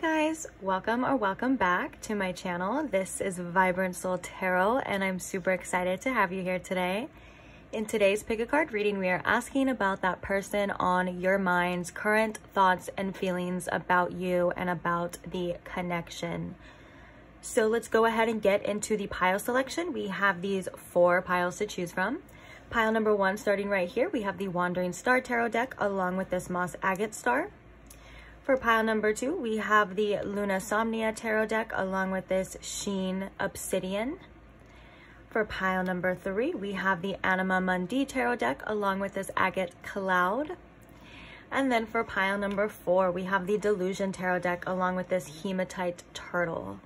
guys, welcome or welcome back to my channel. This is Vibrant Soul Tarot and I'm super excited to have you here today. In today's pick a card reading, we are asking about that person on your mind's current thoughts and feelings about you and about the connection. So let's go ahead and get into the pile selection. We have these 4 piles to choose from. Pile number 1, starting right here, we have the Wandering Star Tarot deck along with this Moss Agate Star. For pile number 2, we have the Luna Somnia Tarot deck along with this Sheen Obsidian. For pile number 3, we have the Anima Mundi Tarot deck along with this Agate Cloud. And then for pile number 4, we have the Delusion Tarot deck along with this Hematite Turtle.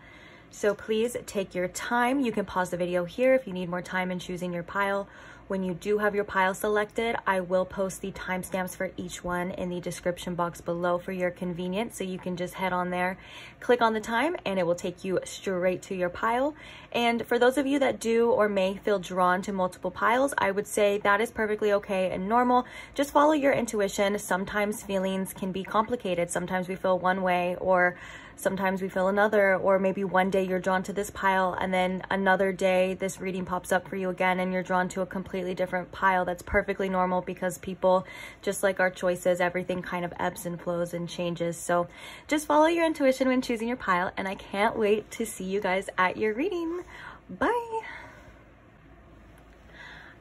So please take your time. You can pause the video here if you need more time in choosing your pile. When you do have your pile selected, I will post the timestamps for each one in the description box below for your convenience. So you can just head on there, click on the time, and it will take you straight to your pile. And for those of you that do or may feel drawn to multiple piles, I would say that is perfectly okay and normal. Just follow your intuition. Sometimes feelings can be complicated. Sometimes we feel one way, or sometimes we feel another, or maybe one day you're drawn to this pile and then another day this reading pops up for you again and you're drawn to a completely different pile. That's perfectly normal because people, just like our choices, everything kind of ebbs and flows and changes. So just follow your intuition when choosing your pile, and I can't wait to see you guys at your reading. Bye!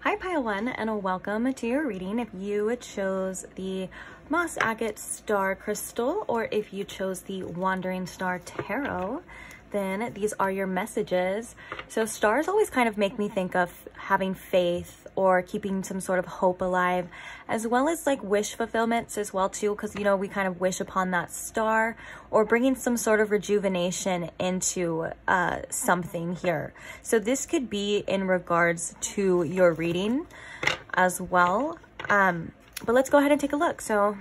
Hi pile 1 and welcome to your reading. If you chose the Moss Agate Star Crystal or if you chose the Wandering Star Tarot, then these are your messages. So stars always kind of make me think of having faith or keeping some sort of hope alive, as well as like wish fulfillments as well too, because you know we kind of wish upon that star, or bringing some sort of rejuvenation into something here. So this could be in regards to your reading as well. But let's go ahead and take a look. So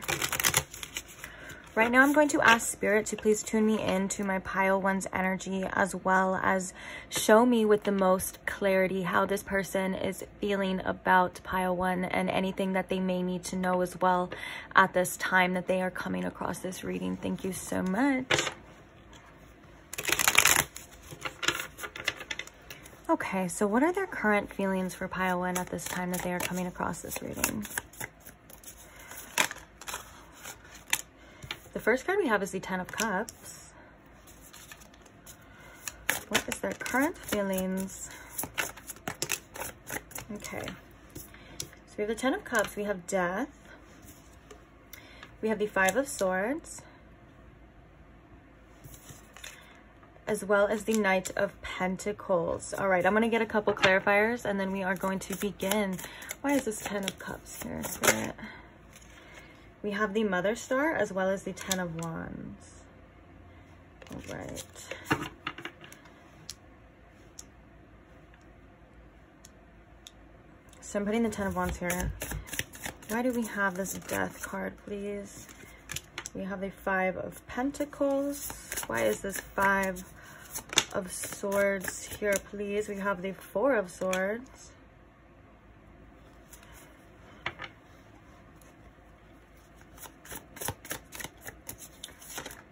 right now I'm going to ask Spirit to please tune me into my pile 1's energy, as well as show me with the most clarity how this person is feeling about pile 1 and anything that they may need to know as well at this time that they are coming across this reading. Thank you so much. Okay, so what are their current feelings for pile 1 at this time that they are coming across this reading? The first card we have is the 10 of Cups. What is their current feelings? Okay. So we have the 10 of Cups, we have Death. We have the 5 of Swords. As well as the Knight of Pentacles. All right, I'm going to get a couple clarifiers and then we are going to begin. Why is this 10 of Cups here, Spirit? We have the Mother Star as well as the 10 of Wands. All right. So I'm putting the 10 of Wands here. Why do we have this Death card, please? We have the 5 of Pentacles. Why is this 5 of Swords here, please? We have the 4 of Swords.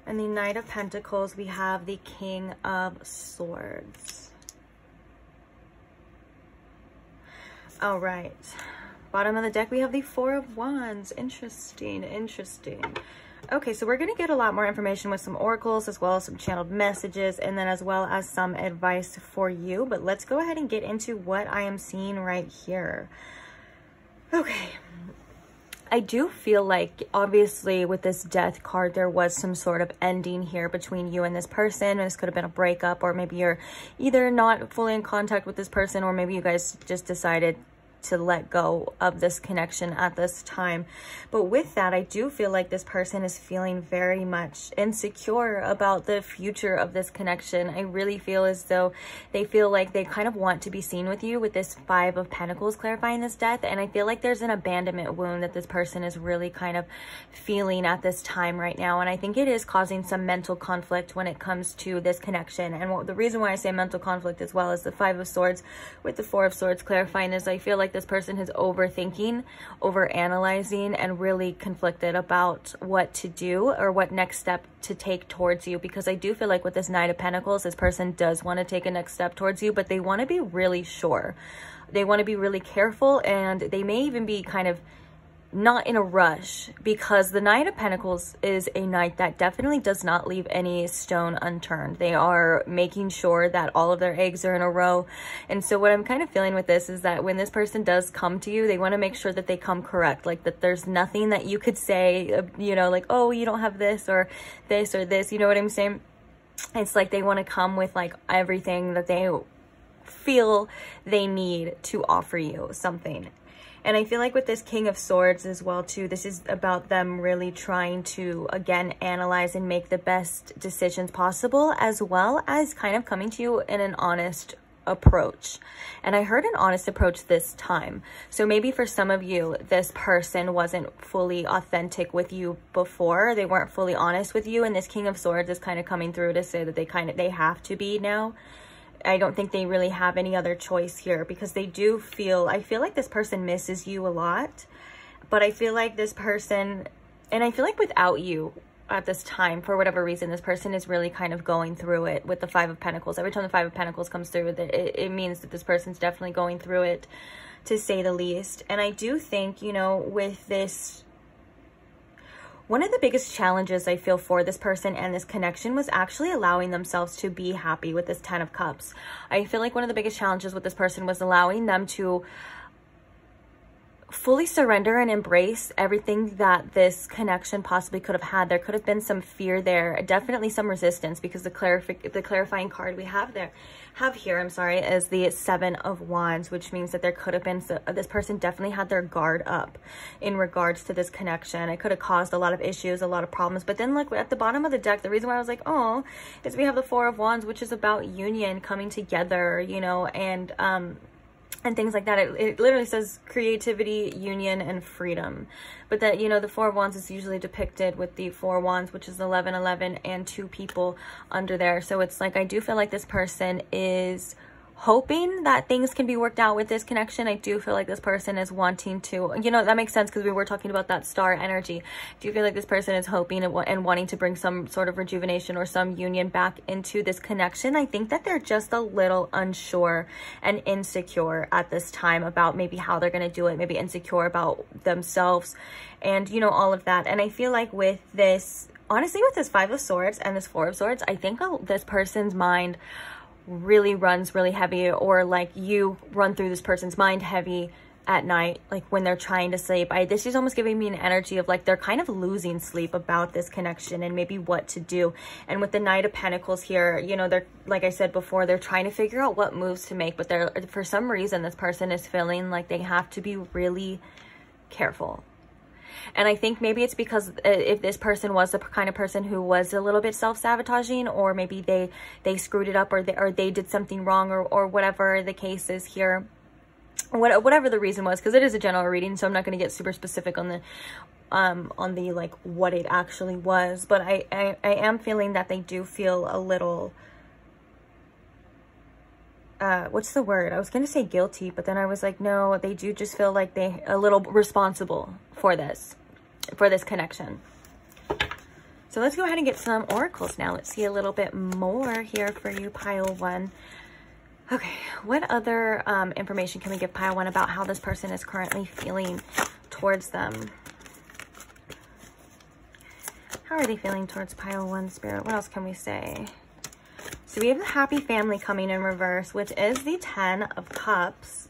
And the Knight of Pentacles, we have the King of Swords. All right. Bottom of the deck, we have the 4 of Wands. Interesting, interesting. Okay, so we're going to get a lot more information with some oracles as well as some channeled messages, and then as well as some advice for you. But let's go ahead and get into what I am seeing right here. Okay. I do feel like, obviously, with this Death card, there was some sort of ending here between you and this person. This could have been a breakup, or maybe you're either not fully in contact with this person, or maybe you guys just decided to let go of this connection at this time. But with that, I do feel like this person is feeling very much insecure about the future of this connection. I really feel as though they feel like they kind of want to be seen with you with this 5 of Pentacles clarifying this Death. And I feel like there's an abandonment wound that this person is really kind of feeling at this time right now. And I think it is causing some mental conflict when it comes to this connection. And the reason why I say mental conflict as well as the 5 of Swords with the 4 of Swords clarifying is I feel like like this person is overthinking, overanalyzing, and really conflicted about what to do or what next step to take towards you. Because I do feel like with this Knight of Pentacles, this person does want to take a next step towards you, but they want to be really sure. They want to be really careful, and they may even be kind of not in a rush, because the Knight of Pentacles is a knight that definitely does not leave any stone unturned. They are making sure that all of their eggs are in a row. And so what I'm kind of feeling with this is that when this person does come to you, they want to make sure that they come correct, like that there's nothing that you could say, you know, like, oh, you don't have this or this or this, you know what I'm saying? It's like they want to come with like everything that they feel they need to offer you something. And I feel like with this King of Swords as well too, this is about them really trying to, again, analyze and make the best decisions possible, as well as kind of coming to you in an honest approach. And I heard an honest approach this time. So maybe for some of you, this person wasn't fully authentic with you before. They weren't fully honest with you. And this King of Swords is kind of coming through to say that they have to be now. I don't think they really have any other choice here, because they do feel, I feel like this person misses you a lot, but I feel like this person, and I feel like without you at this time, for whatever reason, this person is really kind of going through it with the Five of Pentacles. Every time the Five of Pentacles comes through, it means that this person's definitely going through it, to say the least. And I do think, you know, with this, one of the biggest challenges I feel for this person and this connection was actually allowing themselves to be happy with this Ten of Cups. I feel like one of the biggest challenges with this person was allowing them to fully surrender and embrace everything that this connection possibly could have had. There could have been some fear there, definitely some resistance, because the clarifying card we have here, is the Seven of Wands, which means that there could have been, this person definitely had their guard up in regards to this connection. It could have caused a lot of issues, a lot of problems. But then like at the bottom of the deck, the reason why I was like, oh, is we have the Four of Wands, which is about union, coming together, you know, and things like that. It literally says creativity, union, and freedom. But that, you know, the Four of Wands is usually depicted with the Four of Wands, which is 1111, and two people under there. So it's like, I do feel like this person is hoping that things can be worked out with this connection. I do feel like this person is wanting to, you know, that makes sense because we were talking about that star energy. Do you feel like this person is hoping and wanting to bring some sort of rejuvenation or some union back into this connection? I think that they're just a little unsure and insecure at this time about maybe how they're going to do it, maybe insecure about themselves and, you know, all of that. And I feel like with this, honestly, with this Five of Swords and this Four of Swords, I think this person's mind really runs really heavy, or like you run through this person's mind heavy at night, like when they're trying to sleep. This is almost giving me an energy of like they're kind of losing sleep about this connection and maybe what to do. And with the Knight of Pentacles here, you know, they're, like I said before, they're trying to figure out what moves to make, but they're, for some reason, this person is feeling like they have to be really careful. And I think maybe it's because if this person was the kind of person who was a little bit self-sabotaging, or maybe they screwed it up, or they did something wrong, or whatever the case is here, whatever the reason was, because it is a general reading, so I'm not going to get super specific on the like what it actually was. But I am feeling that they do feel a little, what's the word? I was going to say guilty, but then I was like, no, they do just feel like they a little responsible for this connection. So let's go ahead and get some oracles now. Let's see a little bit more here for you, pile one. Okay, what other information can we give pile one about how this person is currently feeling towards them? How are they feeling towards pile one, Spirit? What else can we say? So we have the happy family coming in reverse, which is the 10 of Cups.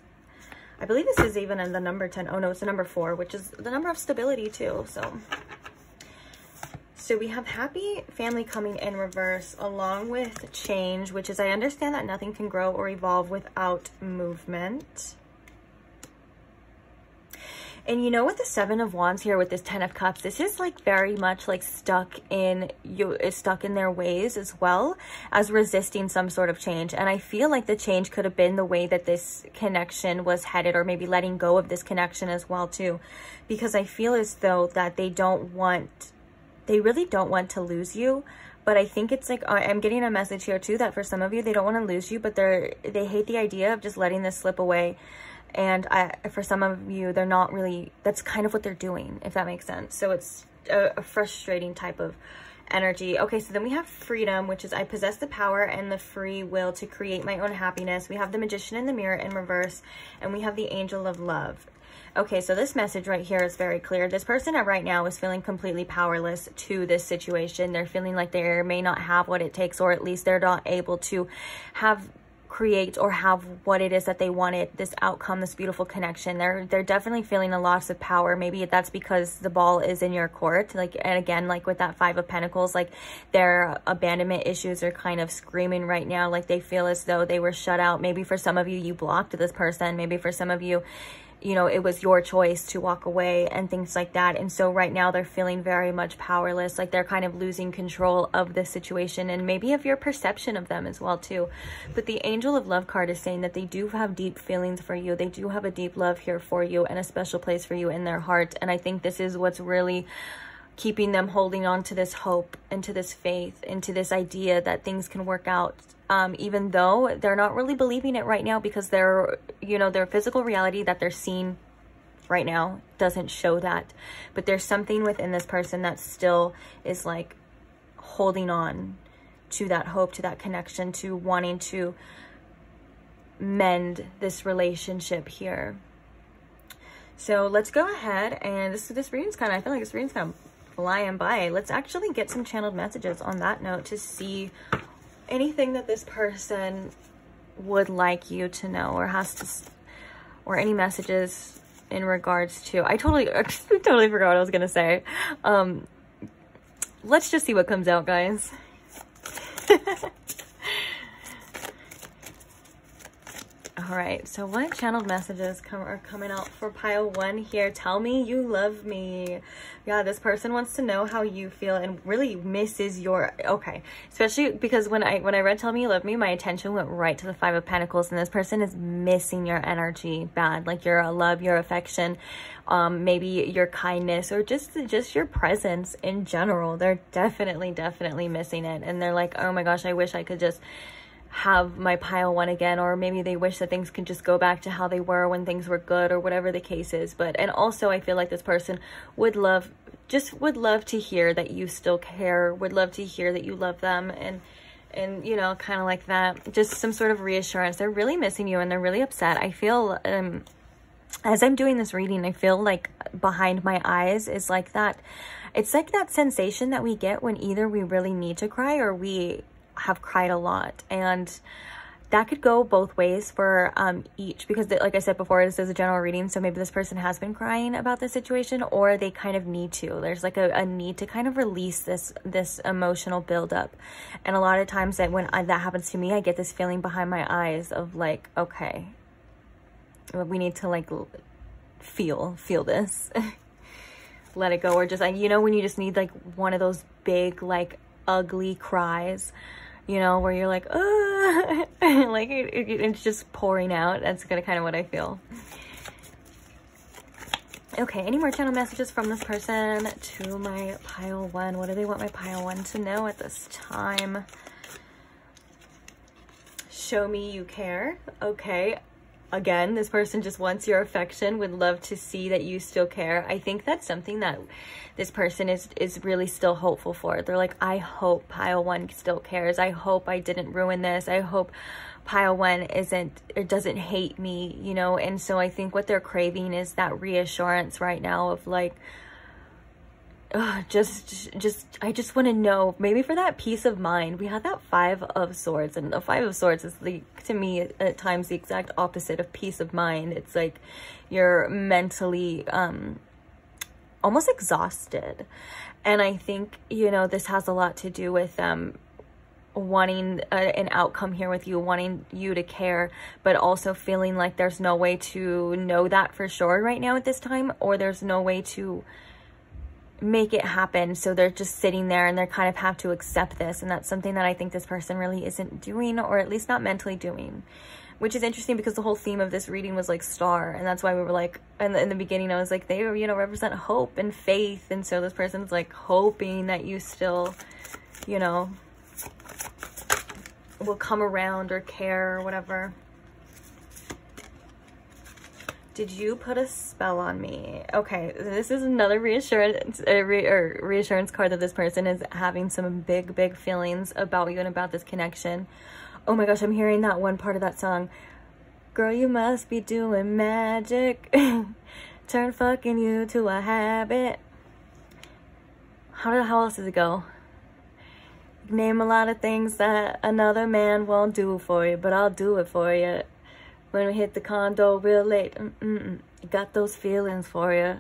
I believe this is even in the number 10. Oh no, it's the number 4, which is the number of stability too. So we have happy family coming in reverse, along with change, which is, I understand that nothing can grow or evolve without movement. And you know, with the Seven of Wands here with this 10 of Cups, this is like very much like stuck in their ways, as well as resisting some sort of change. And I feel like the change could have been the way that this connection was headed, or maybe letting go of this connection as well too, because I feel as though that they really don't want to lose you. But I think it's like, I'm getting a message here too, that for some of you, they don't want to lose you, but they hate the idea of just letting this slip away And for some of you, they're not really, that's kind of what they're doing, if that makes sense. So it's a frustrating type of energy. Okay, so then we have freedom, which is I possess the power and the free will to create my own happiness. We have the Magician in the mirror in reverse, and we have the Angel of Love. Okay, so this message right here is very clear. This person right now is feeling completely powerless to this situation. They're feeling like they may not have what it takes, or at least they're not able to create or have what it is that they wanted, this outcome, this beautiful connection. They're definitely feeling a loss of power. Maybe that's because the ball is in your court. Like, and again, like with that Five of Pentacles, like their abandonment issues are kind of screaming right now. Like they feel as though they were shut out. Maybe for some of you, you blocked this person. Maybe for some of you, you know, it was your choice to walk away and things like that. And so right now they're feeling very much powerless, like they're kind of losing control of this situation, and maybe of your perception of them as well too. But the Angel of Love card is saying that they do have deep feelings for you. They do have a deep love here for you and a special place for you in their heart. And I think this is what's really keeping them holding on to this hope and to this faith and to this idea that things can work out. Even though they're not really believing it right now, because their physical reality that they're seeing right now doesn't show that. But there's something within this person that still is like holding on to that hope, to that connection, to wanting to mend this relationship here. So let's go ahead, and this reading's kind of, I feel like this reading's kind of flying by. Let's actually get some channeled messages on that note to see anything that this person would like you to know, or has to, or any messages in regards to, I totally forgot what I was gonna say. Let's just see what comes out, guys. All right, so what channeled messages are coming out for pile 1 here? Tell me you love me. Yeah, this person wants to know how you feel and really misses your, okay, especially because when I read Tell Me You Love Me, my attention went right to the Five of Pentacles, and this person is missing your energy bad, like your love, your affection, maybe your kindness, or just your presence in general. They're definitely missing it, and they're like, oh my gosh, I wish I could just have my pile 1 again. Or maybe they wish that things could just go back to how they were when things were good, or whatever the case is. But, and also I feel like this person would love to hear that you still care, would love to hear that you love them, and you know, kind of like that, just some sort of reassurance. They're really missing you, and they're really upset. I feel as I'm doing this reading, I feel like behind my eyes is like that, it's like that sensation that we get when either we really need to cry or we have cried a lot. And that could go both ways for each, because like I said before, this is a general reading, so maybe this person has been crying about the situation, or they kind of need to. There's like a need to kind of release this emotional buildup. And a lot of times that when that happens to me, I get this feeling behind my eyes of like, okay, we need to like feel this let it go. Or just, you know, when you just need like one of those big like ugly cries, you know, where you're like, like it's just pouring out. That's kind of what I feel. Okay, any more channel messages from this person to my pile 1? What do they want my pile 1 to know at this time? Show me you care. Okay. Again, this person just wants your affection, would love to see that you still care. I think that's something that this person is really still hopeful for. They're like, I hope pile 1 still cares. I hope I didn't ruin this. I hope pile 1 doesn't hate me, you know? And so I think what they're craving is that reassurance right now of like, I just want to know, maybe for that peace of mind. We had that Five of Swords, and the Five of Swords is to me at times the exact opposite of peace of mind. It's like you're mentally almost exhausted. And I think, you know, this has a lot to do with wanting an outcome here with you, wanting you to care, but also feeling like there's no way to know that for sure right now at this time, or there's no way to make it happen. So they're just sitting there and they kind of have to accept this. And that's something that I think this person really isn't doing, or at least not mentally doing, which is interesting because the whole theme of this reading was like star. And that's why we were like, in the beginning, I was like, they, you know, represent hope and faith. And so this person's like hoping that you still, you know, will come around or care or whatever. Did you put a spell on me? Okay, this is another reassurance reassurance card that this person is having some big feelings about you and about this connection. Oh my gosh, I'm hearing that one part of that song. Girl, you must be doing magic. Turn fucking you to a habit. How else does it go? Name a lot of things that another man won't do for you, but I'll do it for you. When we hit the condo real late, got those feelings for you.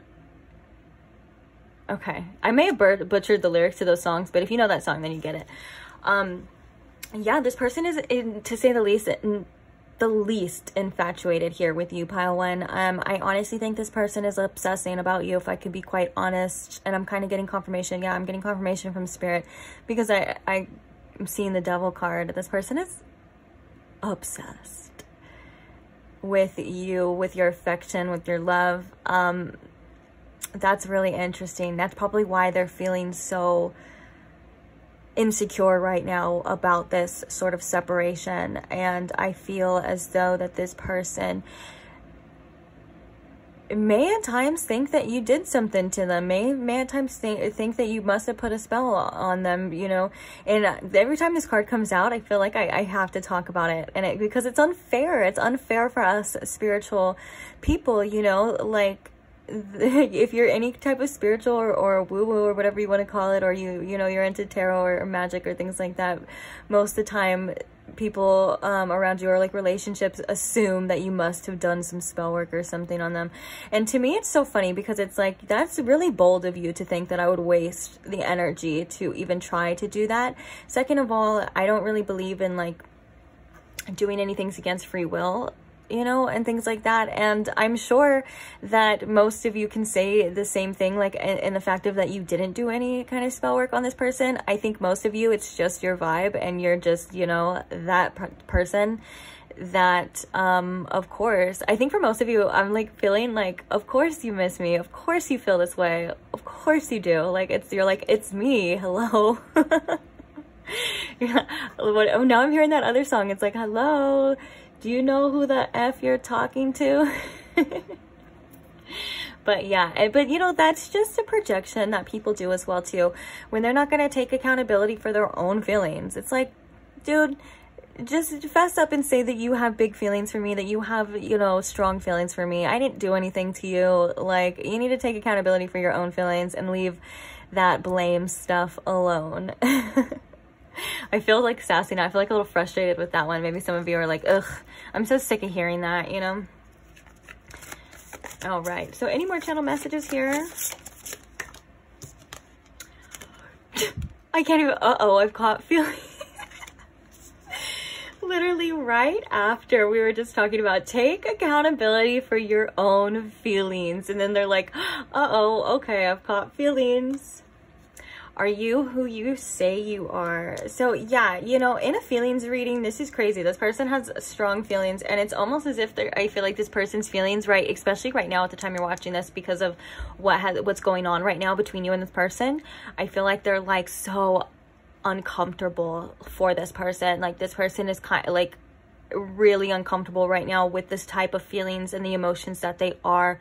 Okay, I may have butchered the lyrics to those songs, but if you know that song, then you get it. Yeah, this person is, to say the least, infatuated here with you, pile one. I honestly think this person is obsessing about you, if I could be quite honest, and I'm kind of getting confirmation. Yeah, I'm getting confirmation from spirit, because I'm seeing the devil card. This person is obsessed with you, with your affection, with your love. That's really interesting. That's probably why they're feeling so insecure right now about this sort of separation. And I feel as though that this person may at times think that you did something to them, may at times think that you must have put a spell on them, you know. And every time this card comes out, I feel like I have to talk about it, and because it's unfair for us spiritual people, you know. Like, if you're any type of spiritual or woo-woo or whatever you want to call it, or you know, you're into tarot or magic or things like that, most of the time people around you, or like relationships, assume that you must have done some spell work or something on them. And to me, it's so funny, because it's like, that's really bold of you to think that I would waste the energy to even try to do that. Second of all, I don't really believe in like doing anything against free will, you know, and things like that. And I'm sure that most of you can say the same thing, like in the fact of that you didn't do any kind of spell work on this person. I think most of you, it's just your vibe, and you're just, you know, that person that, of course, I think for most of you, I'm like feeling like, of course you miss me. Of course you feel this way. Of course you do. Like, you're like, it's me. Hello. Yeah. Oh, now I'm hearing that other song. It's like, hello. Do you know who the F you're talking to? But yeah, but you know, that's just a projection that people do as well too, when they're not going to take accountability for their own feelings. It's like, dude, just fess up and say that you have big feelings for me, that you have, you know, strong feelings for me. I didn't do anything to you. Like, you need to take accountability for your own feelings and leave that blame stuff alone. I feel like sassy now. I feel like a little frustrated with that one. Maybe some of you are like, ugh, I'm so sick of hearing that, you know? All right. So any more channel messages here? I can't even, uh-oh, I've caught feelings. Literally right after we were just talking about take accountability for your own feelings. And then they're like, uh-oh, okay, I've caught feelings. Are you who you say you are? So yeah, you know, in a feelings reading, this is crazy. This person has strong feelings, and it's almost as if I feel like this person's feelings, right, especially right now at the time you're watching this, because of what's going on right now between you and this person. I feel like they're like so uncomfortable for this person. Like, this person is kind of like really uncomfortable right now with this type of feelings and the emotions that they are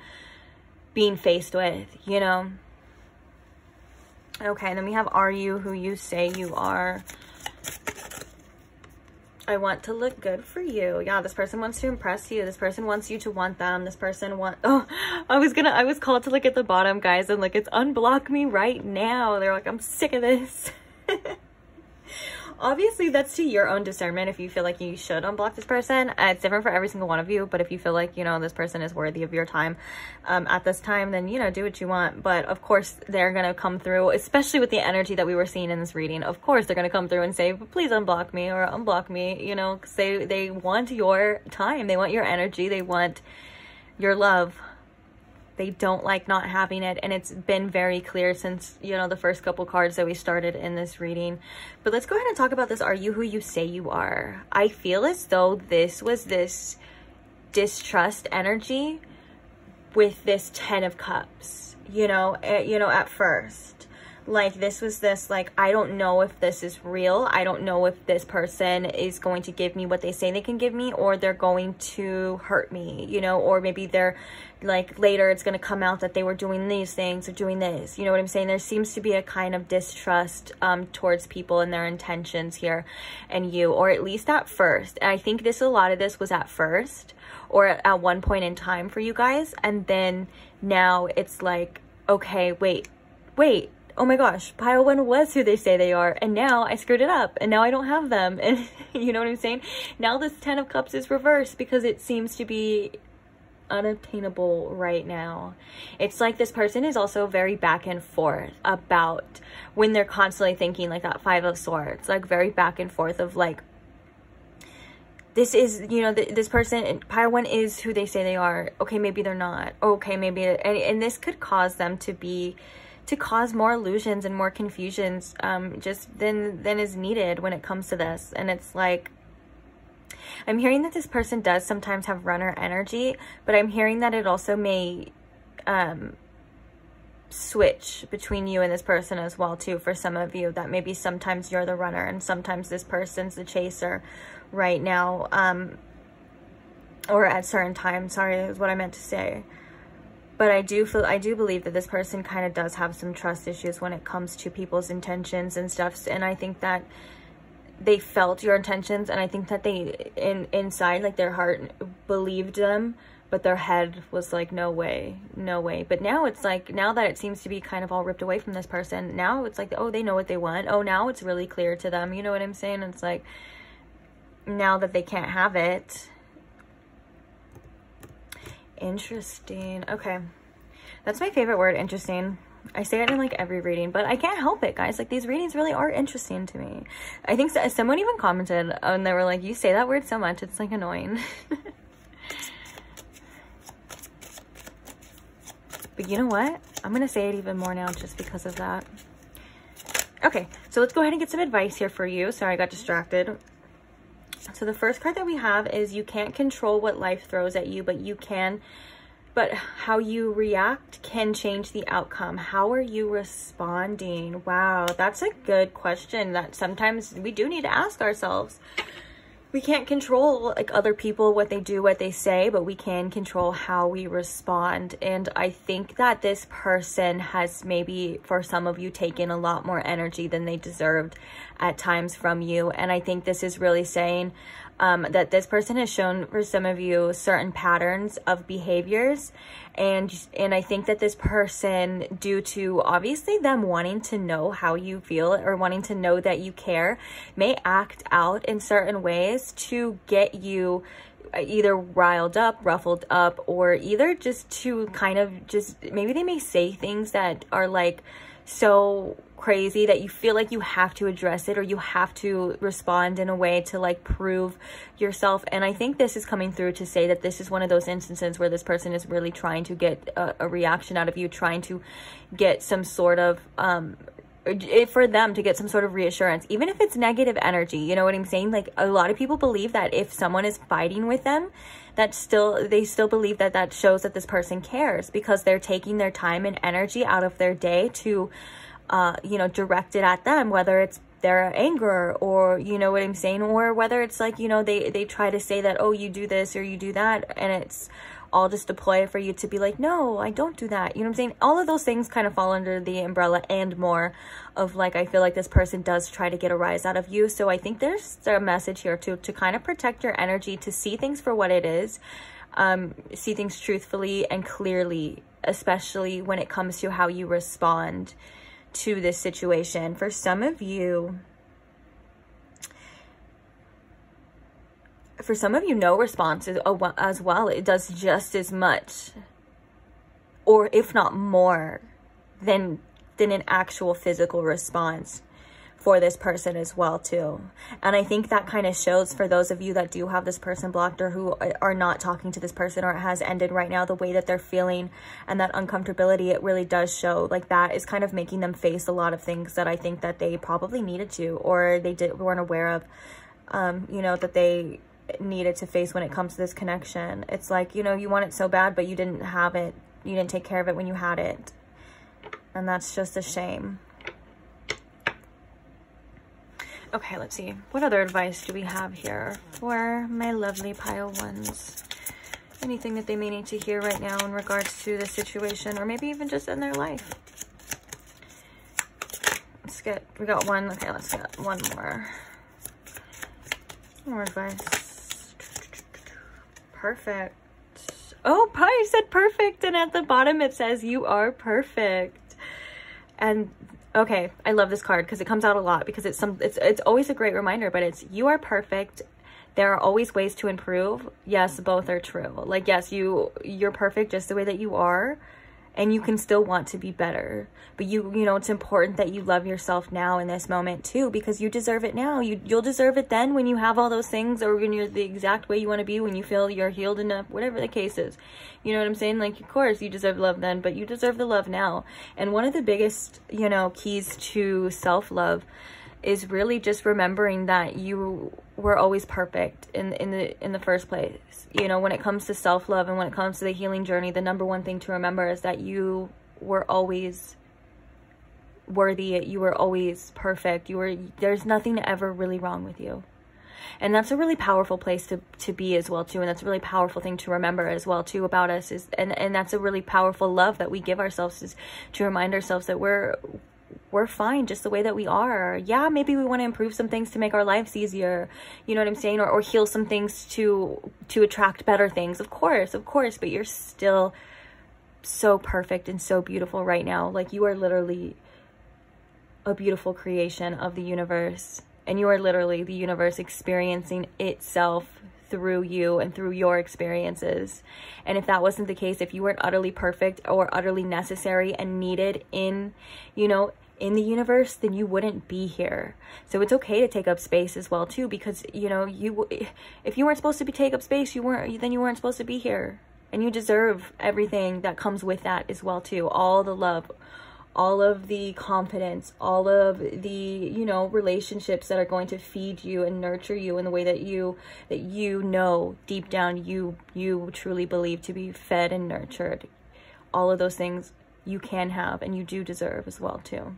being faced with, you know. Okay, then we have, are you who you say you are? I want to look good for you. Yeah, this person wants to impress you. This person wants you to want them. This person oh, I was called to look at the bottom, guys, and like, it's unblock me right now. They're like, I'm sick of this. Obviously, that's to your own discernment if you feel like you should unblock this person. It's different for every single one of you, but if you feel like, you know, this person is worthy of your time at this time, then, you know, do what you want. But of course, they're going to come through, especially with the energy that we were seeing in this reading. Of course, they're going to come through and say, please unblock me, or unblock me, you know, because they want your time. They want your energy. They want your love. They don't like not having it, and it's been very clear since, you know, the first couple cards that we started in this reading. But let's go ahead and talk about this. Are you who you say you are? I feel as though this was this distrust energy with this 10 of Cups, you know, at first. like this was this, like, I don't know if this is real. I don't know if this person is going to give me what they say they can give me, or they're going to hurt me, you know, or maybe they're like later it's going to come out that they were doing these things or doing this, you know what I'm saying? There seems to be a kind of distrust towards people and their intentions here and you, or at least at first. And I think a lot of this was at first or at one point in time for you guys. And then now it's like, okay, wait, oh my gosh, pile one was who they say they are, and now I screwed it up, and now I don't have them. And you know what I'm saying? Now this 10 of Cups is reversed because it seems to be unobtainable right now. It's like this person is also very back and forth about when they're constantly thinking, like that 5 of Swords, like very back and forth of like, this is, you know, this person, pile one is who they say they are. Okay, maybe they're not. Okay, maybe, and this could cause them to cause more illusions and more confusions just than is needed when it comes to this. And it's like, I'm hearing that this person does sometimes have runner energy, but I'm hearing that it also may switch between you and this person as well too. For some of you, that maybe sometimes you're the runner and sometimes this person's the chaser right now, or at certain times. Sorry, is what I meant to say. But I do believe that this person kind of does have some trust issues when it comes to people's intentions and stuff. And I think that they felt your intentions, and I think that they inside, like their heart believed them, but their head was like, no way. But now it's like, now that it seems to be kind of all ripped away from this person, now it's like, oh, they know what they want. Oh, now it's really clear to them. You know what I'm saying? It's like, now that they can't have it. Interesting. Okay, that's my favorite word, interesting. I say it in like every reading, but I can't help it, guys. Like, these readings really are interesting to me. I think someone even commented and they were like, you say that word so much, it's like annoying. But you know what, I'm gonna say it even more now just because of that. Okay, so let's go ahead and get some advice here for you. Sorry, I got distracted. So the first card that we have is, you can't control what life throws at you, but how you react can change the outcome. How are you responding? Wow, that's a good question that sometimes we do need to ask ourselves. We can't control like other people, what they do, what they say, but we can control how we respond. And I think that this person has maybe, for some of you, taken a lot more energy than they deserved at times from you. And I think this is really saying that this person has shown for some of you certain patterns of behaviors. And I think that this person, due to obviously them wanting to know how you feel or wanting to know that you care, may act out in certain ways to get you either riled up, ruffled up, or either just to kind of just, maybe they may say things that are like so crazy that you feel like you have to address it, or you have to respond in a way to like prove yourself. And I think this is coming through to say that this is one of those instances where this person is really trying to get a reaction out of you, trying to get some sort of for them to get some sort of reassurance, even if it's negative energy. You know what I'm saying? Like, a lot of people believe that if someone is fighting with them, that they still believe that that shows that this person cares, because they're taking their time and energy out of their day to you know, direct it at them, whether it's their anger, or, you know what I'm saying, or whether it's like, you know, they try to say that, oh, you do this or you do that, and it's all just a ploy for you to be like, no, I don't do that. You know what I'm saying? All of those things kind of fall under the umbrella and more of like, I feel like this person does try to get a rise out of you. So I think there's a message here to kind of protect your energy, to see things for what it is, see things truthfully and clearly, especially when it comes to how you respond to this situation. For some of you, no response is as well. It does just as much, or if not more, than an actual physical response for this person as well too. And I think that kind of shows for those of you that do have this person blocked, or who are not talking to this person, or it has ended right now, the way that they're feeling and that uncomfortability, it really does show. Like, that is kind of making them face a lot of things that I think that they probably needed to, or they weren't aware of, you know, that they needed to face when it comes to this connection. It's like, you know, you want it so bad, but you didn't have it. You didn't take care of it when you had it. And that's just a shame. Okay, let's see. What other advice do we have here for my lovely pile ones? Anything that they may need to hear right now in regards to the situation, or maybe even just in their life. Let's get, we got one. Okay, let's get one more. More advice. Perfect. Oh, I said perfect, and at the bottom it says you are perfect. And okay, I love this card because it comes out a lot, because it's always a great reminder, but it's you are perfect. There are always ways to improve. Yes, both are true. Like, yes, you're perfect just the way that you are, and you can still want to be better. But you know, it's important that you love yourself now in this moment too, because you deserve it now. You'll deserve it then when you have all those things, or when you're the exact way you want to be, when you feel you're healed enough, whatever the case is. You know what I'm saying? Like, of course you deserve love then, but you deserve the love now. And one of the biggest, you know, keys to self-love is really just remembering that you were always perfect in the first place. You know, when it comes to self-love and when it comes to the healing journey, the number one thing to remember is that you were always worthy. You were always perfect. There's nothing ever really wrong with you. And that's a really powerful place to be as well too. And that's a really powerful thing to remember as well too about us, and that's a really powerful love that we give ourselves, is to remind ourselves that we're fine just the way that we are. Yeah, maybe we want to improve some things to make our lives easier, you know what I'm saying, or heal some things to attract better things, of course, but you're still so perfect and so beautiful right now. Like, you are literally a beautiful creation of the universe, and you are literally the universe experiencing itself through you and through your experiences. And if that wasn't the case, if you weren't utterly perfect or utterly necessary and needed in, you know, in the universe, then you wouldn't be here. So it's okay to take up space as well too, because, you know, if you weren't supposed to take up space, then you weren't supposed to be here. And you deserve everything that comes with that as well too. All the love, all of the confidence, all of the, you know, relationships that are going to feed you and nurture you in the way that you know deep down you truly believe to be fed and nurtured. All of those things you can have, and you do deserve as well too.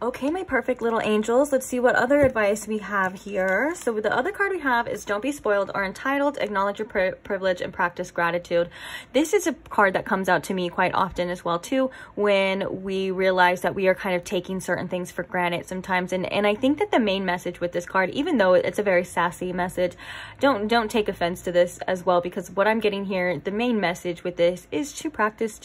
Okay, my perfect little angels, let's see what other advice we have here. So the other card we have is don't be spoiled or entitled, acknowledge your privilege, and practice gratitude. This is a card that comes out to me quite often as well too, when we realize that we are kind of taking certain things for granted sometimes. And I think that the main message with this card, even though it's a very sassy message, don't take offense to this as well, because what I'm getting here, the main message with this is to practice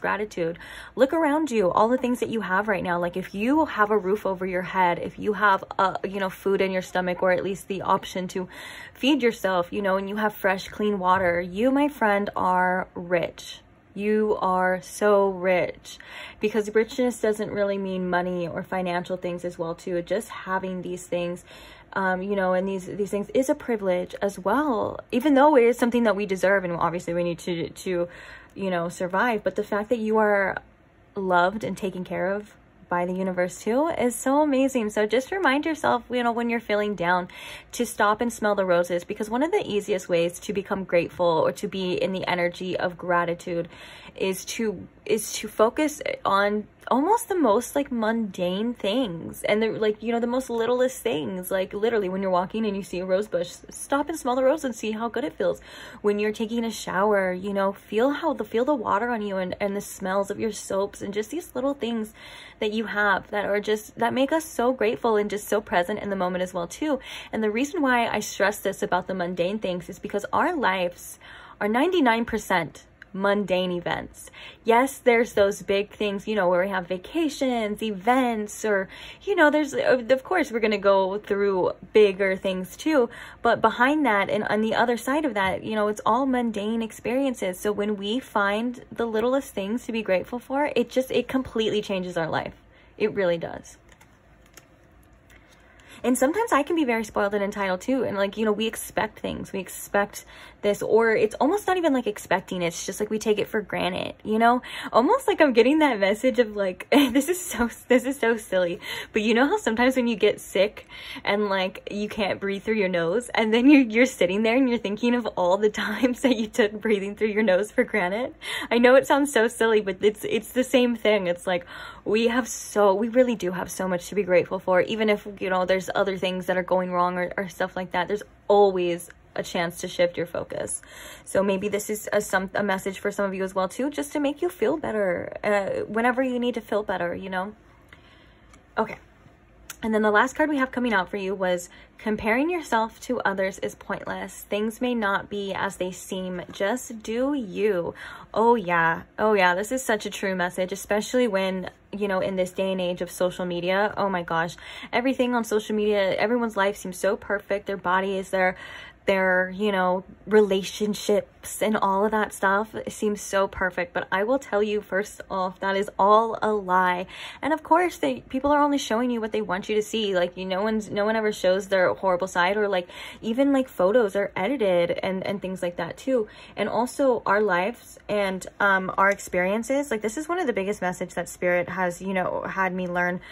gratitude. Look around you, all the things that you have right now. Like, if you have a roof over your head, if you have you know, food in your stomach, or at least the option to feed yourself, you know, and you have fresh clean water, you, my friend, are rich. You are so rich, because richness doesn't really mean money or financial things as well too. Just having these things, you know, and these things is a privilege as well, even though it is something that we deserve, and obviously we need to you know, survive. But the fact that you are loved and taken care of by the universe too is so amazing. So just remind yourself, you know, when you're feeling down, to stop and smell the roses, because one of the easiest ways to become grateful or to be in the energy of gratitude is to focus on almost the most like mundane things, and the, like, you know, the most littlest things. Like, literally, when you're walking and you see a rose bush, stop and smell the rose and see how good it feels. When you're taking a shower, you know, feel the water on you, and the smells of your soaps, and just these little things that you have that are just, that make us so grateful and just so present in the moment as well too. And the reason why I stress this about the mundane things is because our lives are 99% mundane events. Yes, there's those big things, you know, where we have vacations, events, or, you know, there's, of course, we're going to go through bigger things too, but behind that and on the other side of that, you know, it's all mundane experiences. So when we find the littlest things to be grateful for, it completely changes our life. It really does. And sometimes I can be very spoiled and entitled too. And like, you know, we expect things, we expect this, or it's almost not even like expecting, it's just like we take it for granted, you know, almost like I'm getting that message of like, this is so silly, but you know how sometimes when you get sick and like you can't breathe through your nose, and then you're sitting there and you're thinking of all the times that you took breathing through your nose for granted. I know it sounds so silly, but it's the same thing. It's like we really do have so much to be grateful for, even if, you know, there's other things that are going wrong or stuff like that. There's always a chance to shift your focus. So maybe this is a message for some of you as well too, just to make you feel better whenever you need to feel better, you know. Okay, and then the last card we have coming out for you was comparing yourself to others is pointless. Things may not be as they seem. Just do you. Oh yeah, this is such a true message, especially when, you know, in this day and age of social media. Oh my gosh, everything on social media, everyone's life seems so perfect. Their bodies, their you know, relationships and all of that stuff, it seems so perfect. But I will tell you, first off, that is all a lie. And of course, people are only showing you what they want you to see. Like, you know, no one ever shows their horrible side, or like even like photos are edited and things like that too. And also our lives and our experiences, like this is one of the biggest messages that Spirit has, you know, had me learn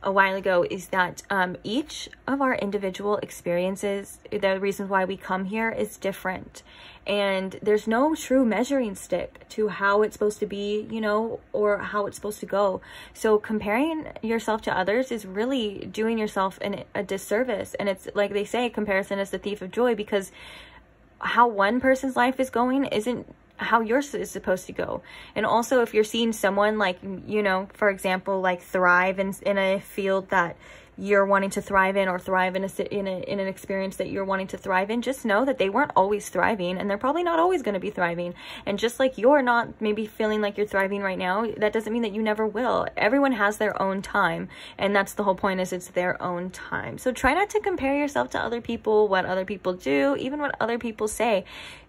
a while ago, is that each of our individual experiences, the reasons why we come here, is different, and there's no true measuring stick to how it's supposed to be, you know, or how it's supposed to go. So comparing yourself to others is really doing yourself a disservice. And it's like they say, comparison is the thief of joy, because how one person's life is going isn't how yours is supposed to go. And also, if you're seeing someone, like, you know, for example, like thrive in a field that you're wanting to thrive in, or thrive in an experience that you're wanting to thrive in, just know that they weren't always thriving, and they're probably not always going to be thriving. And just like you're not maybe feeling like you're thriving right now, that doesn't mean that you never will. Everyone has their own time, and that's the whole point, is it's their own time. So try not to compare yourself to other people, what other people do, even what other people say.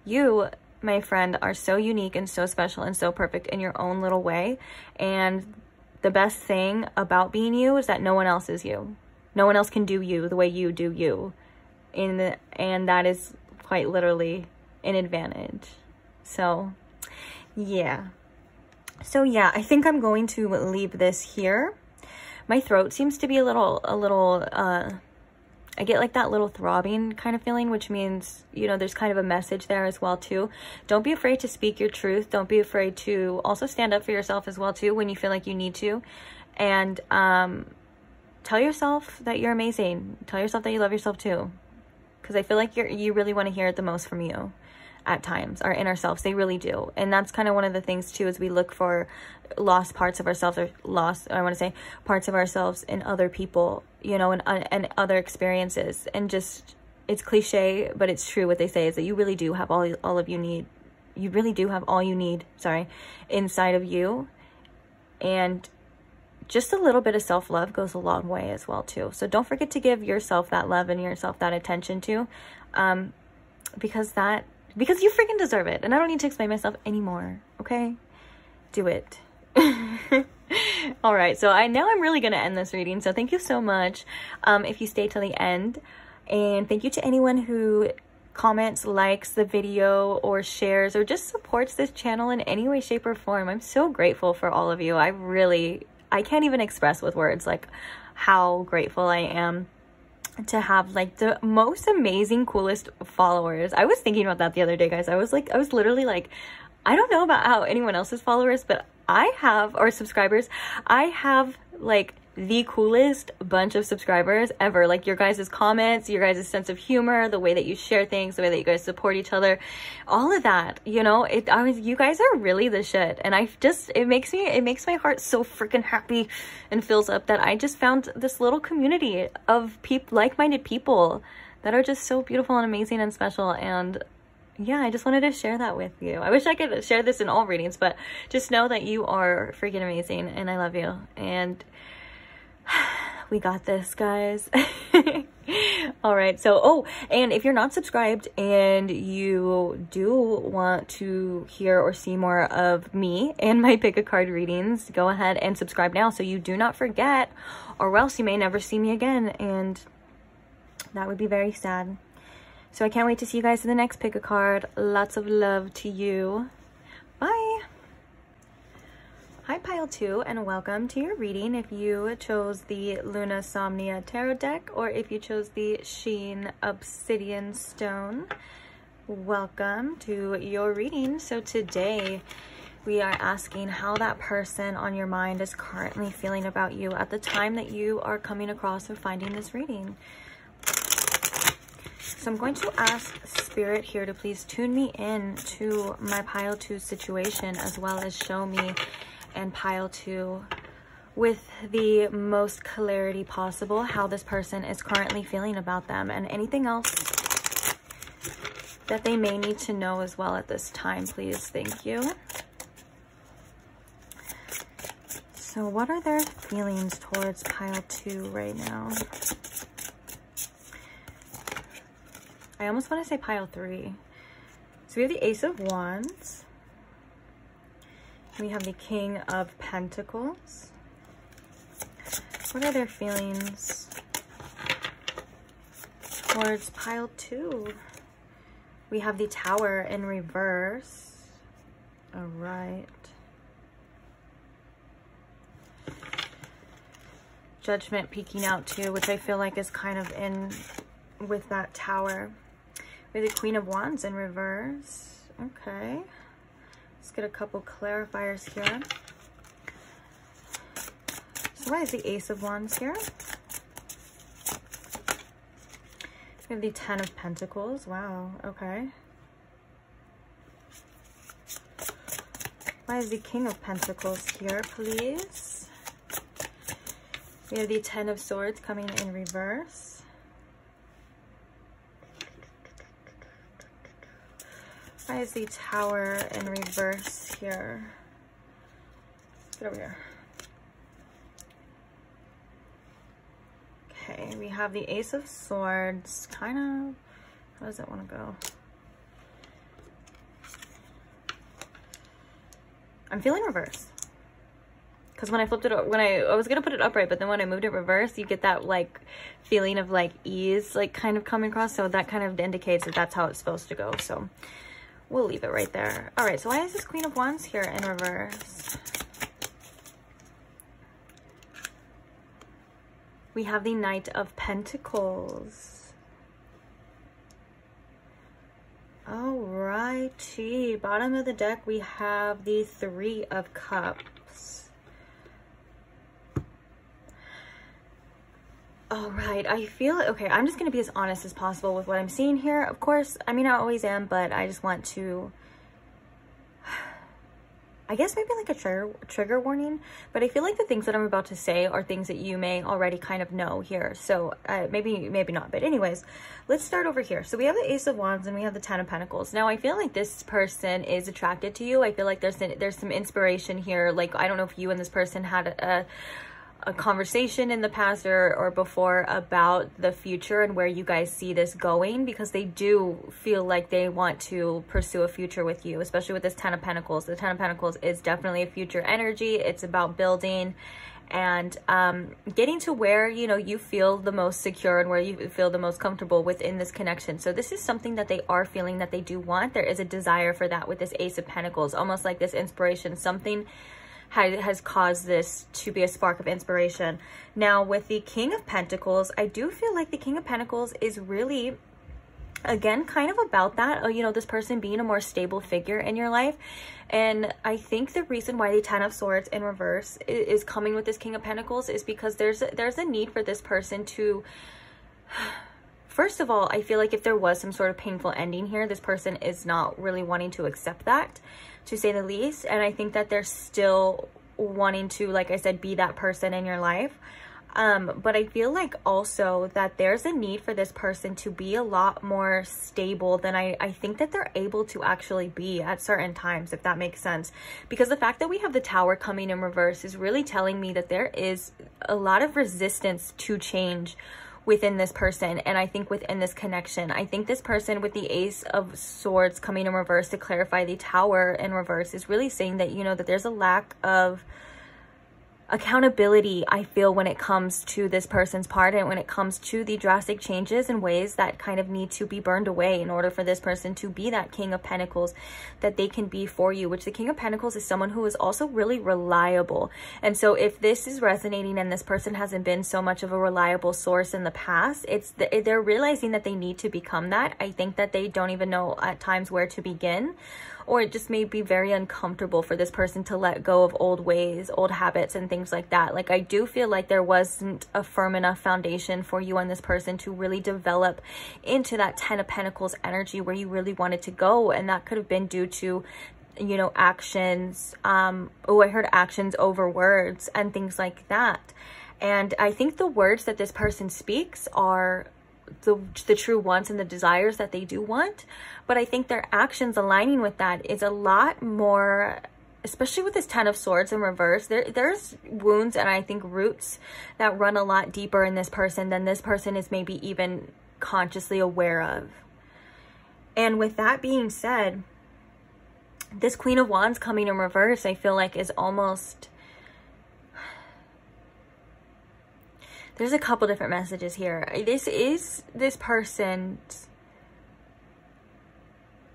You, my friend, are so unique and so special and so perfect in your own little way. And the best thing about being you is that no one else is you. No one else can do you the way you do you. And that is quite literally an advantage. So yeah. I think I'm going to leave this here. My throat seems to be a little I get like that little throbbing kind of feeling, which means, you know, there's kind of a message there as well too. Don't be afraid to speak your truth. Don't be afraid to also stand up for yourself as well too when you feel like you need to. And tell yourself that you're amazing. Tell yourself that you love yourself too. Because I feel like you really want to hear it the most from you at times. Our inner selves, they really do. And that's kind of one of the things too, is we look for lost parts of ourselves, or parts of ourselves in other people, you know, and other experiences. And just, it's cliche, but it's true. What they say is that you really do have all of you need. You really do have all you need, inside of you. And just a little bit of self-love goes a long way as well too. So don't forget to give yourself that love and yourself that attention too, because you freaking deserve it. And I don't need to explain myself anymore. Okay, do it. All right, so now I'm really gonna end this reading. So thank you so much if you stay till the end, and thank you to anyone who comments, likes the video, or shares, or just supports this channel in any way, shape, or form. I'm so grateful for all of you. I can't even express with words like how grateful I am to have like the most amazing, coolest followers. I was thinking about that the other day, guys. I was literally like, I don't know about how anyone else's followers, but or subscribers, I have like the coolest bunch of subscribers ever. Like your guys' comments, your guys' sense of humor, the way that you share things, the way that you guys support each other, all of that, you know, you guys are really the shit. And it makes my heart so freaking happy and fills up that I just found this little community of like-minded people that are just so beautiful and amazing and special. And yeah, I just wanted to share that with you. I wish I could share this in all readings, but just know that you are freaking amazing and I love you. And we got this, guys. All right, so and if you're not subscribed and you do want to hear or see more of me and my pick a card readings, go ahead and subscribe now so you do not forget, or else you may never see me again. And That would be very sad. So I can't wait to see you guys in the next pick a card. Lots of love to you. Bye. Hi Pile 2, and welcome to your reading. If you chose the Luna Somnia Tarot deck, or if you chose the Sheen Obsidian Stone, welcome to your reading. So today we are asking how that person on your mind is currently feeling about you at the time that you are coming across or finding this reading. So I'm going to ask Spirit here to please tune me in to my Pile 2 situation, as well as show me and Pile 2 with the most clarity possible how this person is currently feeling about them, and anything else that they may need to know as well at this time, please. Thank you. So what are their feelings towards Pile 2 right now? I almost want to say Pile 3. So we have the Ace of Wands. We have the King of Pentacles. What are their feelings towards Pile 2? We have the Tower in reverse. All right. Judgment peeking out too, which I feel like is kind of in with that Tower. We have the Queen of Wands in reverse. Okay. Let's get a couple clarifiers here. So why is the Ace of Wands here? We have the Ten of Pentacles. Wow, okay. Why is the King of Pentacles here, please? We have the Ten of Swords coming in reverse. Why is the Tower in reverse here? Let's get over here. Okay, we have the Ace of Swords. Kind of, how does it want to go? I'm feeling reverse. Because when I flipped it, I was going to put it upright, but then when I moved it reverse, you get that like feeling of like ease, like kind of coming across. So that kind of indicates that that's how it's supposed to go. So we'll leave it right there. All right, so why is this Queen of Wands here in reverse? We have the Knight of Pentacles. Alrighty, bottom of the deck, we have the Three of Cups. All right, I feel, okay, I'm just going to be as honest as possible with what I'm seeing here. Of course, I mean, I always am, but I just want to, I guess maybe like a trigger warning, but I feel like the things that I'm about to say are things that you may already kind of know here. So maybe not, but anyways, let's start over here. So we have the Ace of Wands and we have the Ten of Pentacles. Now I feel like this person is attracted to you. I feel like there's some inspiration here. Like, I don't know if you and this person had a conversation in the past or before about the future and where you guys see this going, because they do feel like they want to pursue a future with you, especially with this Ten of Pentacles. The Ten of Pentacles is definitely a future energy. It's about building and getting to where, you know, you feel the most secure and where you feel the most comfortable within this connection. So this is something that they are feeling that they do want. There is a desire for that with this Ace of Pentacles, almost like this inspiration, something has caused this to be a spark of inspiration. Now with the King of Pentacles, I do feel like the King of Pentacles is really, again, kind of about that, you know, this person being a more stable figure in your life. And I think the reason why the Ten of Swords in reverse is coming with this King of Pentacles is because there's a need for this person to, first of all, I feel like if there was some sort of painful ending here, this person is not really wanting to accept that, to say the least. And I think that they're still wanting to, like I said, be that person in your life. But I feel like also that there's a need for this person to be a lot more stable than I think that they're able to actually be at certain times, if that makes sense. Because the fact that we have the Tower coming in reverse is really telling me that there is a lot of resistance to change within this person, and I think within this connection. I think this person with the Ace of Swords coming in reverse to clarify the Tower in reverse is really saying that, you know, that there's a lack of accountability, I feel, when it comes to this person's part, and when it comes to the drastic changes and ways that kind of need to be burned away in order for this person to be that King of Pentacles that they can be for you, which the King of Pentacles is someone who is also really reliable. And so if this is resonating and this person hasn't been so much of a reliable source in the past, they're realizing that they need to become that. I think that they don't even know at times where to begin, or it just may be very uncomfortable for this person to let go of old ways, old habits, and things like that. Like, I do feel like there wasn't a firm enough foundation for you and this person to really develop into that 10 of Pentacles energy where you really wanted to go. And that could have been due to, you know, actions. Oh, I heard actions over words and things like that. And I think the words that this person speaks are the true wants and the desires that they do want, but I think their actions aligning with that is a lot more, especially with this 10 of Swords in reverse. There's wounds and I think roots that run a lot deeper in this person than this person is maybe even consciously aware of. And with that being said, this Queen of Wands coming in reverse, I feel like is almost, there's a couple different messages here. This is this person's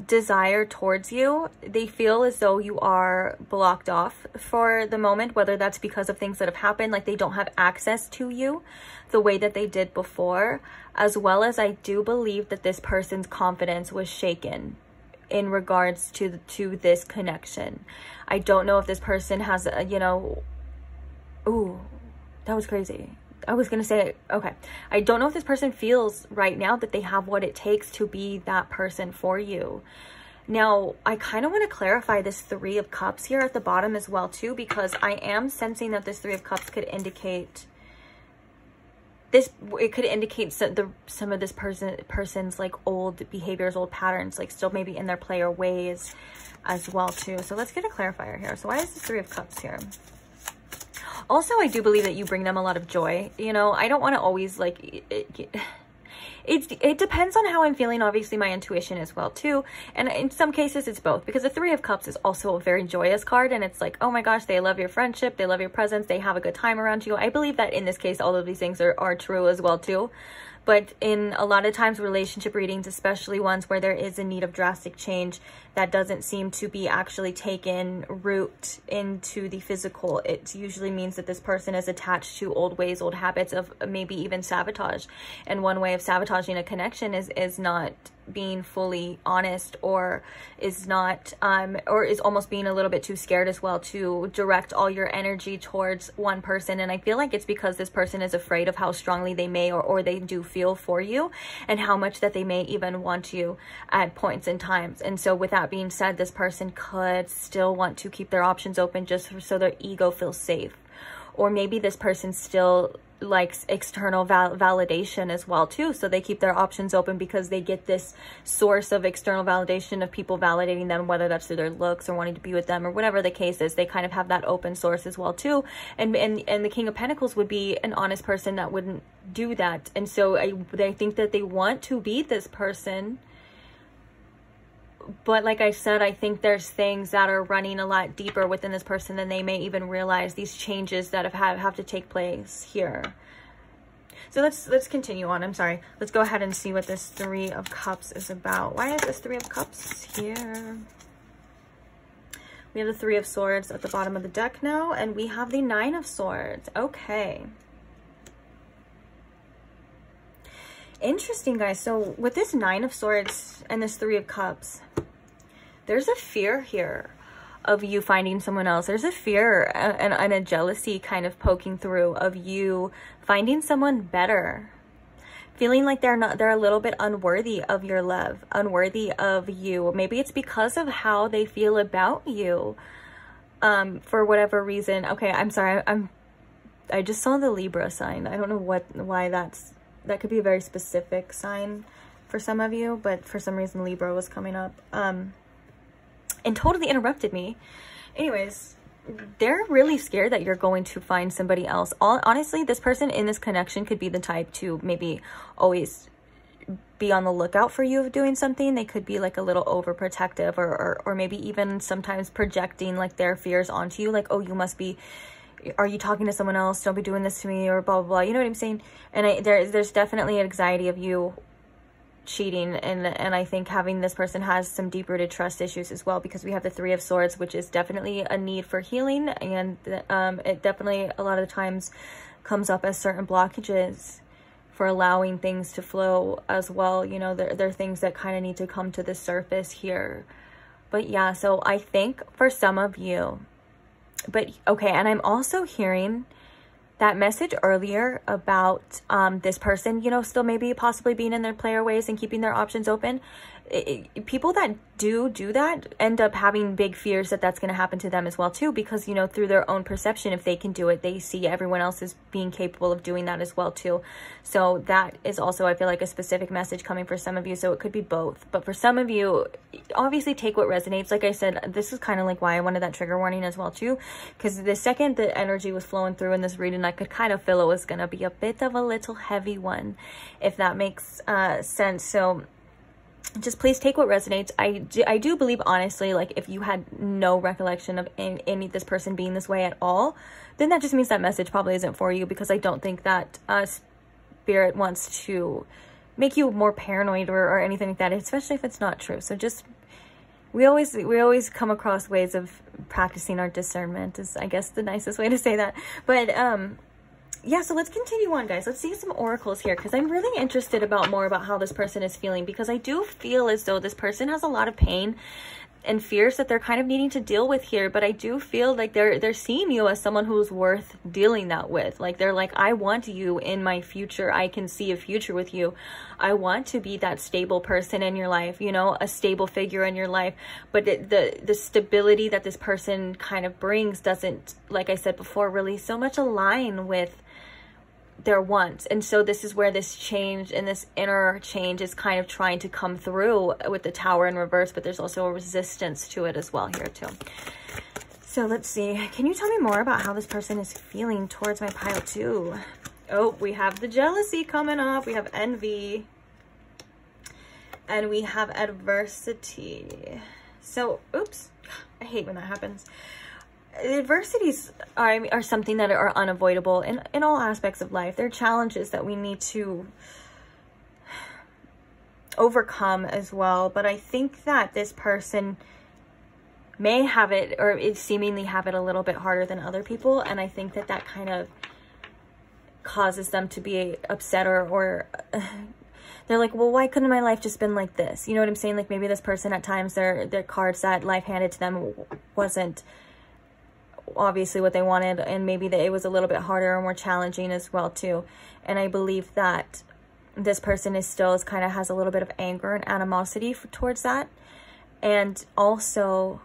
desire towards you. They feel as though you are blocked off for the moment, whether that's because of things that have happened, like they don't have access to you the way that they did before, as well as I do believe that this person's confidence was shaken in regards to this connection. I don't know if this person has a, you know, ooh, that was crazy. I was gonna say, okay, I don't know if this person feels right now that they have what it takes to be that person for you. Now, I kind of want to clarify this 3 of Cups here at the bottom as well too, because I am sensing that this 3 of Cups could indicate this, it could indicate some of this person's like old behaviors, old patterns, like still maybe in their play or ways as well too. So let's get a clarifier here. So why is this 3 of Cups here? Also, I do believe that you bring them a lot of joy. You know, I don't want to always like, it depends on how I'm feeling. Obviously, my intuition as well too. And in some cases, it's both, because the 3 of Cups is also a very joyous card. And it's like, oh my gosh, they love your friendship. They love your presence. They have a good time around you. I believe that in this case, all of these things are true as well too. But in a lot of times, relationship readings, especially ones where there is a need of drastic change that doesn't seem to be actually taken root into the physical, it usually means that this person is attached to old ways, old habits of maybe even sabotage. And one way of sabotaging a connection is not being fully honest, or is not or is almost being a little bit too scared as well to direct all your energy towards one person. And I feel like it's because this person is afraid of how strongly they may or they do feel for you, and how much that they may even want you at points in times. And so with that being said, this person could still want to keep their options open just so their ego feels safe. Or maybe this person still likes external validation as well too, so they keep their options open because they get this source of external validation of people validating them, whether that's through their looks or wanting to be with them or whatever the case is. They kind of have that open source as well too. And the King of Pentacles would be an honest person that wouldn't do that. And so I think that they want to be this person. But like I said, I think there's things that are running a lot deeper within this person than they may even realize, these changes that have to take place here. So let's continue on. I'm sorry. Let's go ahead and see what this 3 of Cups is about. Why is this 3 of Cups here? We have the 3 of Swords at the bottom of the deck now, and we have the 9 of Swords. Okay. Interesting, guys. So with this 9 of Swords and this 3 of Cups, there's a fear here of you finding someone else. There's a fear and a jealousy kind of poking through of you finding someone better, feeling like they're a little bit unworthy of your love, unworthy of you. Maybe it's because of how they feel about you, for whatever reason. Okay, I'm sorry. I just saw the Libra sign. I don't know why that could be a very specific sign for some of you, but for some reason Libra was coming up and totally interrupted me. Anyways, they're really scared that you're going to find somebody else. Honestly, this person in this connection could be the type to maybe always be on the lookout for you of doing something. They could be like a little overprotective, or maybe even sometimes projecting like their fears onto you, like, oh, you must be are you talking to someone else? Don't be doing this to me, or blah, blah, blah. You know what I'm saying? And there's definitely an anxiety of you cheating, and I think having this person has some deep-rooted trust issues as well, because we have the Three of Swords, which is definitely a need for healing, and it definitely a lot of the times comes up as certain blockages for allowing things to flow as well. You know, there are things that kind of need to come to the surface here. But yeah, so I think for some of you, but okay, and I'm also hearing that message earlier about this person, you know, still maybe possibly being in their player ways and keeping their options open. People that do that end up having big fears that that's going to happen to them as well too, because, you know, through their own perception, if they can do it, they see everyone else as being capable of doing that as well too. So that is also, I feel like, a specific message coming for some of you. So it could be both, but for some of you, obviously take what resonates. Like I said, this is kind of like why I wanted that trigger warning as well too, because the second the energy was flowing through in this reading, I could kind of feel it was going to be a bit of a little heavy one, if that makes sense. So just please take what resonates. I do believe, honestly, like if you had no recollection of any this person being this way at all, then that just means that message probably isn't for you, because I don't think that spirit wants to make you more paranoid or anything like that, especially if it's not true. So just, we always come across ways of practicing our discernment, is I guess the nicest way to say that. But yeah, so let's continue on, guys. Let's see some oracles here, because I'm really interested more about how this person is feeling, because I do feel as though this person has a lot of pain and fears that they're kind of needing to deal with here. But I do feel like they're seeing you as someone who's worth dealing that with. Like, they're like, I want you in my future. I can see a future with you. I want to be that stable person in your life, you know, a stable figure in your life. But the stability that this person kind of brings doesn't, like I said before, really so much align with their wants. And so this is where this change and this inner change is kind of trying to come through with the Tower in reverse, but there's also a resistance to it as well here too. So let's see, can you tell me more about how this person is feeling towards my pile too? Oh, we have the jealousy coming up, we have envy, and we have adversity. So oops, I hate when that happens. Adversities are something that are unavoidable in all aspects of life. They're challenges that we need to overcome as well. But I think that this person may have it, or seemingly have it, a little bit harder than other people. And I think that that kind of causes them to be upset, or they're like, well, why couldn't my life just been like this? You know what I'm saying? Like, maybe this person at times, their cards that life handed to them wasn't obviously what they wanted, and maybe that it was a little bit harder or more challenging as well too. And I believe that this person is still kind of has a little bit of anger and animosity towards that. And also,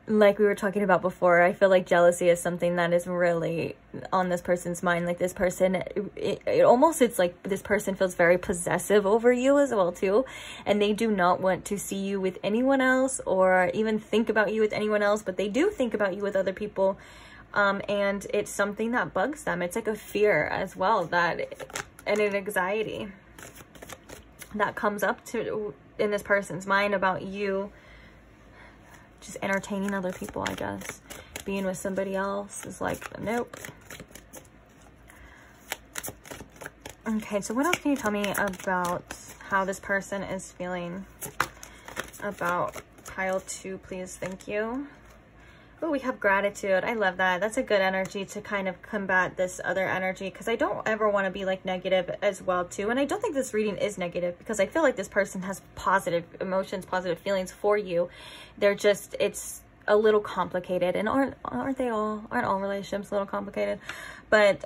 like we were talking about before, I feel like jealousy is something that is really on this person's mind. Like, this person, it's like this person feels very possessive over you as well too, and they do not want to see you with anyone else or even think about you with anyone else, but they do think about you with other people. And it's something that bugs them. It's like a fear as well, that, and an anxiety that comes up in this person's mind about you just entertaining other people, I guess. Being with somebody else is like, nope. Okay, so what else can you tell me about how this person is feeling about pile 2, please? Thank you. Oh, we have gratitude. I love that. That's a good energy to kind of combat this other energy, because I don't ever want to be like negative as well too. And I don't think this reading is negative, because I feel like this person has positive emotions, positive feelings for you. They're just, it's a little complicated, and aren't all relationships a little complicated? But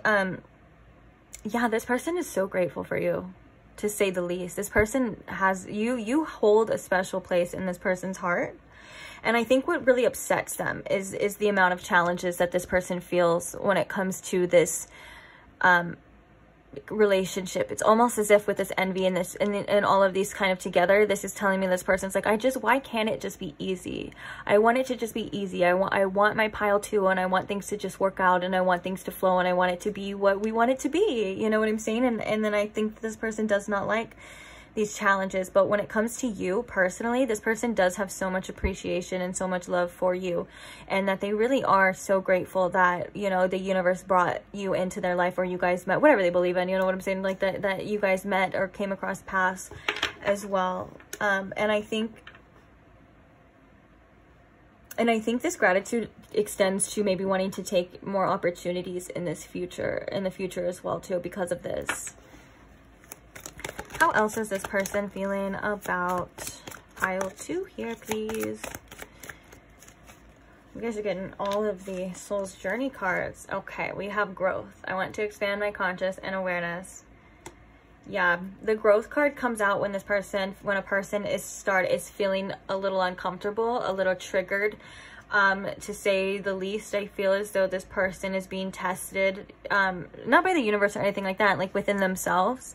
yeah, this person is so grateful for you, to say the least. This person has you hold a special place in this person's heart. And I think what really upsets them is the amount of challenges that this person feels when it comes to this relationship. It's almost as if with this envy and this and all of these kind of together, this is telling me this person's like, why can't it just be easy? I want it to just be easy. I want my pile 2, and I want things to just work out, and I want things to flow, and I want it to be what we want it to be. You know what I'm saying? And then I think this person does not like these challenges. But when it comes to you personally, this person does have so much appreciation and so much love for you, and that they really are so grateful that, you know, the universe brought you into their life, or you guys met, whatever they believe in, you know what I'm saying, like that you guys met or came across paths as well. And I think this gratitude extends to maybe wanting to take more opportunities in the future as well too, because of this. How else is this person feeling about pile 2 here, please? You guys are getting all of the Soul's Journey cards. Okay, we have growth. I want to expand my conscious and awareness. Yeah, the growth card comes out when a person is feeling a little uncomfortable, a little triggered, to say the least. I feel as though this person is being tested, not by the universe or anything like that, like within themselves.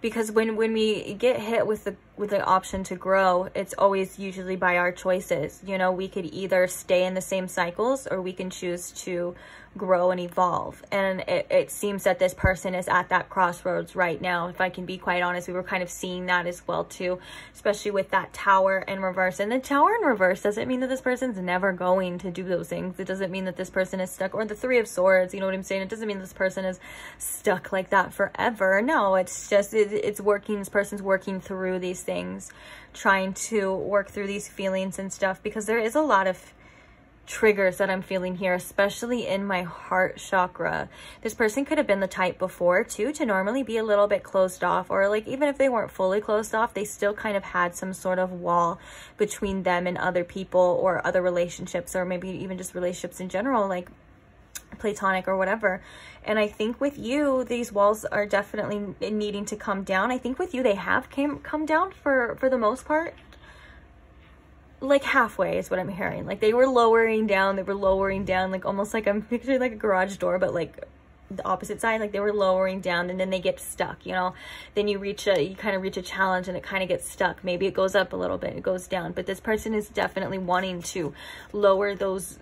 Because when we get hit with the option to grow, it's always usually by our choices. You know, we could either stay in the same cycles, or we can choose to grow and evolve. And it seems that this person is at that crossroads right now. If I can be quite honest, we were kind of seeing that as well too, especially with that Tower in reverse. And the Tower in reverse doesn't mean that this person's never going to do those things. It doesn't mean that this person is stuck, or the Three of Swords, you know what I'm saying? It doesn't mean this person is stuck like that forever. No, it's just, it's working, this person's working through these things, trying to work through these feelings and stuff, because there is a lot of triggers that I'm feeling here, especially in my heart chakra. This person could have been the type before too to normally be a little bit closed off, or like even if they weren't fully closed off, they still kind of had some sort of wall between them and other people, or other relationships, or maybe even just relationships in general, like platonic or whatever. And I think with you, these walls are definitely needing to come down. I think with you, they have come down for the most part. Like halfway is what I'm hearing. Like they were lowering down, like almost like I'm picturing like a garage door, but like the opposite side. Like they were lowering down, and then they get stuck, you know. Then you kind of reach a challenge, and it kind of gets stuck. Maybe it goes up a little bit, it goes down. But this person is definitely wanting to lower those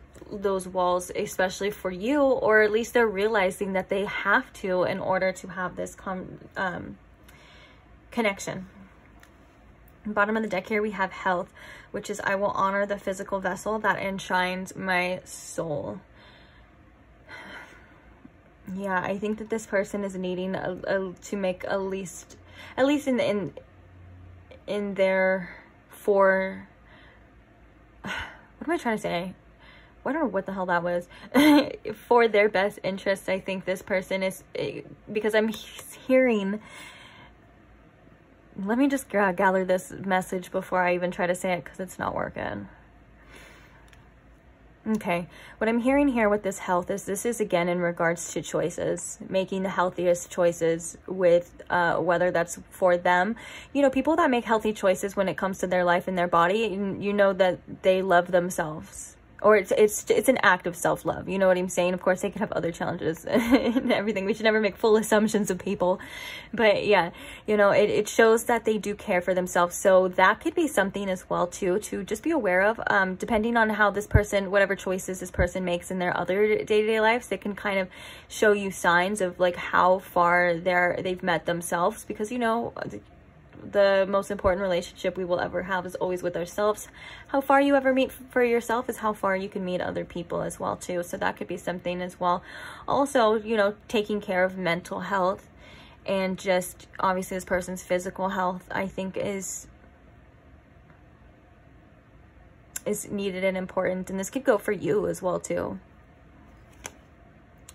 walls, especially for you, or at least they're realizing that they have to in order to have this connection. Bottom of the deck here, we have health, which is I will honor the physical vessel that enshrines my soul. Yeah, I think that this person is needing to make at least in their what am I trying to say? I don't know what the hell that was. For their best interest, I think this person is, because I'm hearing, let me just gather this message before I even try to say it, because it's not working. Okay, what I'm hearing here with this health is this is again in regards to choices, making the healthiest choices with whether that's for them. You know, people that make healthy choices when it comes to their life and their body, you know that they love themselves. Or it's an act of self-love, you know what I'm saying? Of course, they could have other challenges and everything. We should never make full assumptions of people. But yeah, you know, it shows that they do care for themselves. So that could be something as well, too, to just be aware of. Depending on how this person, whatever choices this person makes in their other day-to-day lives, they can kind of show you signs of like how far they've met themselves. Because, you know, the most important relationship we will ever have is always with ourselves. How far you ever meet for yourself is how far you can meet other people as well too. So that could be something as well. Also, you know, taking care of mental health, and just obviously this person's physical health, I think is needed and important. And this could go for you as well too.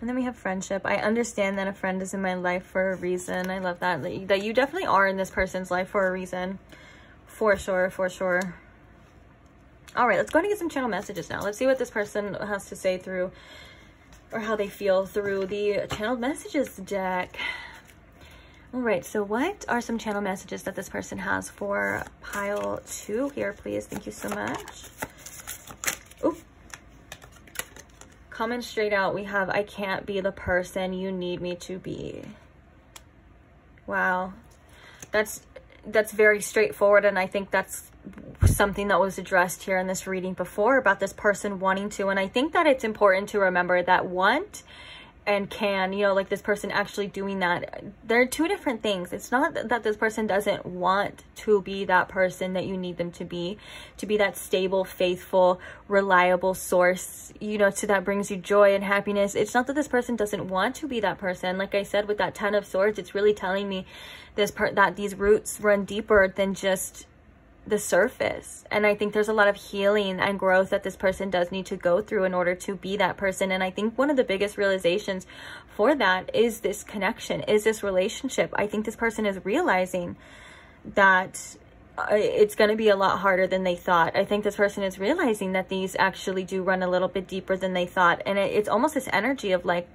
And then we have friendship. I understand that a friend is in my life for a reason. I love that. That you definitely are in this person's life for a reason. For sure, for sure. All right, let's go ahead and get some channel messages now. Let's see what this person has to say through, or how they feel through the channeled messages deck. All right, so what are some channel messages that this person has for pile 2 here, please? Thank you so much. Oop. Coming straight out, we have, I can't be the person you need me to be. Wow. That's very straightforward, and I think that's something that was addressed here in this reading before about this person wanting to. And I think that it's important to remember that want and can, you know, like this person actually doing that. They're two different things. It's not that this person doesn't want to be that person that you need them to be that stable, faithful, reliable source, you know, to that brings you joy and happiness. It's not that this person doesn't want to be that person. Like I said, with that 10 of Swords, it's really telling me that these roots run deeper than just the surface. And I think there's a lot of healing and growth that this person does need to go through in order to be that person. And I think one of the biggest realizations for that is this connection, is this relationship. I think this person is realizing that it's going to be a lot harder than they thought. I think this person is realizing that these actually do run a little bit deeper than they thought. And it's almost this energy of like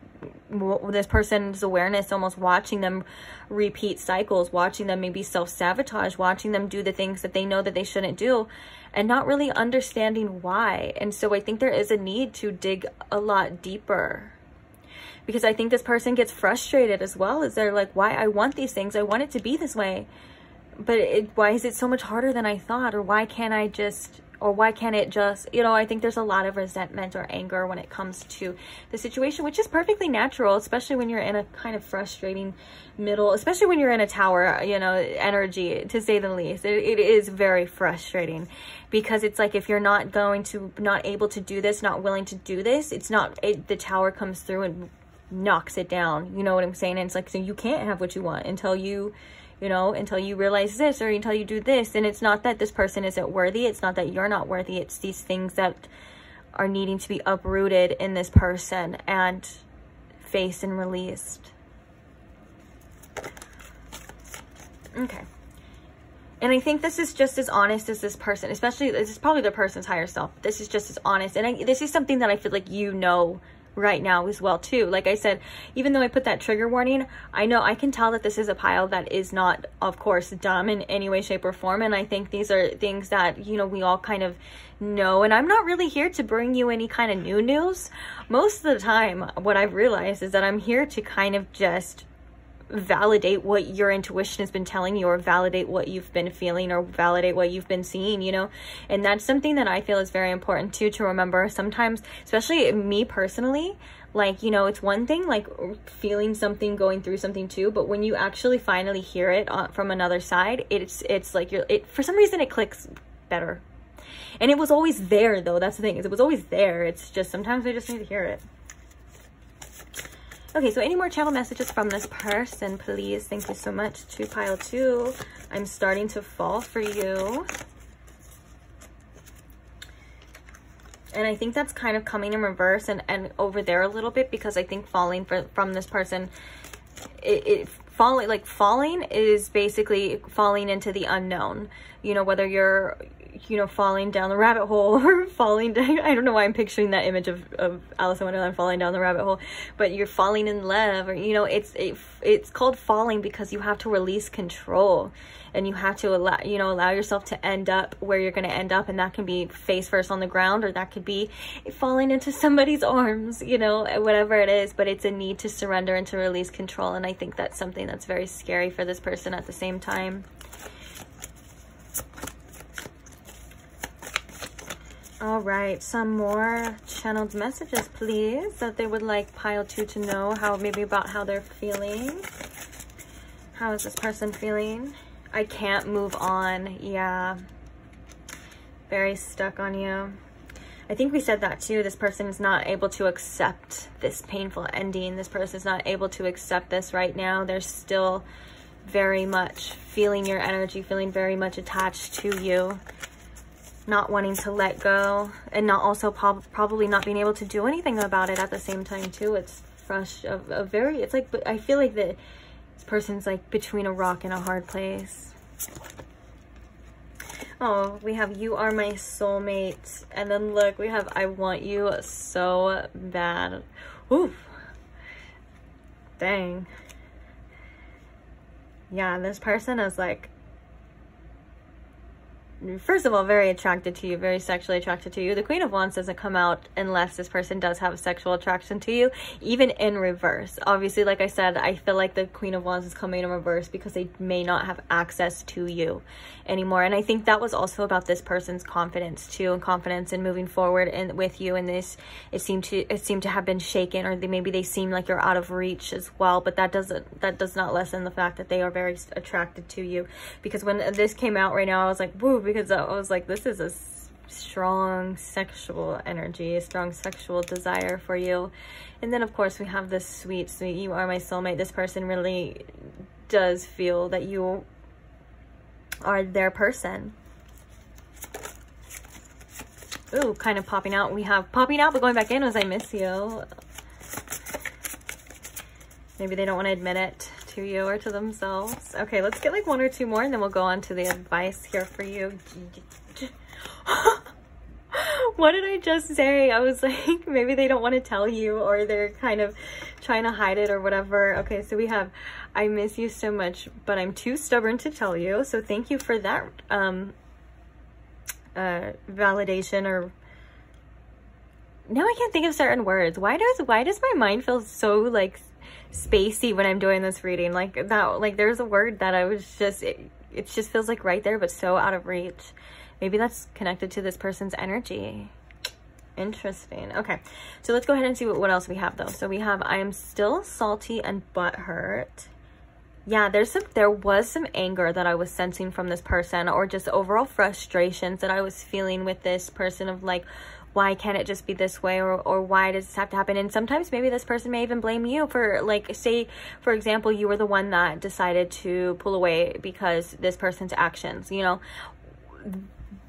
this person's awareness, almost watching them repeat cycles, watching them maybe self-sabotage, watching them do the things that they know that they shouldn't do, and not really understanding why. And so I think there is a need to dig a lot deeper, because I think this person gets frustrated as well, as they're like, why I want these things, I want it to be this way, but why is it so much harder than I thought? Or why can't I just, or why can't it just, you know, I think there's a lot of resentment or anger when it comes to the situation, which is perfectly natural, especially when you're in a kind of frustrating middle, especially when you're in a tower, you know, energy, to say the least. It is very frustrating, because it's like, if you're not able to do this, not willing to do this, the tower comes through and knocks it down. You know what I'm saying? And it's like, so you can't have what you want until you realize this, or until you do this. And it's not that this person isn't worthy. It's not that you're not worthy. It's these things that are needing to be uprooted in this person and faced and released. Okay. And I think this is just as honest as this person, especially, this is probably the person's higher self. This is just as honest. And this is something that I feel like you know right now as well too. Like I said, even though I put that trigger warning, I can tell that this is a pile that is not, of course, dumb in any way, shape, or form. And I think these are things that, you know, we all kind of know. And I'm not really here to bring you any kind of new news. Most of the time, what I've realized is that I'm here to kind of just validate what your intuition has been telling you, or validate what you've been feeling, or validate what you've been seeing, you know. And that's something that I feel is very important too, to remember. Sometimes, especially me personally, like, you know, it's one thing like feeling something, going through something too, but when you actually finally hear it from another side, it's like for some reason it clicks better. And it was always there though. That's the thing, is it was always there. It's just sometimes I just need to hear it. Okay, so any more channel messages from this person, please? Thank you so much. To pile 2, I'm starting to fall for you. And I think that's kind of coming in reverse and over there a little bit, because I think falling from this person, falling is basically falling into the unknown. You know, whether you're, you know, falling down the rabbit hole or falling down, I don't know why I'm picturing that image of Alice in Wonderland falling down the rabbit hole, but you're falling in love, or, you know, it's called falling because you have to release control, and you have to allow yourself to end up where you're going to end up. And that can be face first on the ground, or that could be falling into somebody's arms, you know, whatever it is, but it's a need to surrender and to release control. And I think that's something that's very scary for this person at the same time. All right, some more channeled messages, please, that they would like pile 2 to know, maybe about how they're feeling. How is this person feeling? I can't move on. Yeah. Very stuck on you. I think we said that too. This person is not able to accept this painful ending. This person is not able to accept this right now. They're still very much feeling your energy, feeling very much attached to you. Not wanting to let go, and not also probably not being able to do anything about it at the same time too. It's it's like, I feel like this person's like between a rock and a hard place. Oh, we have you are my soulmate, and then look, we have I want you so bad. Oof. Dang. Yeah, this person is like, first of all, very attracted to you, very sexually attracted to you. The Queen of Wands doesn't come out unless this person does have a sexual attraction to you, even in reverse. Obviously, like I said, I feel like the Queen of Wands is coming in reverse because they may not have access to you anymore. And I think that was also about this person's confidence too, and confidence in moving forward and with you. And this, it seemed to have been shaken, or maybe they seem like you're out of reach as well. But that does not lessen the fact that they are very attracted to you. Because when this came out right now, I was like, woo, because I was like, this is a strong sexual energy, a strong sexual desire for you. And then of course we have this sweet, you are my soulmate. This person really does feel that you are their person. Ooh, kind of popping out. We have popping out but going back in was I miss you. Maybe they don't want to admit it to you or to themselves. Okay, let's get like one or two more and then we'll go on to the advice here for you. What did I just say? I was like, maybe they don't want to tell you, or they're kind of trying to hide it or whatever. Okay, so we have, I miss you so much, but I'm too stubborn to tell you. So thank you for that validation. Or now I can't think of certain words. Why does my mind feel so like spacey when I'm doing this reading? Like that, like there's a word that I was just, it just feels like right there, but so out of reach. Maybe that's connected to this person's energy. Interesting. Okay, so let's go ahead and see what else we have though. So we have, I am still salty and butthurt. Yeah, there was some anger that I was sensing from this person, or just overall frustrations that I was feeling with this person of like, why can't it just be this way, or why does this have to happen? And sometimes maybe this person may even blame you for, like, say for example, you were the one that decided to pull away because this person's actions, you know,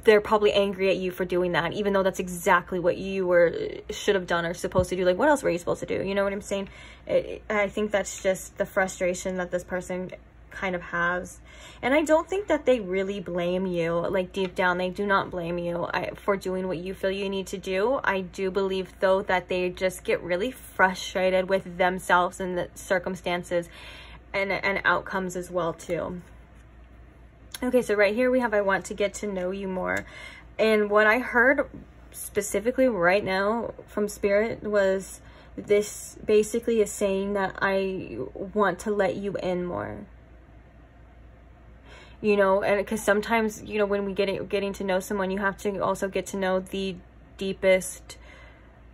they're probably angry at you for doing that, even though that's exactly what you should have done or supposed to do. Like, what else were you supposed to do? You know what I'm saying? I think that's just the frustration that this person kind of has. And I don't think that they really blame you. Like, deep down, they do not blame you for doing what you feel you need to do. I do believe, though, that they just get really frustrated with themselves and the circumstances and outcomes as well, too. Okay, so right here we have, I want to get to know you more. And what I heard specifically right now from Spirit was, this basically is saying that I want to let you in more. You know, and because sometimes, you know, when we getting to know someone, you have to also get to know the deepest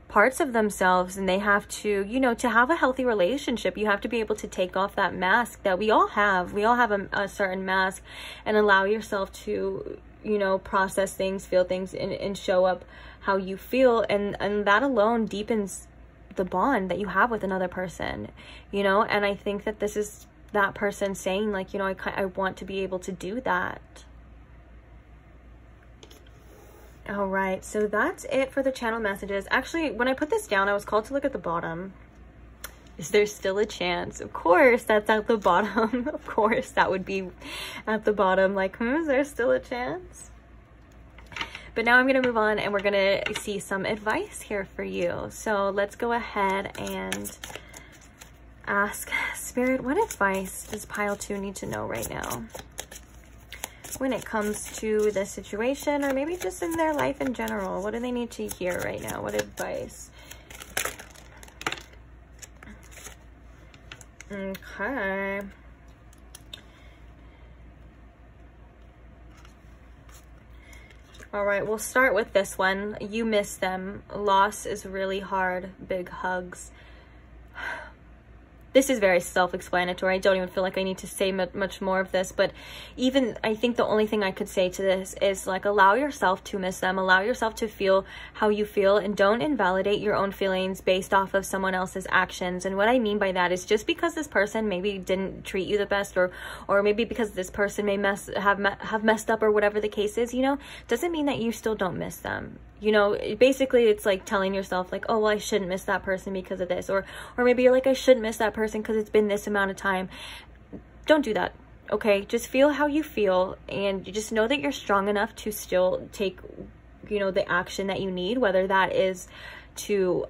parts of themselves, and they have to, you know, to have a healthy relationship, you have to be able to take off that mask that we all have a certain mask, and allow yourself to, you know, process things, feel things, and show up how you feel, and that alone deepens the bond that you have with another person, you know. And I think that this is that person saying, like, you know, I want to be able to do that. All right, so that's it for the channel messages. Actually, when I put this down, I was called to look at the bottom. Is there still a chance? Of course, that's at the bottom. Of course, that would be at the bottom. Like, is there still a chance? But now I'm going to move on, and we're going to see some advice here for you. So let's go ahead and ask Spirit, what advice does pile 2 need to know right now when it comes to this situation, or maybe just in their life in general? What do they need to hear right now? What advice? Okay. All right, we'll start with this one. You miss them. Loss is really hard. Big hugs. This is very self-explanatory. I don't even feel like I need to say much more of this, but even I think the only thing I could say to this is, like, allow yourself to miss them. Allow yourself to feel how you feel, and don't invalidate your own feelings based off of someone else's actions. And what I mean by that is, just because this person maybe didn't treat you the best, or maybe because this person may have messed up, or whatever the case is, you know, doesn't mean that you still don't miss them. You know, basically it's like telling yourself, like, oh, well, I shouldn't miss that person because of this, or maybe you're like, I shouldn't miss that person because it's been this amount of time. Don't do that. Okay, just feel how you feel, and you just know that you're strong enough to still take, you know, the action that you need, whether that is to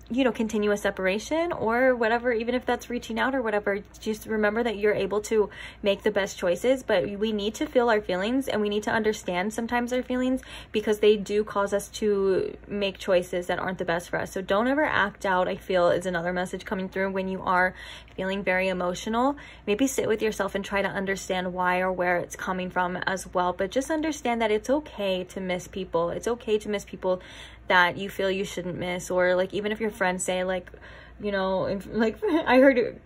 you know, continue a separation or whatever, even if that's reaching out or whatever. Just remember that you're able to make the best choices, but we need to feel our feelings, and we need to understand sometimes our feelings, because they do cause us to make choices that aren't the best for us. So don't ever act out, I feel, is another message coming through when you are feeling very emotional. Maybe sit with yourself and try to understand why or where it's coming from as well. But just understand that it's okay to miss people. It's okay to miss people that you feel you shouldn't miss. Or like, even if your friends say like, you know, like I heard it,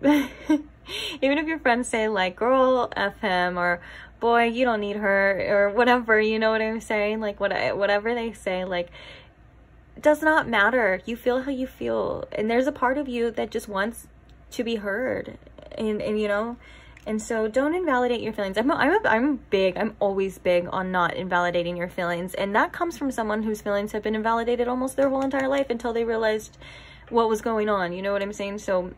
even if your friends say like, girl, F him, or boy, you don't need her, or whatever, you know what I'm saying? Like whatever they say, like, it does not matter. You feel how you feel, and there's a part of you that just wants to be heard, and you know. And so don't invalidate your feelings. I'm always big on not invalidating your feelings. And that comes from someone whose feelings have been invalidated almost their whole entire life until they realized what was going on. You know what I'm saying? So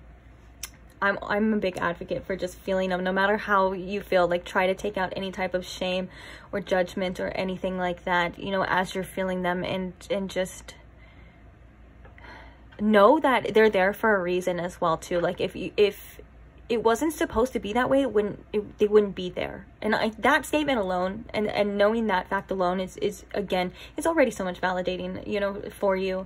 I'm a big advocate for just feeling them, no matter how you feel. Like, try to take out any type of shame or judgment or anything like that, you know, as you're feeling them, and just know that they're there for a reason as well too. Like, if it wasn't supposed to be that way, they wouldn't be there. And that statement alone, and knowing that fact alone is again, it's already so much validating, you know, for you.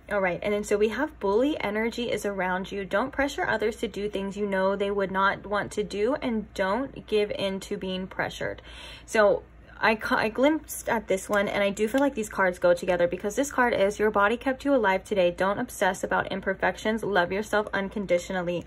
All right, and then so we have bully energy is around you. Don't pressure others to do things you know they would not want to do, and don't give in to being pressured. So I glimpsed at this one, and I do feel like these cards go together, because this card is, your body kept you alive today. Don't obsess about imperfections. Love yourself unconditionally.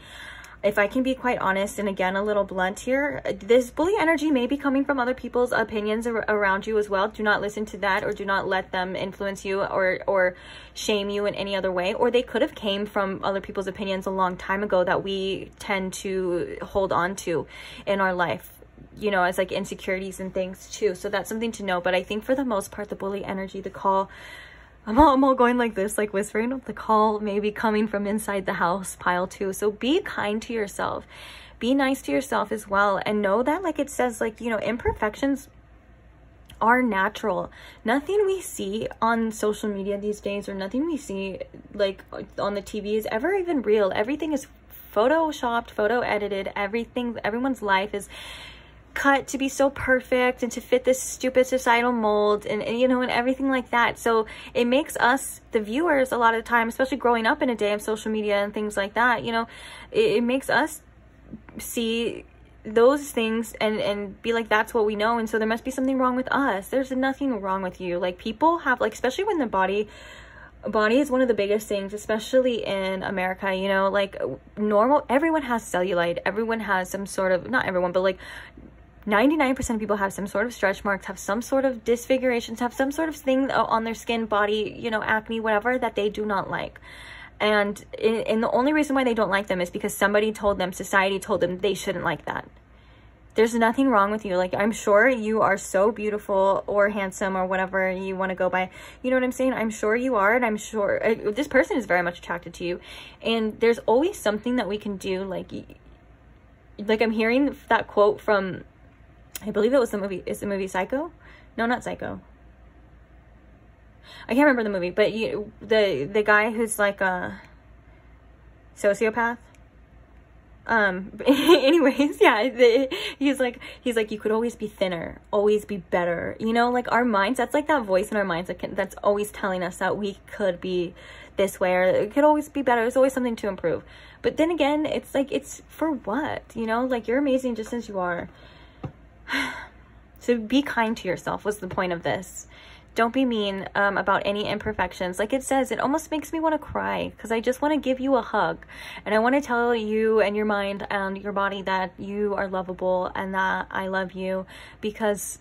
If I can be quite honest, and again, a little blunt here, this bully energy may be coming from other people's opinions around you as well. Do not listen to that, or do not let them influence you or shame you in any other way. Or they could have came from other people's opinions a long time ago that we tend to hold on to in our life, you know, as like insecurities and things too. So that's something to know. But I think for the most part, the bully energy, the call, I'm all going like this, like whispering, the call may be coming from inside the house pile too. So be kind to yourself, be nice to yourself as well, and know that, like it says, like, you know, imperfections are natural. Nothing we see on social media these days, or nothing we see like on the TV, is ever even real. Everything is photoshopped, photo edited. Everyone's life is cut to be so perfect and to fit this stupid societal mold, and you know, and everything like that. So it makes us, the viewers, a lot of the time, especially growing up in a day of social media and things like that, you know, it makes us see those things and be like, that's what we know, and so there must be something wrong with us. There's nothing wrong with you. Like, people have, like, especially when the body is one of the biggest things, especially in America, you know, like everyone has cellulite, everyone has some sort of, not everyone, but like 99% of people have some sort of stretch marks, have some sort of disfigurations, have some sort of thing on their skin, body, you know, acne, whatever, that they do not like. And the only reason why they don't like them is because somebody told them, society told them they shouldn't like that. There's nothing wrong with you. Like, I'm sure you are so beautiful or handsome or whatever you want to go by. You know what I'm saying? I'm sure you are, and I'm sure this person is very much attracted to you. And there's always something that we can do. Like I'm hearing that quote from, I believe it was the movie. Is the movie Psycho? No, not Psycho. I can't remember the movie, but the guy who's like a sociopath. Anyways, yeah, he's like, you could always be thinner, always be better. You know, like, our minds, that's like that voice in our minds that's always telling us that we could be this way, or it could always be better. There's always something to improve. But then again, it's like, it's for what? You know, like, you're amazing just as you are. So be kind to yourself was the point of this. Don't be mean about any imperfections. Like it says, it almost makes me want to cry, because I just want to give you a hug, and I want to tell you and your mind and your body that you are lovable and that I love you, because,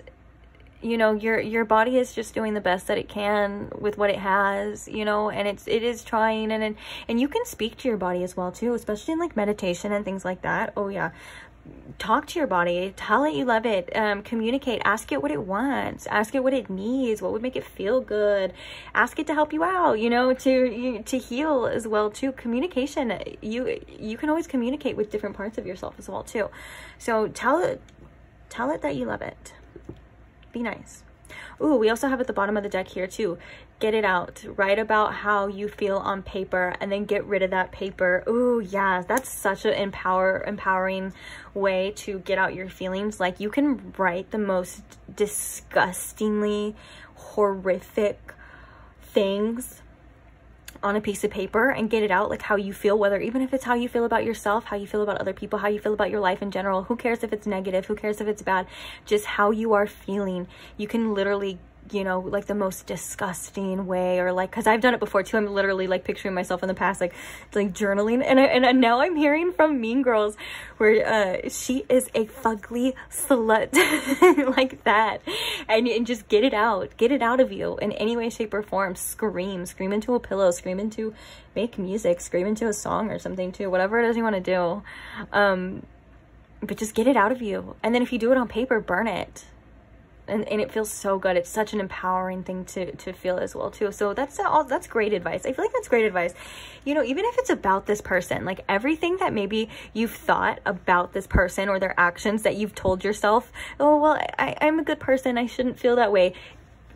you know, your body is just doing the best that it can with what it has, you know, and it is trying, and you can speak to your body as well too, especially in like meditation and things like that. Oh yeah. Talk to your body, tell it you love it, communicate, ask it what it wants, ask it what it needs, what would make it feel good, ask it to help you out, you know, to heal as well too. Communication, you can always communicate with different parts of yourself as well too. So tell it that you love it. Be nice. Ooh, we also have at the bottom of the deck here too, get it out. Write about how you feel on paper and then get rid of that paper. Ooh, yeah, that's such an empowering way to get out your feelings. Like, you can write the most disgustingly horrific things on a piece of paper and get it out, like how you feel, whether even if it's how you feel about yourself, how you feel about other people, how you feel about your life in general. Who cares if it's negative? Who cares if it's bad? Just how you are feeling. You can literally, you know, like the most disgusting way, or like, because I've done it before too. I'm literally like picturing myself in the past, like journaling, and now I'm hearing from Mean Girls where she is a fugly slut like that, and just get it out of you in any way, shape, or form. Scream into a pillow, scream into, make music, scream into a song or something too, whatever it is you want to do, but just get it out of you. And then if you do it on paper, burn it. And it feels so good. It's such an empowering thing to feel as well too. So that's great advice. I feel like that's great advice. You know, even if it's about this person, like everything that maybe you've thought about this person or their actions that you've told yourself, oh, well, I'm a good person, I shouldn't feel that way.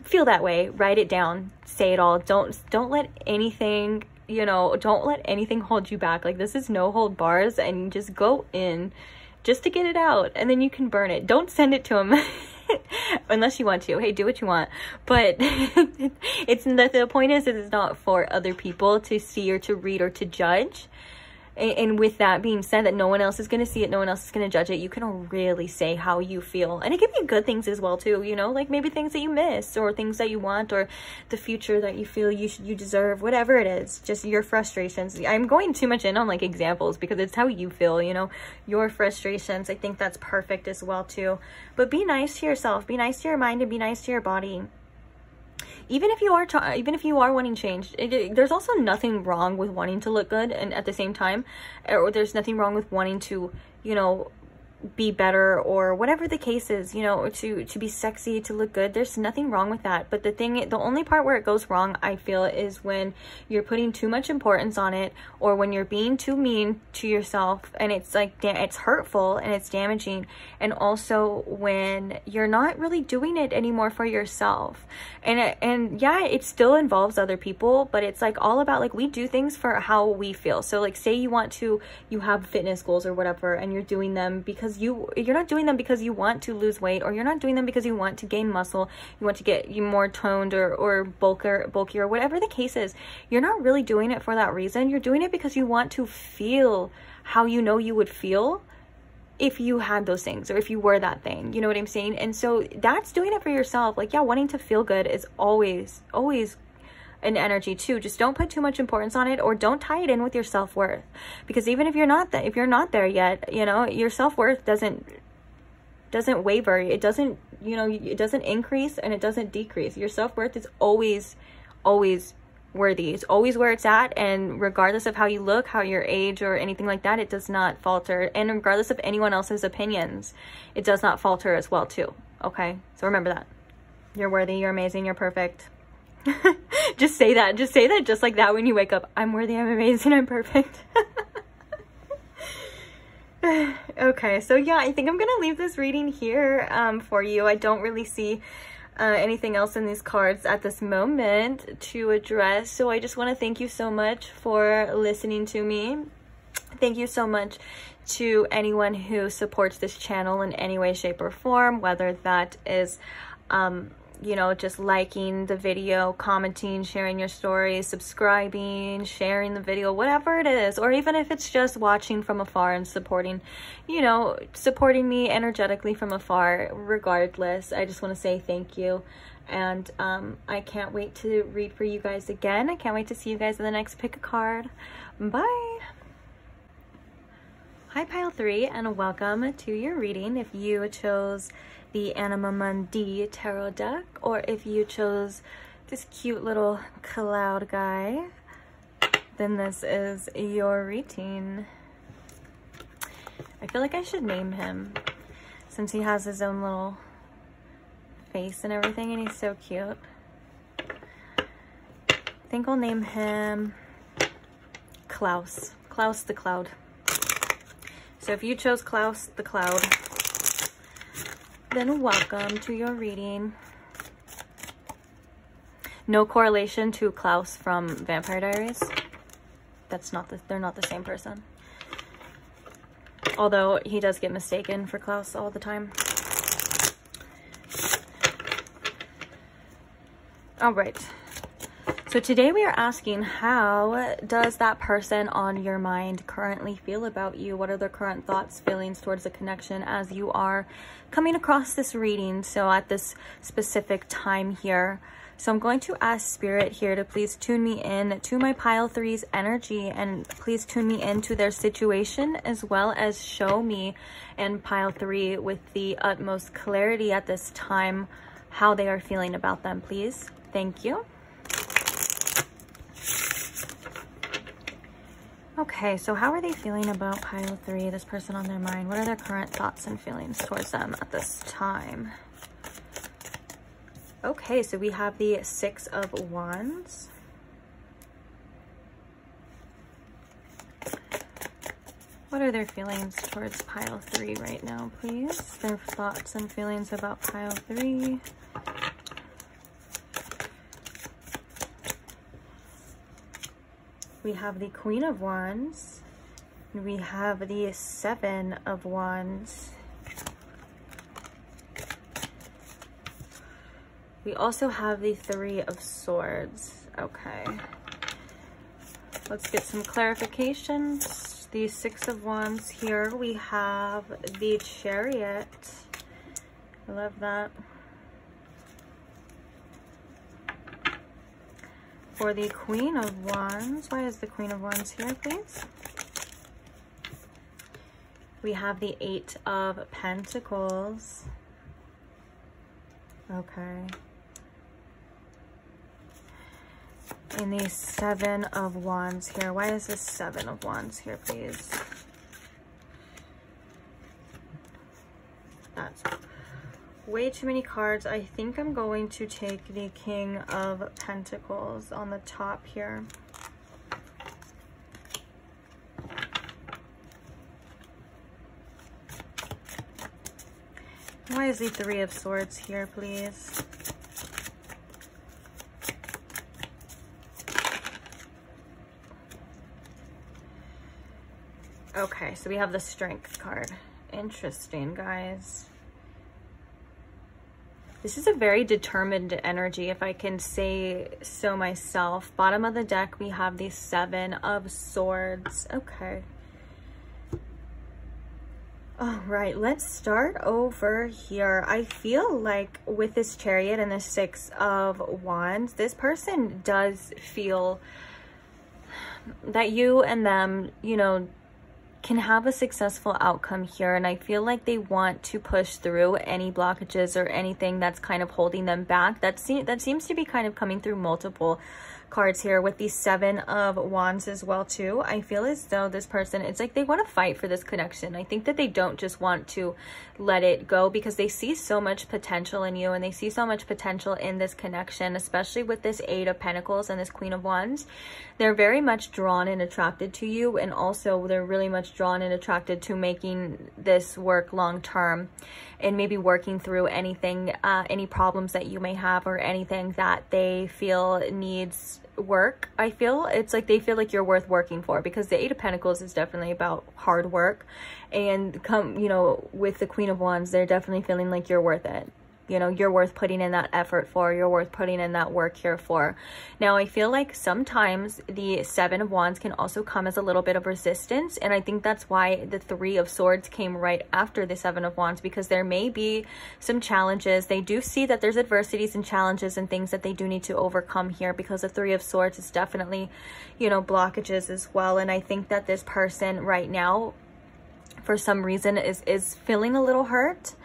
Feel that way. Write it down. Say it all. Don't let anything, you know, don't let anything hold you back. Like, this is no hold bars, and just go in just to get it out, and then you can burn it. Don't send it to him. Unless you want to. Hey, do what you want. But it's the point is it's not for other people to see or to read or to judge. And with that being said, that no one else is going to see it, no one else is going to judge it, you can really say how you feel. And it can be good things as well too, you know, like maybe things that you miss, or things that you want, or the future that you feel you deserve, whatever it is, just your frustrations. I'm going too much in on like examples because it's how you feel, you know, your frustrations. I think that's perfect as well too. But be nice to yourself, be nice to your mind, and be nice to your body. Even if you are wanting change, there's also nothing wrong with wanting to look good, and at the same time, or there's nothing wrong with wanting to, you know, be better, or whatever the case is, you know, or to be sexy, to look good. There's nothing wrong with that. But the only part where it goes wrong, I feel, is when you're putting too much importance on it, or when you're being too mean to yourself, and it's like, it's hurtful and it's damaging. And also when you're not really doing it anymore for yourself. And yeah, it still involves other people, but it's like all about, like, we do things for how we feel. So like, say you have fitness goals or whatever, and you're doing them because you're not doing them because you want to lose weight, or you're not doing them because you want to gain muscle, you want to get you more toned or bulkier, whatever the case is. You're not really doing it for that reason. You're doing it because you want to feel how you know you would feel if you had those things, or if you were that thing, you know what I'm saying? And so that's doing it for yourself. Like, yeah, wanting to feel good is always an energy too. Just don't put too much importance on it, or don't tie it in with your self-worth, because even if you're not there yet, you know, your self-worth doesn't waver. It doesn't, you know, it doesn't increase and it doesn't decrease. Your self-worth is always worthy. It's always where it's at, and regardless of how you look, how your age, or anything like that, it does not falter. And regardless of anyone else's opinions, it does not falter as well too. Okay, so remember that. You're worthy, you're amazing, you're perfect. Just say that just like that when you wake up. I'm worthy, I'm amazing, I'm perfect. Okay, so yeah, I think I'm gonna leave this reading here for you. I don't really see anything else in these cards at this moment to address, so I just want to thank you so much for listening to me. Thank you so much to anyone who supports this channel in any way, shape, or form, whether that is you know, just liking the video, commenting, sharing your stories, subscribing, sharing the video, whatever it is, or even if it's just watching from afar and supporting, you know, supporting me energetically from afar. Regardless, I just want to say thank you. And I can't wait to read for you guys again. I can't wait to see you guys in the next pick a card. Bye. Hi Pile 3, and welcome to your reading. If you chose the Anima Mundi tarot deck, or if you chose this cute little cloud guy, then this is your reading. I feel like I should name him, since he has his own little face and everything, and he's so cute. I think I'll name him Klaus the Cloud. So if you chose Klaus the Cloud, then welcome to your reading. No correlation to Klaus from Vampire Diaries. That's not they're not the same person. Although he does get mistaken for Klaus all the time. All right. So today we are asking, how does that person on your mind currently feel about you? What are their current thoughts, feelings towards the connection as you are coming across this reading? So at this specific time here. So I'm going to ask Spirit here to please tune me in to my pile 3's energy, and please tune me into their situation, as well as show me and pile 3 with the utmost clarity at this time how they are feeling about them, please. Thank you. Okay, so how are they feeling about pile 3, this person on their mind? What are their current thoughts and feelings towards them at this time? Okay, so we have the 6 of Wands. What are their feelings towards pile 3 right now, please? Their thoughts and feelings about pile 3. We have the Queen of Wands. And we have the 7 of Wands. We also have the 3 of Swords. Okay. Let's get some clarifications. The 6 of Wands here. We have the Chariot. I love that. For the Queen of Wands, why is the Queen of Wands here, please? We have the 8 of Pentacles. Okay. And the 7 of Wands here. Why is this 7 of Wands here, please? That's way too many cards. I think I'm going to take the King of Pentacles on the top here. Why is the 3 of Swords here, please? Okay, so we have the Strength card. Interesting, guys. This is a very determined energy, if I can say so myself. Bottom of the deck, we have the 7 of Swords. Okay. All right, let's start over here. I feel like with this Chariot and the 6 of Wands, this person does feel that you and them, you know, can have a successful outcome here, and I feel like they want to push through any blockages or anything that's kind of holding them back. That seems to be kind of coming through multiple cards here with the 7 of Wands as well too. I feel as though this person, it's like they want to fight for this connection. I think that they don't just want to let it go, because they see so much potential in you, and they see so much potential in this connection, especially with this 8 of Pentacles and this Queen of Wands. They're very much drawn and attracted to you, and also they're really much drawn and attracted to making this work long term, and maybe working through anything, any problems that you may have, or anything that they feel needs work. I feel it's like they feel like you're worth working for, because the 8 of Pentacles is definitely about hard work, and you know, with the Queen of Wands, they're definitely feeling like you're worth it. You know, you're worth putting in that effort for, you're worth putting in that work here for. Now, I feel like sometimes the 7 of Wands can also come as a little bit of resistance, and I think that's why the 3 of Swords came right after the 7 of Wands, because there may be some challenges. They do see that there's adversities and challenges and things that they do need to overcome here, because the 3 of Swords is definitely, you know, blockages as well. And I think that this person right now, for some reason, is feeling a little hurt.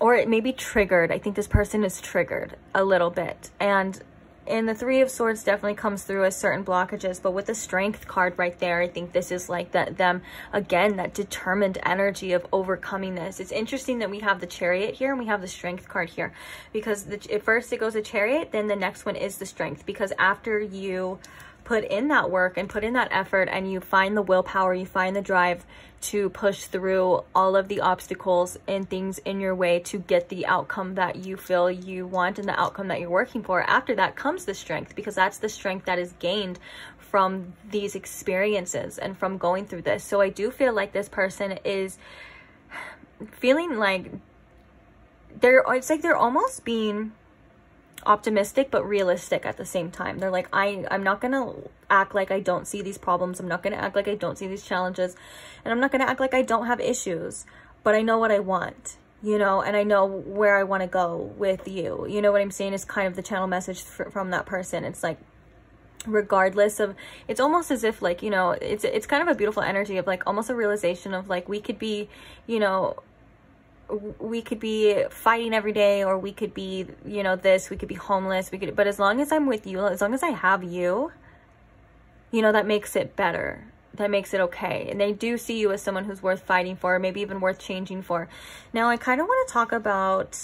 Or it may be triggered. I think this person is triggered a little bit. And the 3 of Swords definitely comes through as certain blockages. But with the Strength card right there, I think this is like them, again, that determined energy of overcoming this. It's interesting that we have the Chariot here and we have the Strength card here. Because at first it goes the Chariot, then the next one is the Strength. Because after you put in that work and put in that effort, and you find the willpower, you find the drive to push through all of the obstacles and things in your way to get the outcome that you feel you want and the outcome that you're working for. After that comes the strength, because that's the strength that is gained from these experiences and from going through this. So I do feel like this person is feeling like it's like they're almost being optimistic but realistic at the same time. They're like, I'm not gonna act like I don't see these problems, I'm not gonna act like I don't see these challenges, and I'm not gonna act like I don't have issues, but I know what I want, you know, and I know where I want to go with you. You know what I'm saying? Is kind of the channel message from that person. It's like, regardless of, it's almost as if like, you know, it's kind of a beautiful energy of like almost a realization of like, we could be, you know, we could be fighting every day, or we could be, you know, this, we could be homeless, we could, but as long as I'm with you, as long as I have you, you know, that makes it better, that makes it okay. And they do see you as someone who's worth fighting for, or maybe even worth changing for. Now I kind of want to talk about,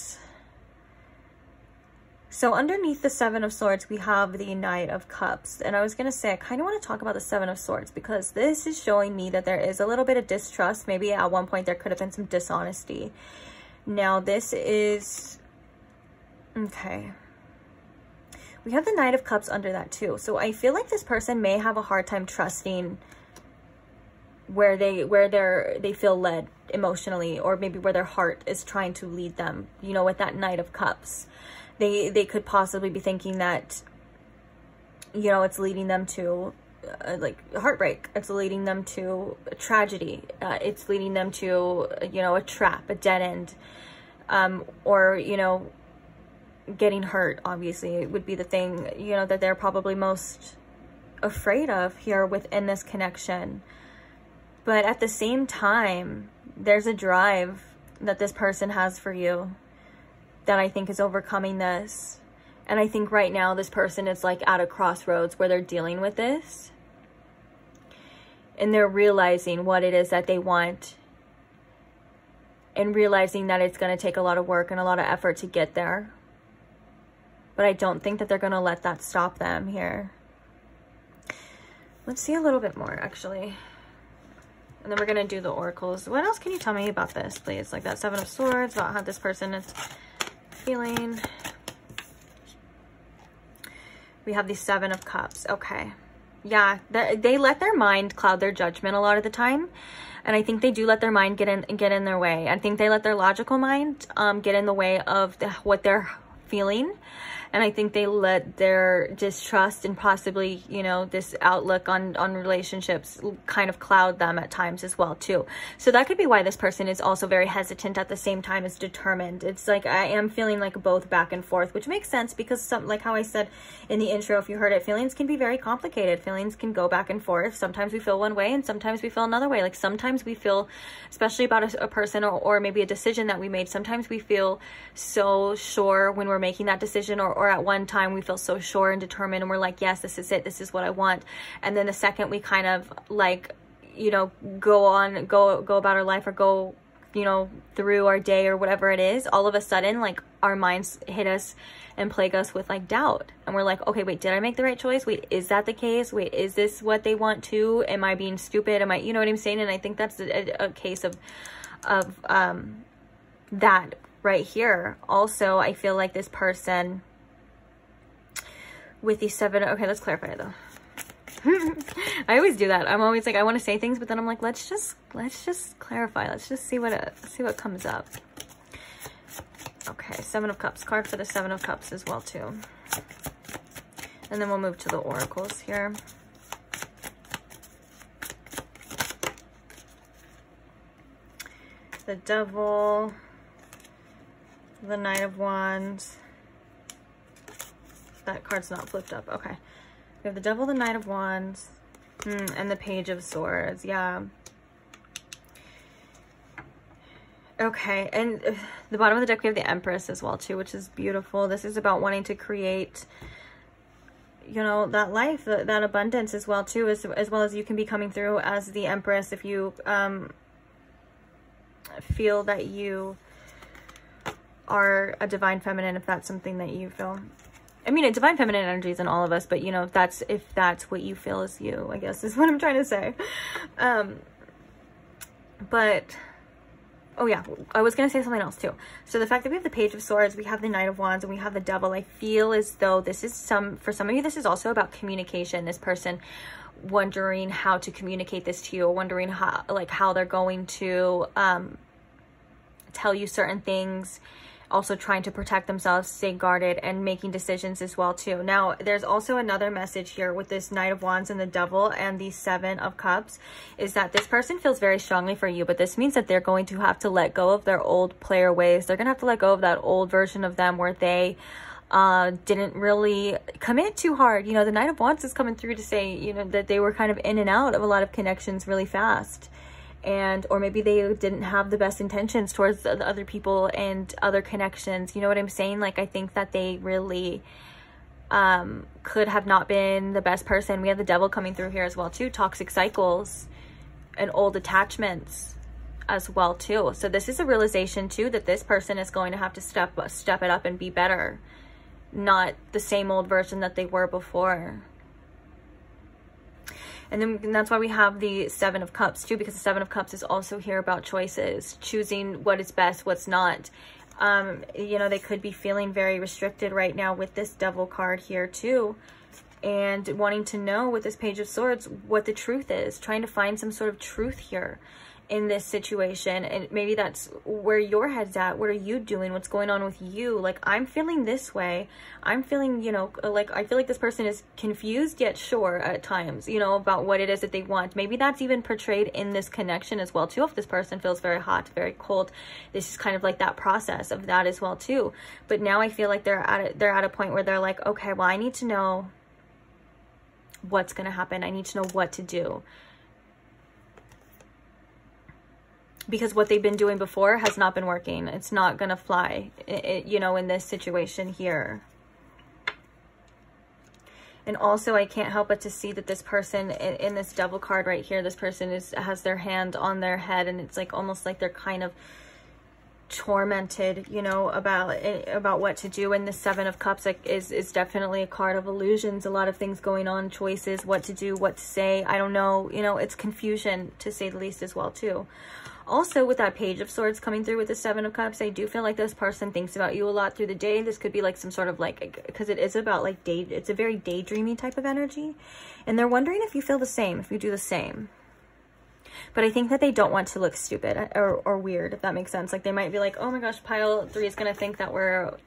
so underneath the Seven of Swords, we have the Knight of Cups. And I was going to say, I kind of want to talk about the Seven of Swords, because this is showing me that there is a little bit of distrust. Maybe at one point there could have been some dishonesty. Now this is, okay. We have the Knight of Cups under that too. So I feel like this person may have a hard time trusting where they feel led emotionally, or maybe where their heart is trying to lead them, you know, with that Knight of Cups. They could possibly be thinking that, you know, it's leading them to like heartbreak. It's leading them to a tragedy. It's leading them to, you know, a trap, a dead end, or, you know, getting hurt. Obviously would be the thing, you know, that they're probably most afraid of here within this connection. But at the same time, there's a drive that this person has for you that I think is overcoming this. And I think right now this person is like at a crossroads where they're dealing with this, and they're realizing what it is that they want, and realizing that it's going to take a lot of work and a lot of effort to get there. But I don't think that they're going to let that stop them here. Let's see a little bit more actually, and then we're going to do the oracles. What else can you tell me about this, please? Like that Seven of Swords, about how this person is feeling. We have the Seven of Cups. Okay. Yeah, they let their mind cloud their judgment a lot of the time. And I think they do let their mind get in their way. I think they let their logical mind get in the way of what they're feeling. And I think they let their distrust and possibly, you know, this outlook on relationships kind of cloud them at times as well too. So that could be why this person is also very hesitant at the same time as determined. It's like, I am feeling like both back and forth, which makes sense because like how I said in the intro, if you heard it, feelings can be very complicated. Feelings can go back and forth. Sometimes we feel one way and sometimes we feel another way. Like sometimes we feel, especially about a person or maybe a decision that we made, sometimes we feel so sure when we're making that decision, or at one time we feel so sure and determined and we're like, yes, this is it, this is what I want. And then the second we kind of like, you know, go about our life, or go, you know, through our day or whatever it is, all of a sudden like our minds hit us and plague us with like doubt, and we're like, okay, wait, did I make the right choice? Wait, is that the case? Wait, is this what they want too? Am I being stupid? Am I, you know what I'm saying? And I think that's a case of that right here. Also, I feel like this person with the seven, okay, let's clarify it though. I always do that. I'm always like, I want to say things, but then I'm like, let's just clarify. Let's just see what comes up. Okay, Seven of Cups, card for the Seven of Cups as well too. And then we'll move to the oracles here. The Devil, the Knight of Wands. That card's not flipped up. Okay. We have the Devil, the Knight of Wands, and the Page of Swords. Yeah. Okay. And the bottom of the deck, we have the Empress as well too, which is beautiful. This is about wanting to create, you know, that life, that abundance as well too, as well as you can be coming through as the Empress if you feel that you are a divine feminine, if that's something that you feel. I mean, divine feminine energy is in all of us, but you know, if that's what you feel is you, I guess is what I'm trying to say. But oh yeah, I was gonna say something else too. So the fact that we have the Page of Swords, we have the Knight of Wands, and we have the Devil, I feel as though this is for some of you, this is also about communication. This person wondering how to communicate this to you, wondering how they're going to tell you certain things, also trying to protect themselves, stay guarded, and making decisions as well too. Now, there's also another message here with this Knight of Wands and the Devil and the Seven of Cups, is that this person feels very strongly for you, but this means that they're going to have to let go of their old player ways. They're gonna have to let go of that old version of them where they didn't really commit too hard. You know, the Knight of Wands is coming through to say, you know, that they were kind of in and out of a lot of connections really fast. Or maybe they didn't have the best intentions towards the other people and other connections. You know what I'm saying? Like, I think that they really could have not been the best person. We have the Devil coming through here as well too. Toxic cycles and old attachments as well too. So this is a realization too that this person is going to have to step it up and be better, not the same old version that they were before. And that's why we have the Seven of Cups too, because the Seven of Cups is also here about choices, choosing what is best, what's not. You know, they could be feeling very restricted right now with this Devil card here too, and wanting to know with this Page of Swords what the truth is, trying to find some sort of truth here in this situation. And maybe that's where your head's at. What are you doing? What's going on with you? Like, I'm feeling this way. I'm feeling, you know, like I feel like this person is confused yet sure at times, you know, about what it is that they want. Maybe that's even portrayed in this connection as well too. If this person feels very hot, very cold, this is kind of like that process of that as well too. But now I feel like they're at a point where they're like, okay, well, I need to know what's going to happen. I need to know what to do. Because what they've been doing before has not been working. It's not going to fly, you know, in this situation here. And also, I can't help but to see that this person, in this Devil card right here, this person has their hand on their head, and it's like almost like they're kind of tormented, you know, about what to do. And the Seven of Cups is definitely a card of illusions, a lot of things going on, choices, what to do, what to say. I don't know, you know, it's confusion to say the least as well too. Also, with that Page of Swords coming through with the Seven of Cups, I do feel like this person thinks about you a lot through the day. This could be like some sort of like, because it is about like it's a very daydreamy type of energy. And they're wondering if you feel the same, if you do the same. But I think that they don't want to look stupid or weird, if that makes sense. Like, they might be like, oh my gosh, pile 3 is going to think that we're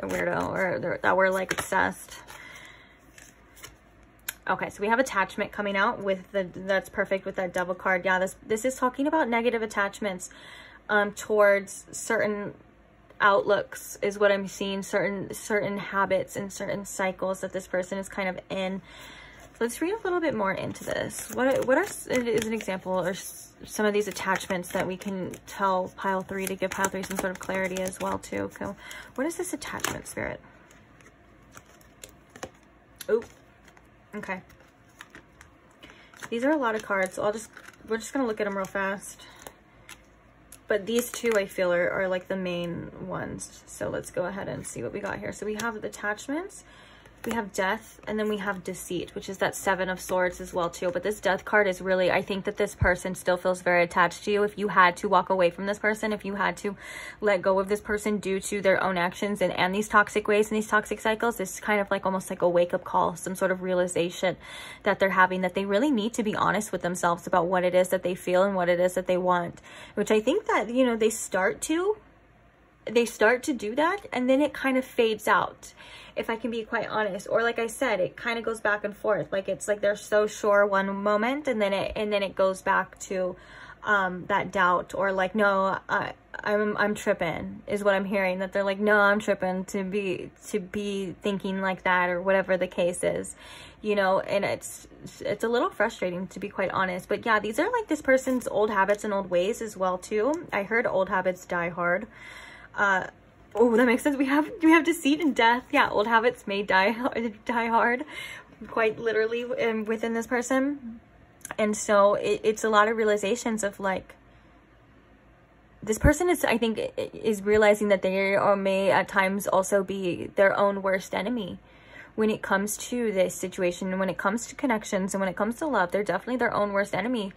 a weirdo, or that we're like obsessed. Okay, so we have attachment coming out with that's perfect with that Devil card. Yeah, this is talking about negative attachments towards certain outlooks is what I'm seeing, certain habits and certain cycles that this person is kind of in. So let's read a little bit more into this. What is an example or some of these attachments that we can tell pile 3 to give pile 3 some sort of clarity as well too. Okay, what is this attachment, Spirit? Oh. Okay, these are a lot of cards, so we're just gonna look at them real fast. But these two I feel are like the main ones. So let's go ahead and see what we got here. So we have the attachments, we have death, and then we have deceit, which is that Seven of Swords as well too. But this death card is really, I think that this person still feels very attached to you. If you had to walk away from this person, if you had to let go of this person due to their own actions and these toxic ways and these toxic cycles, this is kind of like almost like a wake-up call, some sort of realization that they're having, that they really need to be honest with themselves about what it is that they feel and what it is that they want. Which I think that, you know, they start to do that, and then it kind of fades out, if I can be quite honest. Or like I said, it kind of goes back and forth. Like, it's like they're so sure one moment, and then it goes back to that doubt, or like, no, I'm tripping is what I'm hearing, that they're like, no, I'm tripping to be thinking like that, or whatever the case is, you know. And it's a little frustrating, to be quite honest. But yeah, these are like this person's old habits and old ways as well too. I heard old habits die hard. Oh, that makes sense. We have deceit and death. Yeah, old habits may die hard, quite literally, within this person. And so it's a lot of realizations of like, this person is, I think, is realizing that they or may at times also be their own worst enemy when it comes to this situation, and when it comes to connections, and when it comes to love. They're definitely their own worst enemy.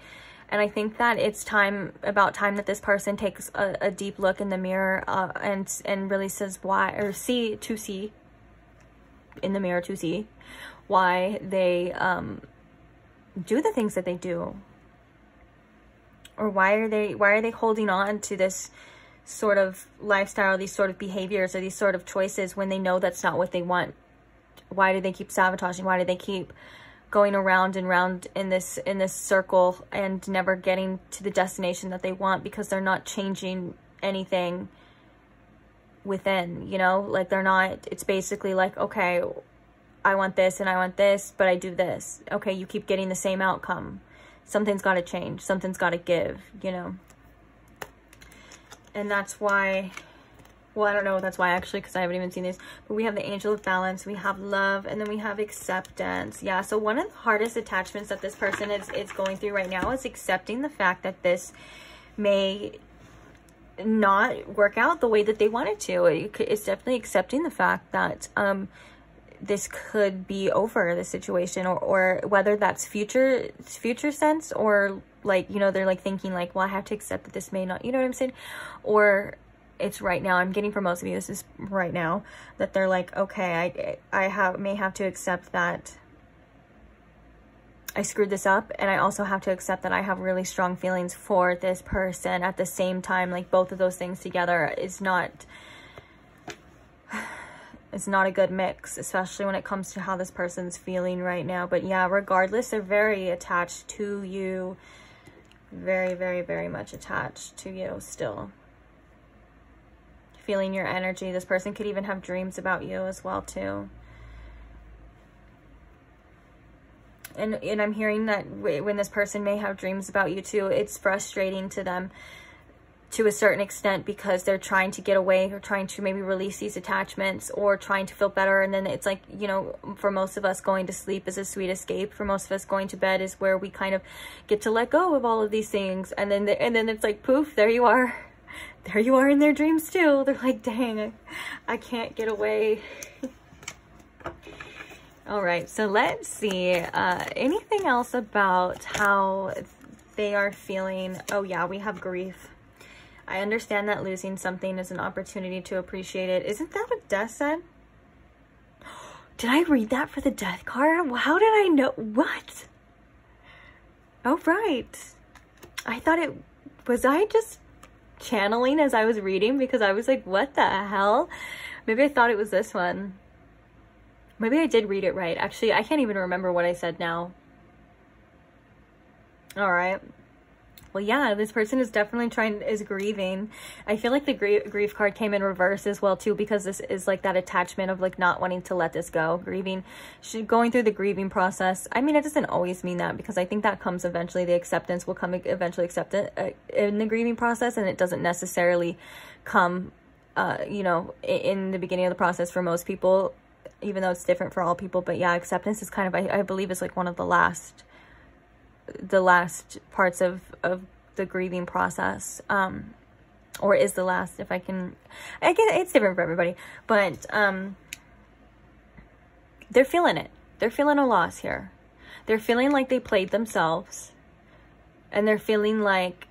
And I think that it's about time that this person takes a deep look in the mirror and really says why, or see in the mirror to see why they do the things that they do. Or why are they holding on to this sort of lifestyle, these sort of behaviors, or these sort of choices when they know that's not what they want? Why do they keep sabotaging? Why do they keep going around and round in this circle and never getting to the destination that they want? Because they're not changing anything within, you know? Like, they're not, it's basically like, okay, I want this and I want this, but I do this. Okay, you keep getting the same outcome. Something's got to change. Something's got to give, you know? And that's why, well, I don't know if that's why actually, because I haven't even seen this, but we have the Angel of Balance, we have love, and then we have acceptance. Yeah, so one of the hardest attachments that this person is going through right now is accepting the fact that this may not work out the way that they want it to. It's definitely accepting the fact that this could be over, the situation, or whether that's future sense, or like, you know, they're like thinking like, well, I have to accept that this may not, you know what I'm saying? Or it's right now. I'm getting for most of you, this is right now, that they're like, okay, I may have to accept that I screwed this up, and I also have to accept that I have really strong feelings for this person at the same time. Like, both of those things together is not, it's not a good mix, especially when it comes to how this person's feeling right now. But yeah, regardless, they're very attached to you. Very, very, very much attached to you still. Feeling your energy. This person could even have dreams about you as well too. And I'm hearing that when this person may have dreams about you too, it's frustrating to them to a certain extent, because they're trying to get away, or trying to maybe release these attachments, or trying to feel better. And then it's like, you know, for most of us, going to sleep is a sweet escape. For most of us, going to bed is where we kind of get to let go of all of these things. And then it's like, poof, there you are. There you are in their dreams too. They're like, dang, I can't get away. All right, so let's see. Anything else about how they are feeling? Oh yeah, we have grief. I understand that losing something is an opportunity to appreciate it. Isn't that what Death said? Did I read that for the Death card? How did I know? What? Oh, right. I thought it was, I just channeling as I was reading, because I was like, what the hell? Maybe I thought it was this one. Maybe I did read it right. Actually, I can't even remember what I said now. All right. Well, yeah, this person is definitely is grieving. I feel like the grief card came in reverse as well too, because this is like that attachment of like not wanting to let this go, grieving, going through the grieving process. I mean, it doesn't always mean that, because I think that comes eventually. The acceptance will come eventually, in the grieving process, and it doesn't necessarily come, you know, in the beginning of the process for most people, even though it's different for all people. But yeah, acceptance is kind of, I believe, is like one of the last parts of the grieving process, or is the last, if I guess it's different for everybody, but they're feeling it. They're feeling a loss here. They're feeling like they played themselves, and they're feeling like,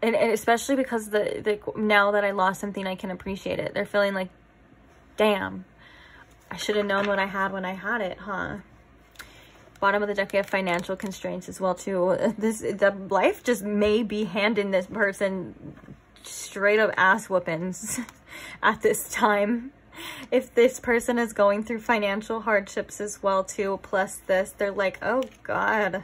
and especially because now that I lost something, I can appreciate it. They're feeling like, damn, I should have known what I had when I had it, huh? Bottom of the deck, we have financial constraints as well too. The life just may be handing this person straight up ass whoopings at this time. If this person is going through financial hardships as well too, plus this, they're like, oh God.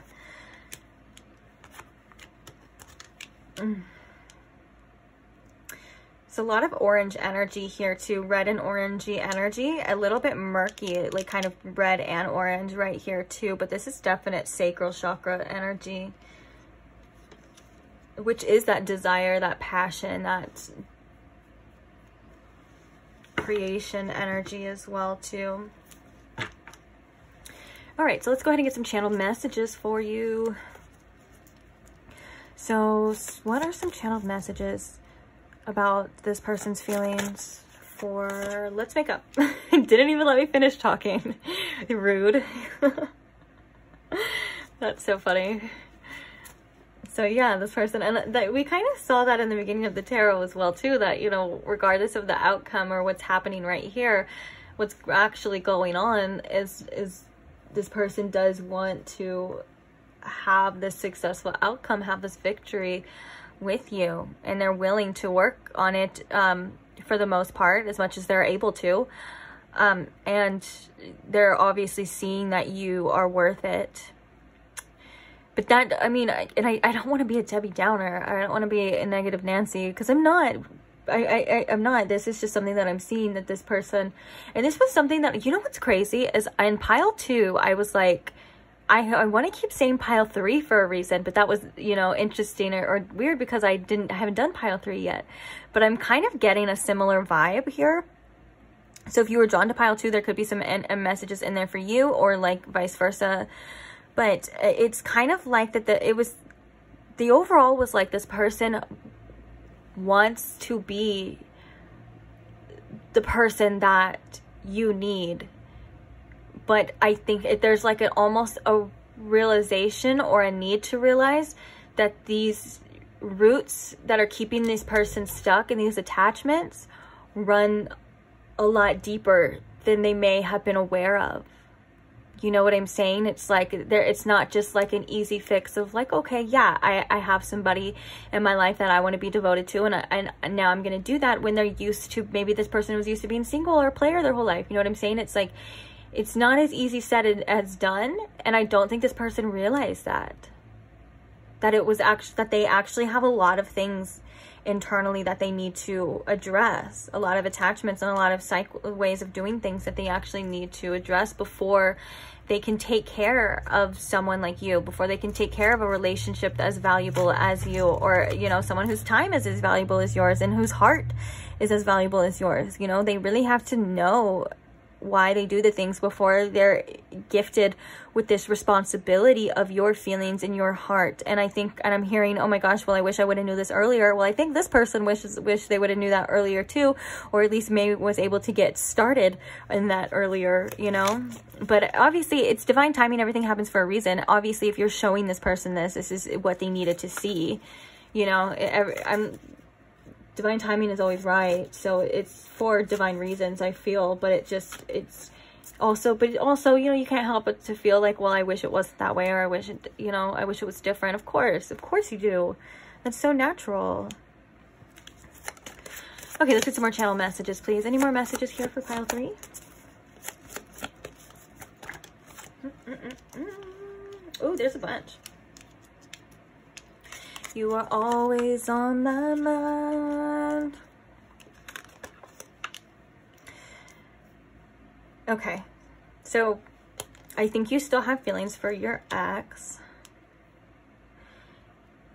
A lot of orange energy here too, red and orangey energy, a little bit murky, like kind of red and orange right here too, but this is definite sacral chakra energy, which is that desire, that passion, that creation energy as well too. All right, so let's go ahead and get some channeled messages for you. So what are some channeled messages about this person's feelings for Let's Make Up? Didn't even let me finish talking. Rude. That's so funny. So yeah, this person, and that we kind of saw that in the beginning of the tarot as well too, that, you know, regardless of the outcome or what's happening right here, what's actually going on is this person does want to have this successful outcome, have this victory with you, and they're willing to work on it for the most part, as much as they're able to, and they're obviously seeing that you are worth it. But that, I mean, I don't want to be a Debbie Downer. I don't want to be a negative Nancy, because I'm not. I'm not. This is just something that I'm seeing, that this person, and this was something that, you know what's crazy is in pile 2, I was like, I want to keep saying pile 3 for a reason, but that was, you know, interesting or weird because I haven't done pile 3 yet. But I'm kind of getting a similar vibe here. So if you were drawn to pile 2, there could be some messages in there for you, or like vice versa. But it's kind of like that the overall was like this person wants to be the person that you need. But I think there's like almost a realization or a need to realize that these roots that are keeping this person stuck in these attachments run a lot deeper than they may have been aware of. You know what I'm saying? It's like it's not just like an easy fix of like, okay, yeah, I have somebody in my life that I want to be devoted to, and now I'm going to do that, when they're used to, maybe this person was used to being single or a player their whole life. You know what I'm saying? It's like, it's not as easy said as done. And I don't think this person realized that it was actually, that they actually have a lot of things internally that they need to address, a lot of attachments and a lot of ways of doing things that they actually need to address before they can take care of someone like you, before they can take care of a relationship as valuable as you, or, you know, someone whose time is as valuable as yours and whose heart is as valuable as yours. You know, they really have to know why they do the things before they're gifted with this responsibility of your feelings and your heart. And I think, and I'm hearing, oh my gosh, well, I wish I would have knew this earlier. Well, I think this person wish they would have knew that earlier too, or at least maybe was able to get started in that earlier, you know. But obviously it's divine timing. Everything happens for a reason. Obviously, if you're showing this person this is what they needed to see, you know. Divine timing is always right, so it's for divine reasons, I feel. But it's also, you know, you can't help but to feel like, well, I wish it wasn't that way, or I wish it, you know, I wish it was different. Of course you do. That's so natural. Okay, let's get some more channel messages, please. Any more messages here for pile 3? Oh, there's a bunch. You are always on my mind. Okay, so I think you still have feelings for your ex.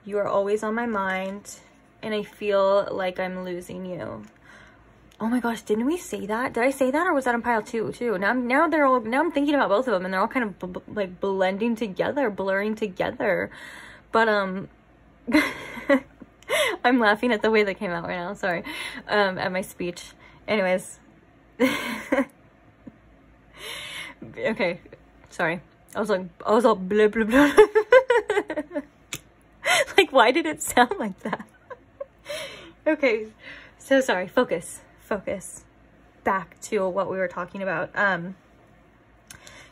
You are always on my mind, and I feel like I'm losing you. Oh my gosh, didn't we say that? Did I say that, or was that in pile 2 too? Now I'm thinking about both of them, and they're all kind of like blending together, blurring together. But I'm laughing at the way that came out right now. Sorry, at my speech. Anyways, okay, sorry. I was all blah blah blah. Like, why did it sound like that? Okay, so sorry. Focus. Back to what we were talking about.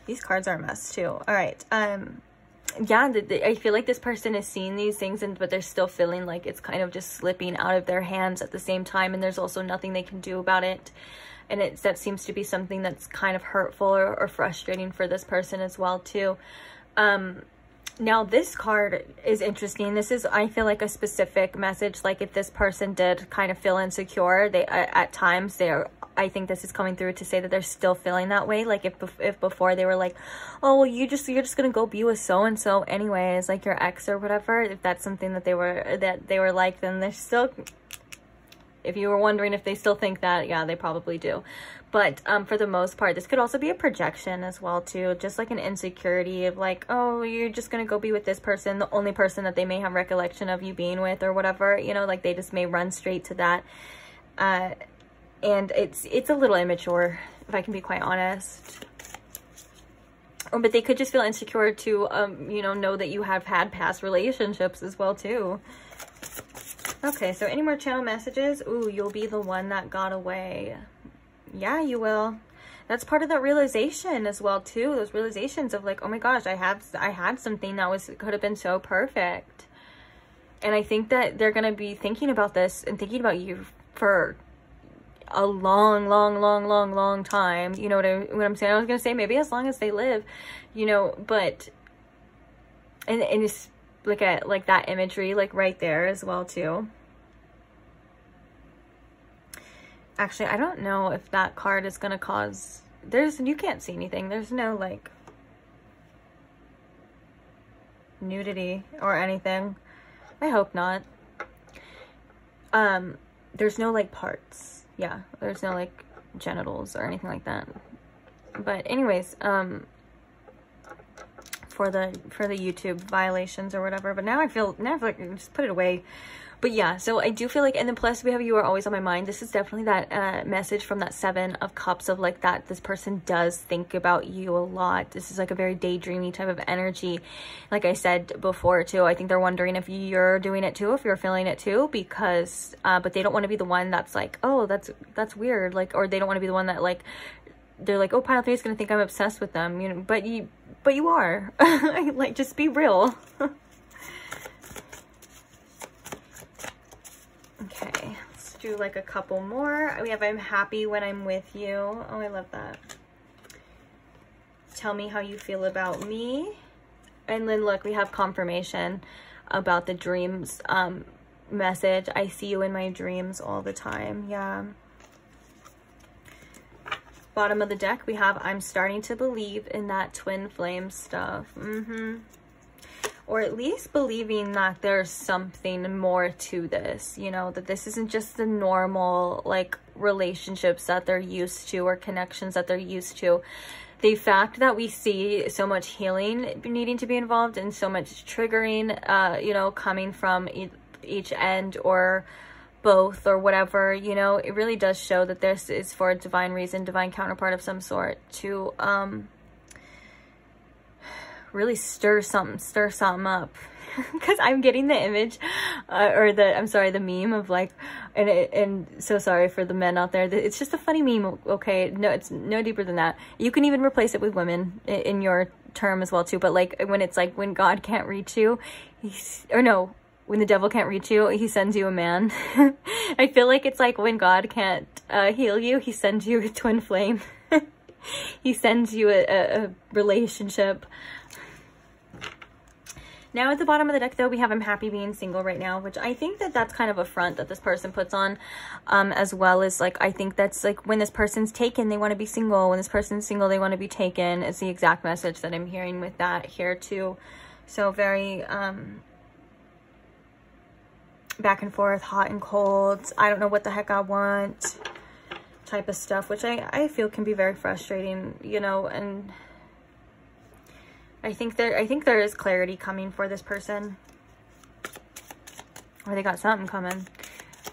These cards are a mess too. All right. Yeah, I feel like this person is seeing these things, but they're still feeling like it's kind of just slipping out of their hands at the same time, and there's also nothing they can do about it. And that seems to be something that's kind of hurtful or frustrating for this person as well too. Now this card is interesting. This is, I feel like, a specific message. Like, if this person did kind of feel insecure, at times I think this is coming through to say that they're still feeling that way. Like, if before they were like, oh, well, you're just gonna go be with so-and-so anyways, like your ex or whatever. If that's something that they were like, then they're still, if you were wondering if they still think that, yeah, they probably do. But for the most part, this could also be a projection as well too, just like an insecurity of like, oh, you're just gonna go be with this person, the only person that they may have recollection of you being with or whatever, you know, like they just may run straight to that. And it's a little immature, if I can be quite honest. But they could just feel insecure to, you know that you have had past relationships as well too. Okay, so any more channel messages? Ooh, you'll be the one that got away. Yeah, you will. That's part of that realization as well too. Those realizations of like, oh my gosh, I had something that could have been so perfect. And I think that they're going to be thinking about this and thinking about you for a long time. You know what I'm saying? I was going to say maybe as long as they live, you know, but and it's look at like that imagery like right there as well too. Actually, I don't know if that card is going to cause... You can't see anything. There's no, like, nudity or anything. I hope not. There's no, like, parts. Yeah, there's no, like, genitals or anything like that. But anyways, for the YouTube violations or whatever. But now I feel like I just put it away. But yeah, so I do feel like, and then plus we have You Are Always on My Mind. This is definitely that message from that Seven of Cups of like that this person does think about you a lot. This is like a very daydreamy type of energy. Like I said before too, I think they're wondering if you're doing it too, if you're feeling it too, because, but they don't want to be the one that's like, oh, that's weird. Like, or they don't want to be the one that like, they're like, oh, pile 3 is going to think I'm obsessed with them, you know, but you are. Like, just be real. Okay, let's do like a couple more. We have I'm happy when I'm with you. Oh, I love that. Tell me how you feel about me. And then look, we have confirmation about the dreams message. I see you in my dreams all the time. Yeah. Bottom of the deck, we have I'm starting to believe in that twin flame stuff. Or at least believing that there's something more to this, you know, that this isn't just the normal, like, relationships that they're used to or connections that they're used to. The fact that we see so much healing needing to be involved and so much triggering, you know, coming from each end or both or whatever, you know, it really does show that this is for a divine reason, divine counterpart of some sort to, really stir something up. Because I'm getting the image or the meme of like, and so sorry for the men out there, it's just a funny meme. Okay, no, it's no deeper than that. You can even replace it with women in your term as well too, but like when it's like when God can't reach you, when the devil can't reach you, he sends you a man. I feel like it's like when God can't heal you, he sends you a twin flame. He sends you a relationship. Now at the bottom of the deck, though, we have I'm happy being single right now, which I think that that's kind of a front that this person puts on, as well as, like, I think that's, like, when this person's taken, they want to be single. When this person's single, they want to be taken. It's the exact message that I'm hearing with that here, too. So very, back and forth, hot and cold. I don't know what the heck I want type of stuff, which I feel can be very frustrating, you know, and... I think there is clarity coming for this person. Or they got something coming.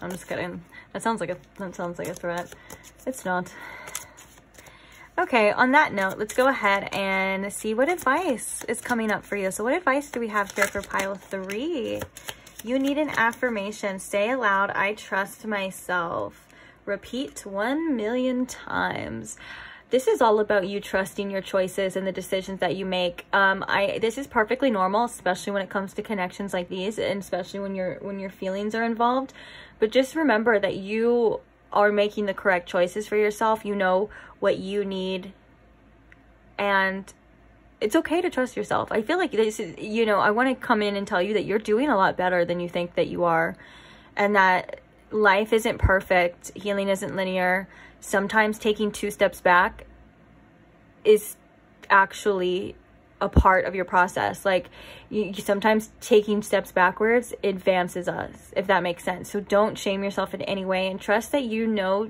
I'm just kidding. That sounds like a threat. It's not. Okay, on that note, let's go ahead and see what advice is coming up for you. So what advice do we have here for pile 3? You need an affirmation. Say aloud, I trust myself. Repeat 1 million times. This is all about you trusting your choices and the decisions that you make. This is perfectly normal, especially when it comes to connections like these, and especially when your feelings are involved. But just remember that you are making the correct choices for yourself. You know what you need, and it's okay to trust yourself. I feel like this is, you know, I want to come in and tell you that you're doing a lot better than you think that you are, and that life isn't perfect. Healing isn't linear. Sometimes taking 2 steps back is actually a part of your process. Like, you sometimes taking steps backwards advances us, if that makes sense. So don't shame yourself in any way, and trust that you know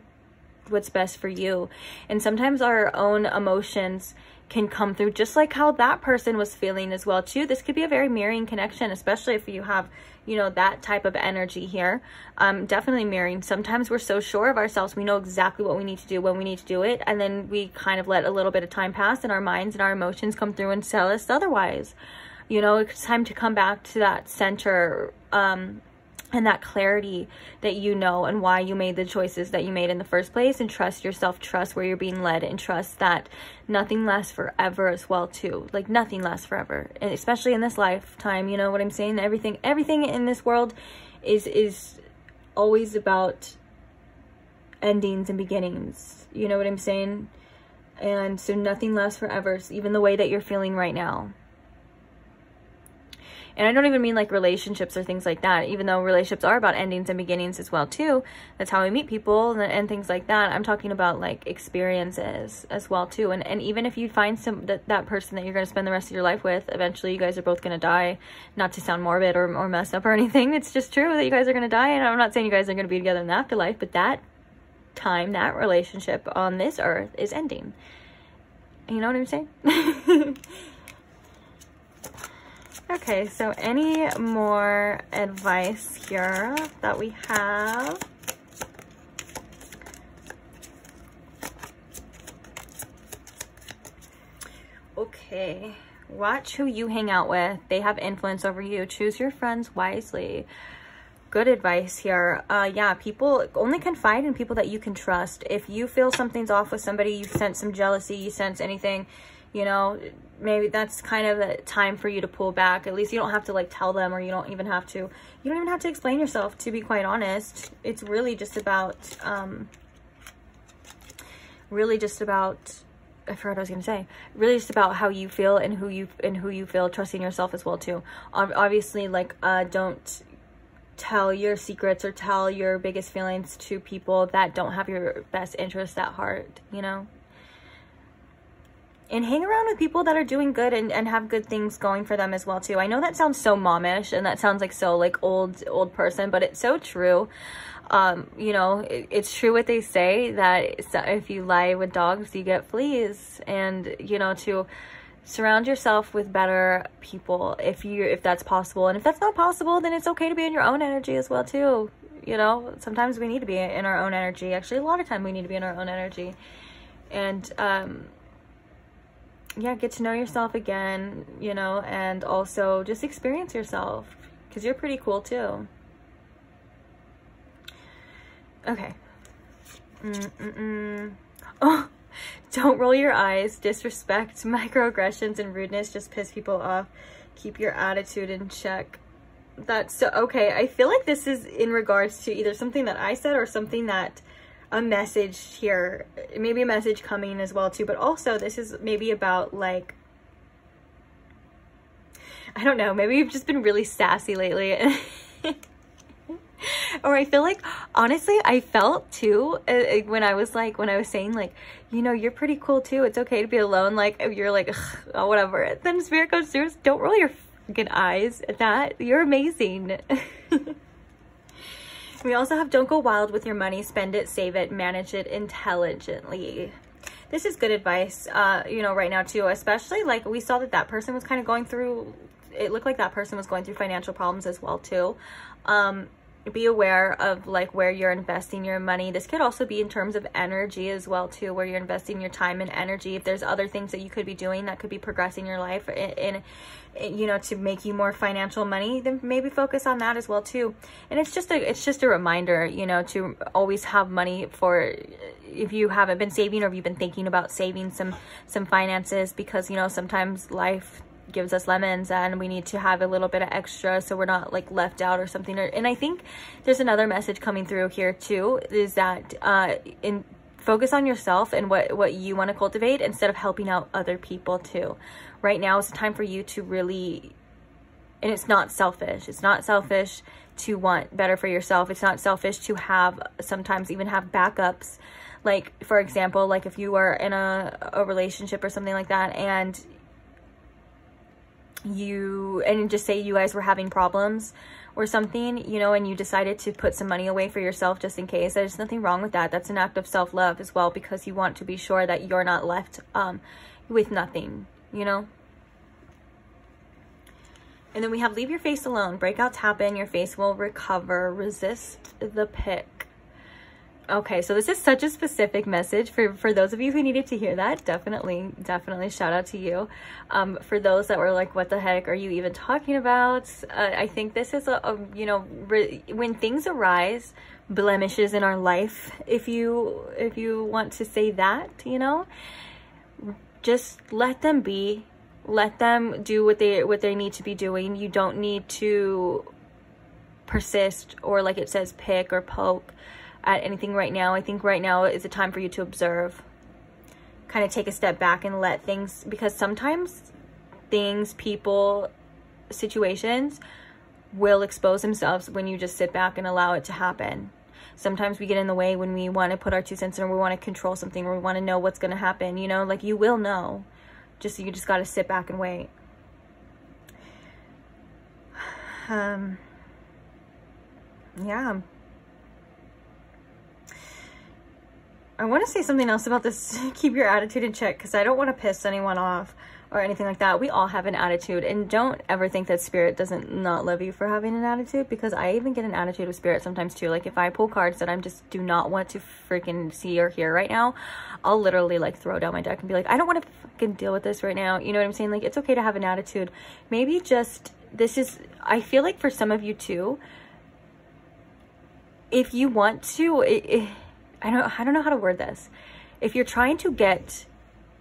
best for you. And sometimes our own emotions can come through just like how that person was feeling as well too. This could be a very mirroring connection, especially if you have, you know, that type of energy here. Definitely mirroring. Sometimes we're so sure of ourselves, we know exactly what we need to do when we need to do it, and then we kind of let a little bit of time pass and our minds and our emotions come through and tell us otherwise. You know, it's time to come back to that center, and that clarity that you know and why you made the choices that you made in the first place, and trust yourself, trust where you're being led, and trust that nothing lasts forever as well too. Like nothing lasts forever, and especially in this lifetime, you know what I'm saying? Everything in this world is always about endings and beginnings, you know what I'm saying? And so nothing lasts forever, even the way that you're feeling right now. And I don't even mean like relationships or things like that, even though relationships are about endings and beginnings as well too. That's how we meet people and things like that. I'm talking about like experiences as well too. And even if you find that person that you're going to spend the rest of your life with, eventually you guys are both going to die. Not to sound morbid or messed up or anything. It's just true that you guys are going to die. And I'm not saying you guys are going to be together in the afterlife, but that time, that relationship on this earth is ending. You know what I'm saying? Okay, so any more advice here that we have? Okay, watch who you hang out with. They have influence over you. Choose your friends wisely. Good advice here. Yeah, people only confide in people that you can trust. If you feel something's off with somebody, you sense some jealousy, you sense anything, you know, maybe that's kind of the time for you to pull back. At least you don't have to like tell them, or you don't even have to explain yourself, to be quite honest. It's really just about, I forgot what I was going to say. Really just about how you feel and who you feel, trusting yourself as well too. Obviously, like, don't tell your secrets or tell your biggest feelings to people that don't have your best interest at heart, you know? And hang around with people that are doing good and have good things going for them as well too. I know that sounds so momish and that sounds like so like old person, but it's so true. You know, it's true what they say, that if you lie with dogs, you get fleas. And, you know, to surround yourself with better people if that's possible. And if that's not possible, then it's okay to be in your own energy as well too. You know, sometimes we need to be in our own energy. Actually, a lot of time we need to be in our own energy. And, yeah, get to know yourself again, you know, and also just experience yourself, because you're pretty cool too. Okay. Oh, don't roll your eyes. Disrespect, microaggressions, and rudeness just piss people off. Keep your attitude in check. That's so okay. I feel like this is in regards to either something that I said or something that a message here, maybe a message coming as well too, but also this is maybe about like, I don't know, maybe you've just been really sassy lately. Or I feel like, honestly, I felt too, when I was saying like, you know, you're pretty cool too, it's okay to be alone, like, you're like, oh, whatever. Then Spirit goes through, don't roll your fucking eyes at that, you're amazing. We also have don't go wild with your money, spend it, save it, manage it intelligently. This is good advice, you know, right now too, especially like we saw that person was kind of going through, it looked like that person was going through financial problems as well too. Be aware of like where you're investing your money. This could also be in terms of energy as well too, where you're investing your time and energy. If there's other things that you could be doing that could be progressing your life in you know, to make you more financial money, then maybe focus on that as well too. And it's just a reminder, you know, to always have money for if you haven't been saving, or if you've been thinking about saving some finances, because, you know, sometimes life gives us lemons and we need to have a little bit of extra so we're not like left out or something. And I think there's another message coming through here too, is that focus on yourself and what you want to cultivate instead of helping out other people too. Right now is the time for you to really, and it's not selfish. It's not selfish to want better for yourself. It's not selfish to sometimes even have backups. Like, for example, like if you are in a relationship or something like that, and just say you guys were having problems or something, you know, and you decided to put some money away for yourself just in case. There's nothing wrong with that. That's an act of self-love as well, because you want to be sure that you're not left with nothing, you know. And then we have leave your face alone. Breakouts happen. Your face will recover. Resist the pick. Okay, so this is such a specific message for those of you who needed to hear that. Definitely shout out to you. For those that were like, what the heck are you even talking about? I think this is you know, when things arise, blemishes in our life, if you want to say that, you know, just let them be. Let them do what they need to be doing. You don't need to persist or, like it says, pick or poke at anything right now. I think right now is a time for you to observe, kind of take a step back and let things, because sometimes things, people, situations will expose themselves when you just sit back and allow it to happen. Sometimes we get in the way when we want to put our 2 cents in, or we want to control something, or we want to know what's going to happen, you know, like you will know. You just got to sit back and wait. Yeah. I want to say something else about this. Keep your attitude in check, because I don't want to piss anyone off or anything like that. We all have an attitude, and don't ever think that spirit doesn't not love you for having an attitude, because I even get an attitude with spirit sometimes too. Like if I pull cards that I'm just do not want to freaking see or hear right now, I'll literally like throw down my deck and be like, I don't want to fucking deal with this right now. You know what I'm saying? Like, it's okay to have an attitude. Maybe just, this is, I feel like for some of you too, if you want to, I don't know how to word this. If you're trying to get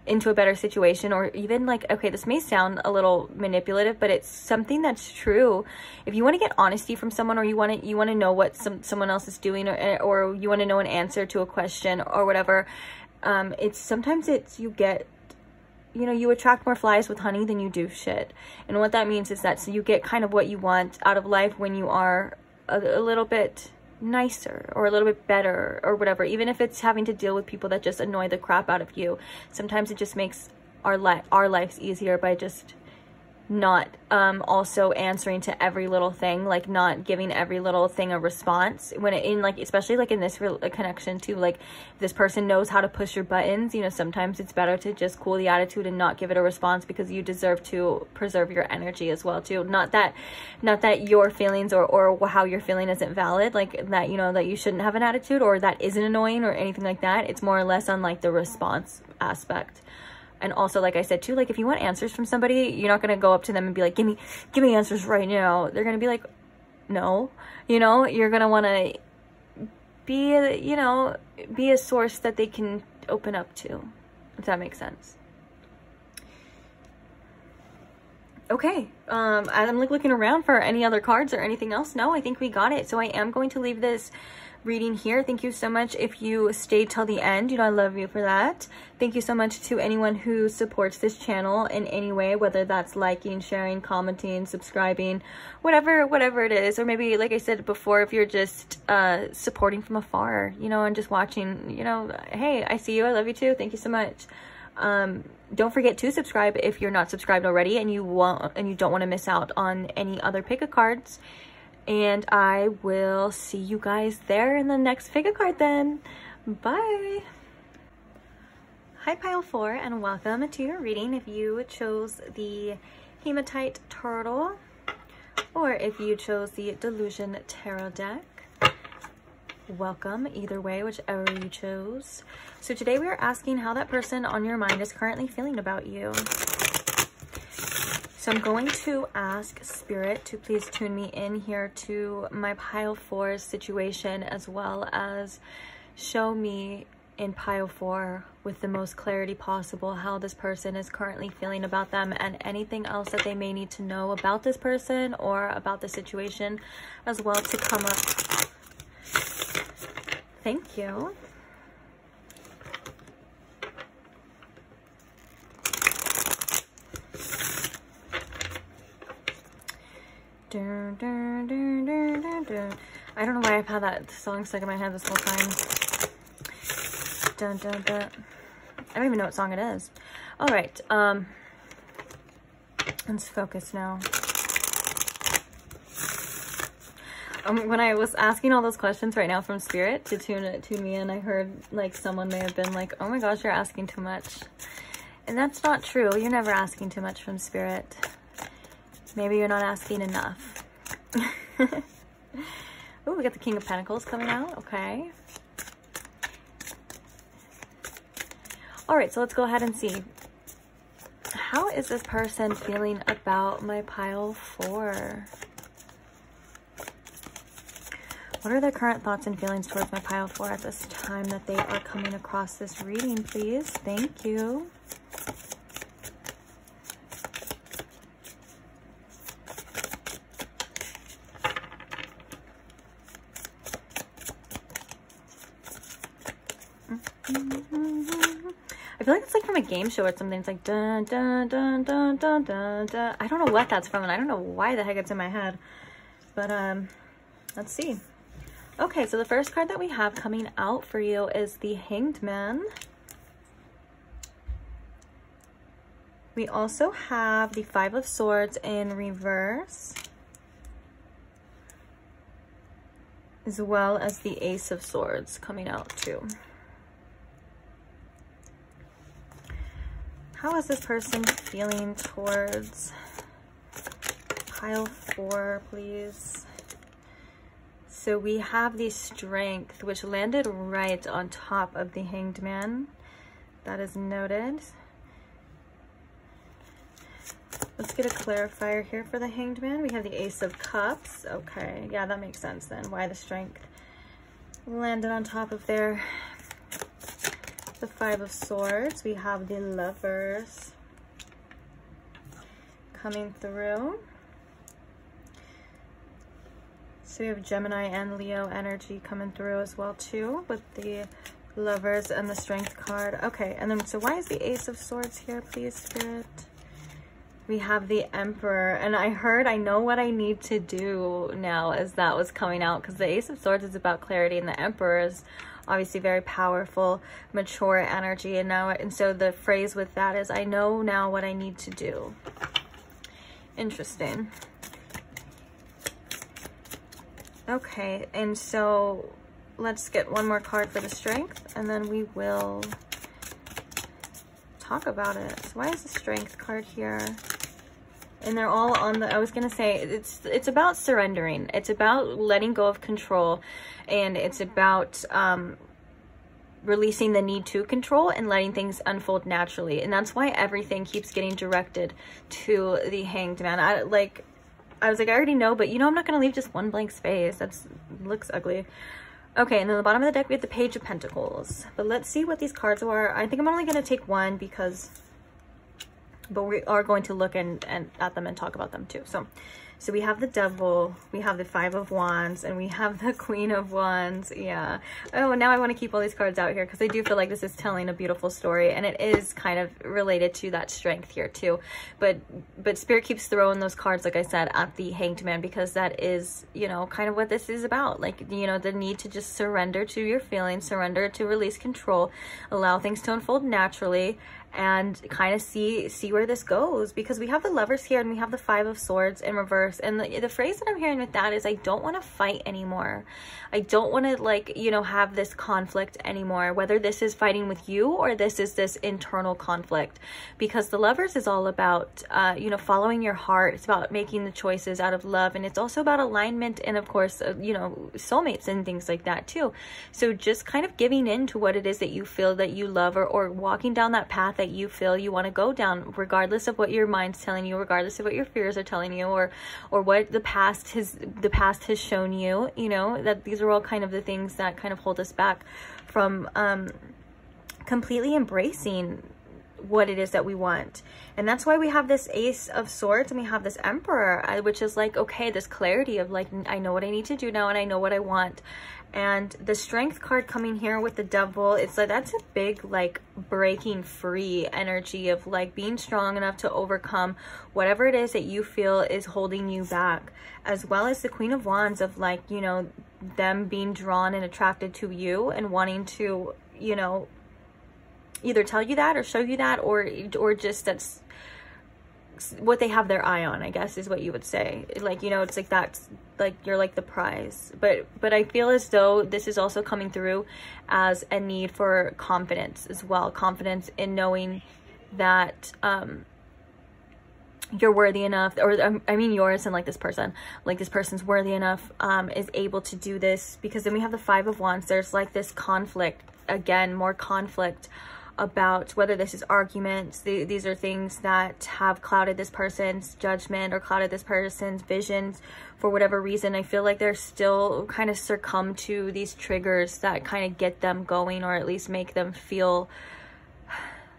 into a better situation, or even like, okay, this may sound a little manipulative, but it's something that's true. If you want to get honesty from someone, or you want to know what someone else is doing, or you want to know an answer to a question or whatever, sometimes you get, you know, you attract more flies with honey than you do shit. And what that means is that, so you get kind of what you want out of life when you are a little bit nicer, or a little bit better, or whatever. Even if it's having to deal with people that just annoy the crap out of you, sometimes it just makes our lives easier by just not also answering to every little thing, like not giving every little thing a response when like, especially like in this connection too, like this person knows how to push your buttons, you know. Sometimes it's better to just cool the attitude and not give it a response, because you deserve to preserve your energy as well too. Not that your feelings or how you're feeling isn't valid, like that, you know, that you shouldn't have an attitude or that isn't annoying or anything like that. It's more or less on like the response aspect. And also, like I said too, like if you want answers from somebody, you're not going to go up to them and be like, give me answers right now. They're going to be like, no, you know. You're going to want to be a source that they can open up to, if that makes sense. Okay, I'm like looking around for any other cards or anything else. No, I think we got it. So I am going to leave this reading here. Thank you so much if you stayed till the end. You know, I love you for that. Thank you so much to anyone who supports this channel in any way, whether that's liking, sharing, commenting, subscribing, whatever it is. Or maybe, like I said before, if you're just supporting from afar, you know, and just watching, you know, hey, I see you, I love you too. Thank you so much. Don't forget to subscribe if you're not subscribed already, and you don't want to miss out on any other pick a cards. And I will see you guys there in the next pick a card then. Bye. Hi Pile 4, and welcome to your reading. If you chose the Hematite Turtle, or if you chose the Delusion Tarot deck, welcome either way, whichever you chose. So today we are asking how that person on your mind is currently feeling about you. So I'm going to ask Spirit to please tune me in here to my Pile 4's situation, as well as show me in Pile 4 with the most clarity possible how this person is currently feeling about them, and anything else that they may need to know about this person or about the situation as well to come up. Thank you. Dun, dun, dun, dun, dun, dun. I don't know why I've had that song stuck in my head this whole time. Dun, dun, dun. I don't even know what song it is. All right. Let's focus now. When I was asking all those questions right now from Spirit to tune me in, I heard like someone may have been like, oh my gosh, you're asking too much. And that's not true. You're never asking too much from Spirit. Maybe you're not asking enough. Oh, we got the King of Pentacles coming out. Okay. All right, so let's go ahead and see. How is this person feeling about my pile 4? What are their current thoughts and feelings towards my pile 4 at this time that they are coming across this reading, please? Thank you. I feel like it's like from a game show or something. It's like dun dun dun dun dun dun dun. I don't know what that's from, and I don't know why the heck it's in my head. But let's see. Okay, so the first card that we have coming out for you is the Hanged Man. We also have the 5 of Swords in reverse, as well as the Ace of Swords coming out too. How is this person feeling towards pile 4, please? So we have the Strength, which landed right on top of the Hanged Man. That is noted. Let's get a clarifier here for the Hanged Man. We have the Ace of Cups. Okay, yeah, that makes sense then. Why the Strength landed on top of there. The 5 of Swords. We have the Lovers coming through. So we have Gemini and Leo energy coming through as well too, with the Lovers and the Strength card. Okay, and then so why is the Ace of Swords here, please, Spirit? We have the Emperor, and I know what I need to do now as that was coming out, because the Ace of Swords is about clarity and the Emperor is obviously very powerful, mature energy. And so the phrase with that is, I know now what I need to do. Interesting. Okay, and so let's get one more card for the Strength, and then we will talk about it. So why is the Strength card here? And they're all on the, I was going to say, it's about surrendering. It's about letting go of control, and it's about releasing the need to control and letting things unfold naturally. And that's why everything keeps getting directed to the Hanged Man. I was like, I already know, but you know, I'm not going to leave just one blank space. That looks ugly. Okay, and then the bottom of the deck, we have the Page of Pentacles. But let's see what these cards are. I think I'm only going to take one but we are going to look at them and talk about them too. So we have the Devil, we have the 5 of Wands, and we have the Queen of Wands. Yeah. Oh, now I want to keep all these cards out here because I do feel like this is telling a beautiful story, and it is kind of related to that Strength here too. But Spirit keeps throwing those cards, like I said, at the Hanged Man, because that is, you know, kind of what this is about. Like, you know, the need to just surrender to your feelings, surrender to release control, allow things to unfold naturally, and kind of see where this goes, because we have the Lovers here and we have the 5 of Swords in reverse. And the phrase that I'm hearing with that is, I don't want to fight anymore. I don't want to, like, you know, have this conflict anymore, whether this is fighting with you or this is this internal conflict, because the Lovers is all about you know, following your heart. It's about making the choices out of love, and it's also about alignment, and of course you know, soulmates and things like that too. So just kind of giving in to what it is that you feel that you love, or walking down that path that you feel you want to go down, regardless of what your mind's telling you, regardless of what your fears are telling you, or what the past has shown you. You know, that these are all kind of the things that kind of hold us back from completely embracing what it is that we want. And that's why we have this Ace of Swords and we have this Emperor, which is like, okay, this clarity of like, I know what I need to do now and I know what I want. And the Strength card coming here with the Devil, it's like, that's a big like breaking free energy of like being strong enough to overcome whatever it is that you feel is holding you back, as well as the Queen of Wands of like, you know, them being drawn and attracted to you and wanting to, you know, either tell you that or show you that, or just that's what they have their eye on, I guess is what you would say. Like, you know, it's like that's like you're like the prize. But I feel as though this is also coming through as a need for confidence as well. Confidence in knowing that you're worthy enough, or I mean yours and like this person's worthy enough, is able to do this. Because then we have the Five of Wands. There's like this conflict, again, more conflict about whether this is arguments. These are things that have clouded this person's judgment or clouded this person's visions for whatever reason. I feel like they're still kind of succumb to these triggers that kind of get them going, or at least make them feel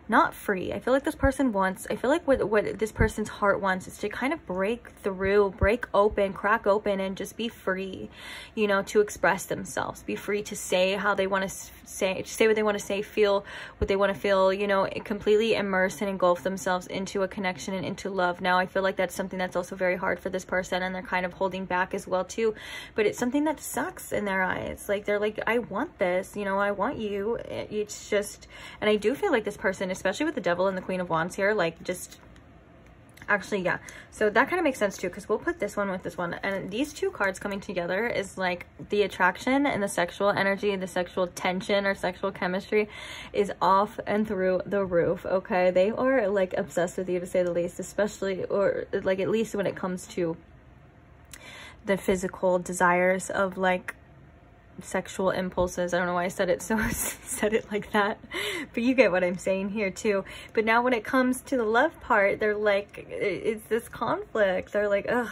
not free. I feel like this person wants, I feel like what this person's heart wants is to kind of break through, break open, crack open, and just be free, you know, to express themselves, be free to say how they want to say what they want to say, feel what they want to feel, you know, completely immerse and engulf themselves into a connection and into love. Now, I feel like that's something that's also very hard for this person, and they're kind of holding back as well too, but it's something that sucks in their eyes. Like, they're like, I want this, you know, I want you. It's just, and I do feel like this person, especially with the Devil and the Queen of Wands here, like, just actually, yeah, so that kind of makes sense too, because we'll put this one with this one, and these two cards coming together is like the attraction and the sexual energy, the sexual tension or sexual chemistry is off and through the roof. Okay, they are like obsessed with you, to say the least, especially, or like at least when it comes to the physical desires of like sexual impulses. I don't know why I said it said it like that, but you get what I'm saying here too. But now when it comes to the love part, they're like, it's this conflict. They're like, ugh.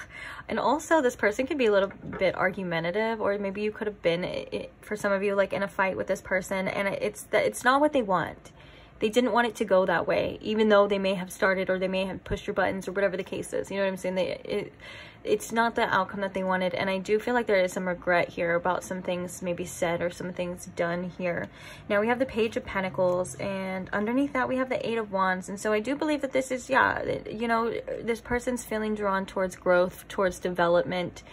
And also this person can be a little bit argumentative, or maybe you could have been, for some of you, like in a fight with this person, and it's not what they want. They didn't want it to go that way, even though they may have started, or they may have pushed your buttons, or whatever the case is. You know what I'm saying? It's not the outcome that they wanted. And I do feel like there is some regret here about some things maybe said or some things done here. Now we have the Page of Pentacles, and underneath that we have the Eight of Wands. And so I do believe that this is, yeah, you know, this person's feeling drawn towards growth, towards development,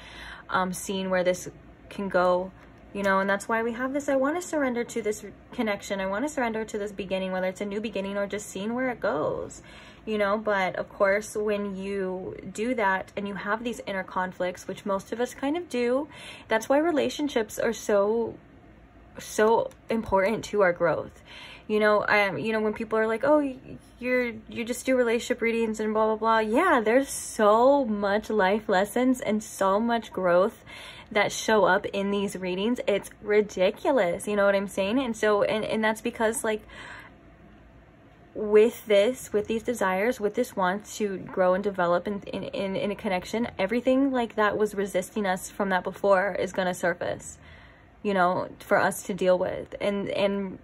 seeing where this can go. You know, and that's why we have this, I want to surrender to this connection. I want to surrender to this beginning, whether it's a new beginning or just seeing where it goes, you know. But of course, when you do that and you have these inner conflicts, which most of us kind of do, that's why relationships are so important to our growth. You know, when people are like, oh, you just do relationship readings and blah, blah, blah. Yeah, there's so much life lessons and so much growth that show up in these readings. It's ridiculous. You know what I'm saying? And so, and that's because, like, with these desires, with this want to grow and develop in a connection, everything like that was resisting us from that before is going to surface, you know, for us to deal with. And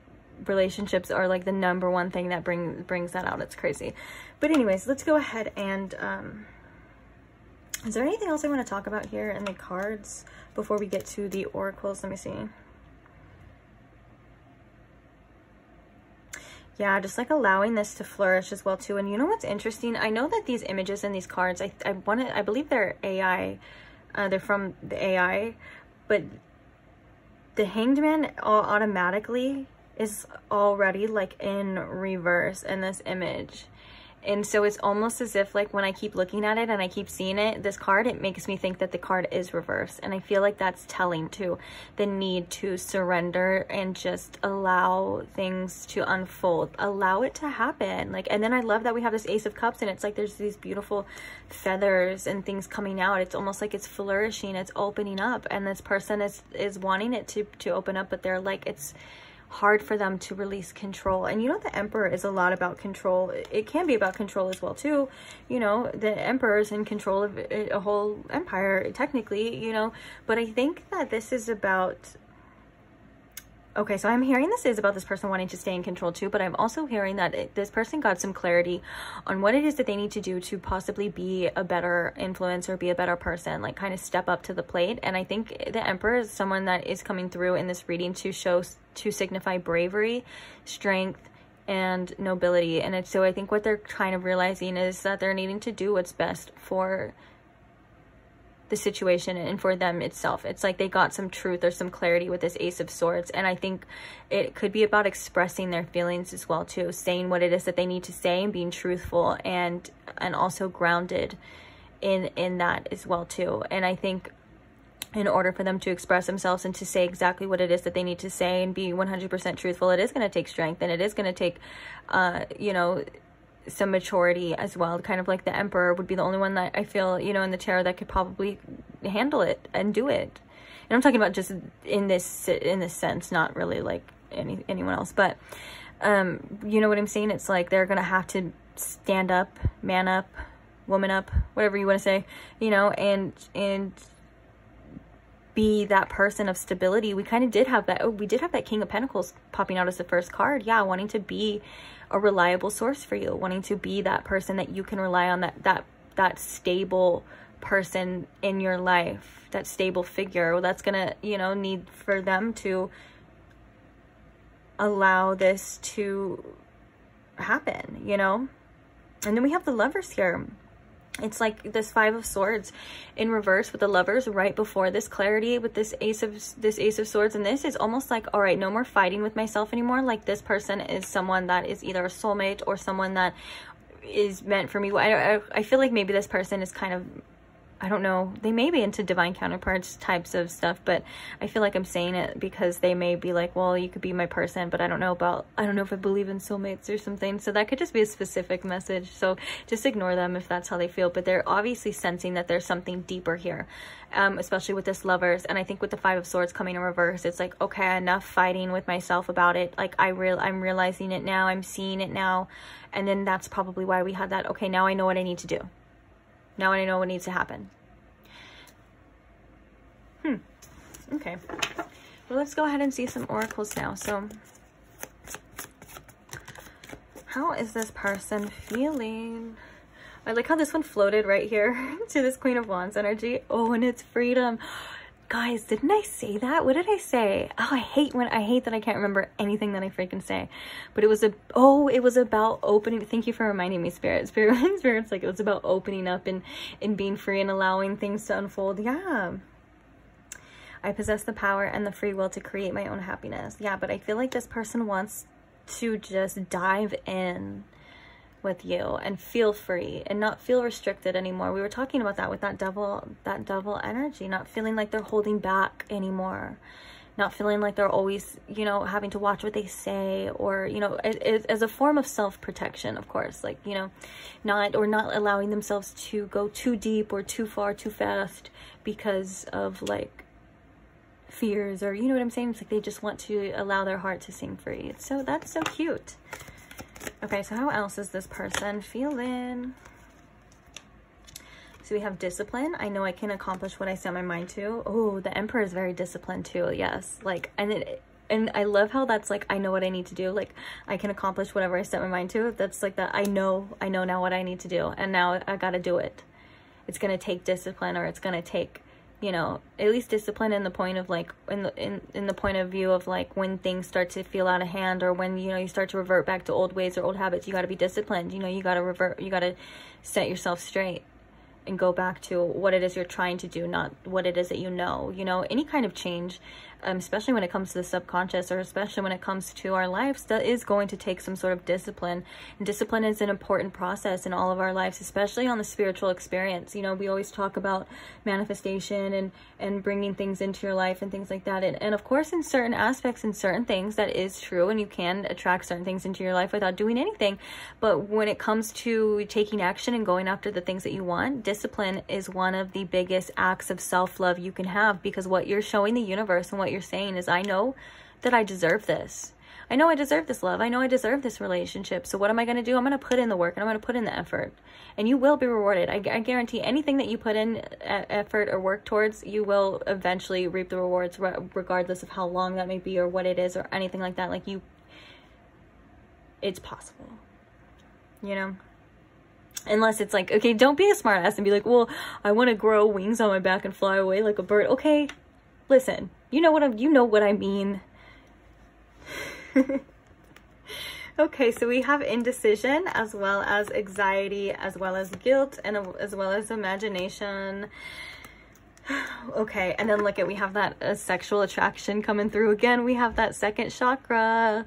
relationships are like the #1 thing that brings that out. It's crazy. But anyways, let's go ahead and is there anything else I want to talk about here in the cards before we get to the oracles? Let me see. Yeah, just like allowing this to flourish as well too. And you know what's interesting? I know that these images and these cards, I believe they're AI. They're from the AI, but the Hanged Man automatically is already like in reverse in this image. And so it's almost as if, like, when I keep looking at it and I keep seeing it, this card, it makes me think that the card is reversed. And I feel like that's telling to the need to surrender and just allow things to unfold, allow it to happen. Like, and then I love that we have this Ace of Cups, and it's like there's these beautiful feathers and things coming out. It's almost like it's flourishing, it's opening up, and this person is wanting it to open up, but they're like, it's hard for them to release control. And you know, the Emperor is a lot about control. It can be about control as well too. You know, the Emperor is in control of a whole empire technically, you know, but I think that this is about, okay, so I'm hearing this is about this person wanting to stay in control too, but I'm also hearing that this person got some clarity on what it is that they need to do to possibly be a better influence or be a better person, like kind of step up to the plate. And I think the Emperor is someone that is coming through in this reading to signify bravery, strength, and nobility. And so I think what they're kind of realizing is that they're needing to do what's best for the situation and for them itself. It's like they got some truth or some clarity with this Ace of Swords. And I think it could be about expressing their feelings as well too, saying what it is that they need to say and being truthful and also grounded in that as well too. And I think in order for them to express themselves and to say exactly what it is that they need to say and be 100% truthful, it is going to take strength, and it is going to take you know, some maturity as well. Kind of like the Emperor would be the only one that I feel, you know, in the tarot that could probably handle it and do it. And I'm talking about just in this sense, not really like anyone else, but you know what I'm saying? It's like they're gonna have to stand up, man up, woman up, whatever you want to say, you know, and be that person of stability. We kind of did have that. Oh, we did have that King of Pentacles popping out as the first card. Yeah, wanting to be a reliable source for you, wanting to be that person that you can rely on, that stable person in your life, that stable figure. Well, that's gonna, you know, need for them to allow this to happen, you know. And then we have the Lovers here. It's like this Five of Swords in reverse with the Lovers right before this clarity with this Ace of Swords. And this is almost like, all right, no more fighting with myself anymore. Like this person is someone that is either a soulmate or someone that is meant for me. I feel like maybe this person is kind of, I don't know, they may be into divine counterparts types of stuff, but I feel like I'm saying it because they may be like, well, you could be my person, but I don't know if I believe in soulmates or something. So that could just be a specific message. So just ignore them if that's how they feel. But they're obviously sensing that there's something deeper here, especially with this Lovers. And I think with the Five of Swords coming in reverse, it's like, okay, enough fighting with myself about it. Like I'm realizing it now. I'm seeing it now. And then that's probably why we had that. Okay, now I know what I need to do. Now I know what needs to happen. Okay. Well, let's go ahead and see some oracles now. So, how is this person feeling? I like how this one floated right here to this Queen of Wands energy. Oh, and it's freedom. Guys, didn't I say that? What did I say? Oh, I hate that I can't remember anything that I freaking say. But it was it was about opening. Thank you for reminding me, Spirit's like, it was about opening up and being free and allowing things to unfold. Yeah. I possess the power and the free will to create my own happiness. Yeah, but I feel like this person wants to just dive in with you and feel free and not feel restricted anymore. We were talking about that with that devil energy, not feeling like they're holding back anymore, not feeling like they're always, you know, having to watch what they say, or, you know, as a form of self-protection, of course, like, you know, not allowing themselves to go too deep or too far too fast because of like fears, or you know what I'm saying? It's like they just want to allow their heart to sing free. So that's so cute. Okay, so how else is this person feeling? So we have discipline. I know I can accomplish what I set my mind to. Oh, the Emperor is very disciplined too. Yes, like, and I love how that's like, I know what I need to do. Like I can accomplish whatever I set my mind to. That's like that. I know now what I need to do, and now I got to do it. It's gonna take discipline, or it's gonna take, you know, at least discipline in the point of like, in the point of view of like when things start to feel out of hand, or when, you know, you start to revert back to old ways or old habits. You got to be disciplined. You know, you got to set yourself straight and go back to what it is you're trying to do, not what it is that you know. You know, any kind of change, especially when it comes to the subconscious, or especially when it comes to our lives, that is going to take some sort of discipline. And discipline is an important process in all of our lives, especially on the spiritual experience. You know, we always talk about manifestation and bringing things into your life and things like that. And of course, in certain aspects and certain things, that is true. And you can attract certain things into your life without doing anything. But when it comes to taking action and going after the things that you want, discipline is one of the biggest acts of self-love you can have, because what you're showing the universe and what you're saying is, I know that I deserve this. I know I deserve this love. I know I deserve this relationship. So what am I going to do? I'm going to put in the work, and I'm going to put in the effort, and you will be rewarded. I guarantee anything that you put in effort or work towards, you will eventually reap the rewards, regardless of how long that may be or what it is or anything like that. Like it's possible, you know? Unless it's like, okay, don't be a smart ass and be like, well, I want to grow wings on my back and fly away like a bird. Okay, listen, you know what I mean. Okay, so we have indecision, as well as anxiety, as well as guilt, and as well as imagination. Okay, and then look at, we have that sexual attraction coming through again. We have that second chakra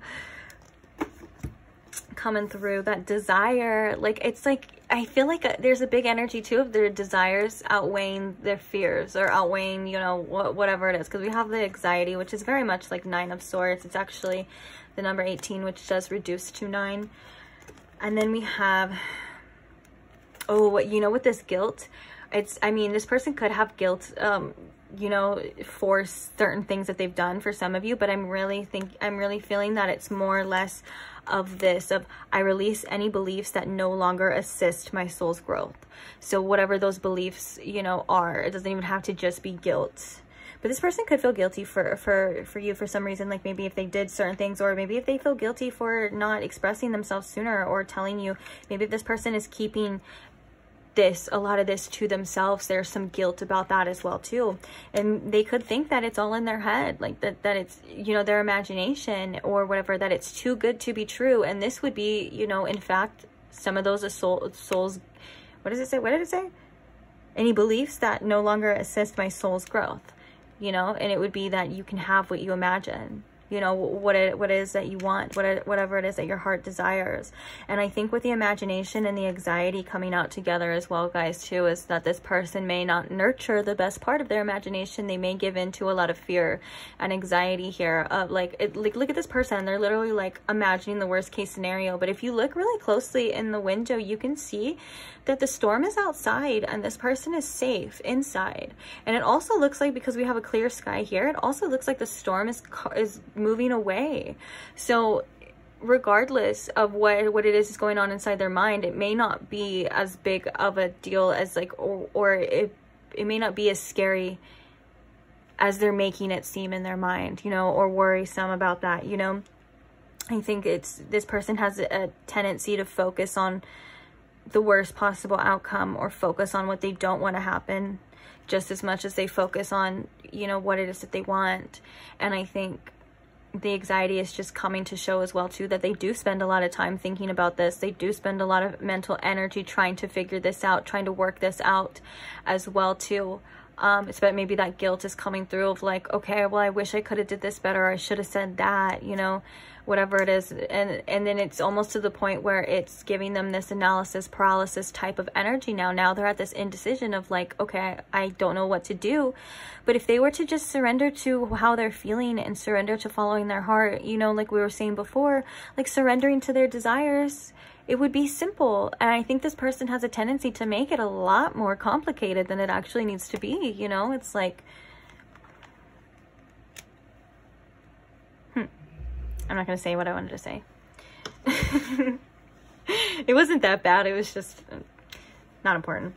coming through, that desire. Like, it's like, I feel like there's a big energy too of their desires outweighing their fears, or outweighing, you know, whatever it is. Because we have the anxiety, which is very much like 9 of Swords. It's actually the number 18, which does reduce to 9. And then we have, oh, you know, with this guilt, it's, I mean, this person could have guilt, you know, for certain things that they've done for some of you, but I'm really feeling that it's more or less of this, of I release any beliefs that no longer assist my soul's growth. So whatever those beliefs, you know, are, it doesn't even have to just be guilt. But this person could feel guilty for you for some reason, like maybe if they did certain things, or maybe if they feel guilty for not expressing themselves sooner, or telling you, maybe if this person is keeping a lot of this to themselves, there's some guilt about that as well too. And they could think that it's all in their head, like that it's, you know, their imagination or whatever, that it's too good to be true. And this would be, you know, in fact, some of those souls, what does it say? What did it say? Any beliefs that no longer assist my soul's growth, you know. And it would be that you can have what you imagine, you know, what it is that you want, whatever it is that your heart desires. And I think with the imagination and the anxiety coming out together as well, guys, too, is that this person may not nurture the best part of their imagination. They may give in to a lot of fear and anxiety here. Like look at this person. They're literally like imagining the worst case scenario. But if you look really closely in the window, you can see that the storm is outside and this person is safe inside. And it also looks like, because we have a clear sky here, it also looks like the storm is moving away. So regardless of what it is going on inside their mind, it may not be as big of a deal as like, or it may not be as scary as they're making it seem in their mind, you know, or worrisome about that, you know. I think this person has a tendency to focus on the worst possible outcome, or focus on what they don't want to happen, just as much as they focus on, you know, what it is that they want. And I think the anxiety is just coming to show as well too, that they do spend a lot of time thinking about this. They do spend a lot of mental energy trying to figure this out, trying to work this out as well too. It's about maybe that guilt is coming through of like, okay, well, I wish I could have did this better. I should have said that, you know, whatever it is. And then it's almost to the point where it's giving them this analysis paralysis type of energy now. Now they're at this indecision of like, okay, I don't know what to do. But if they were to just surrender to how they're feeling and surrender to following their heart, you know, like we were saying before, like surrendering to their desires, it would be simple. And I think this person has a tendency to make it a lot more complicated than it actually needs to be. You know, it's like, I'm not going to say what I wanted to say. It wasn't that bad. It was just not important.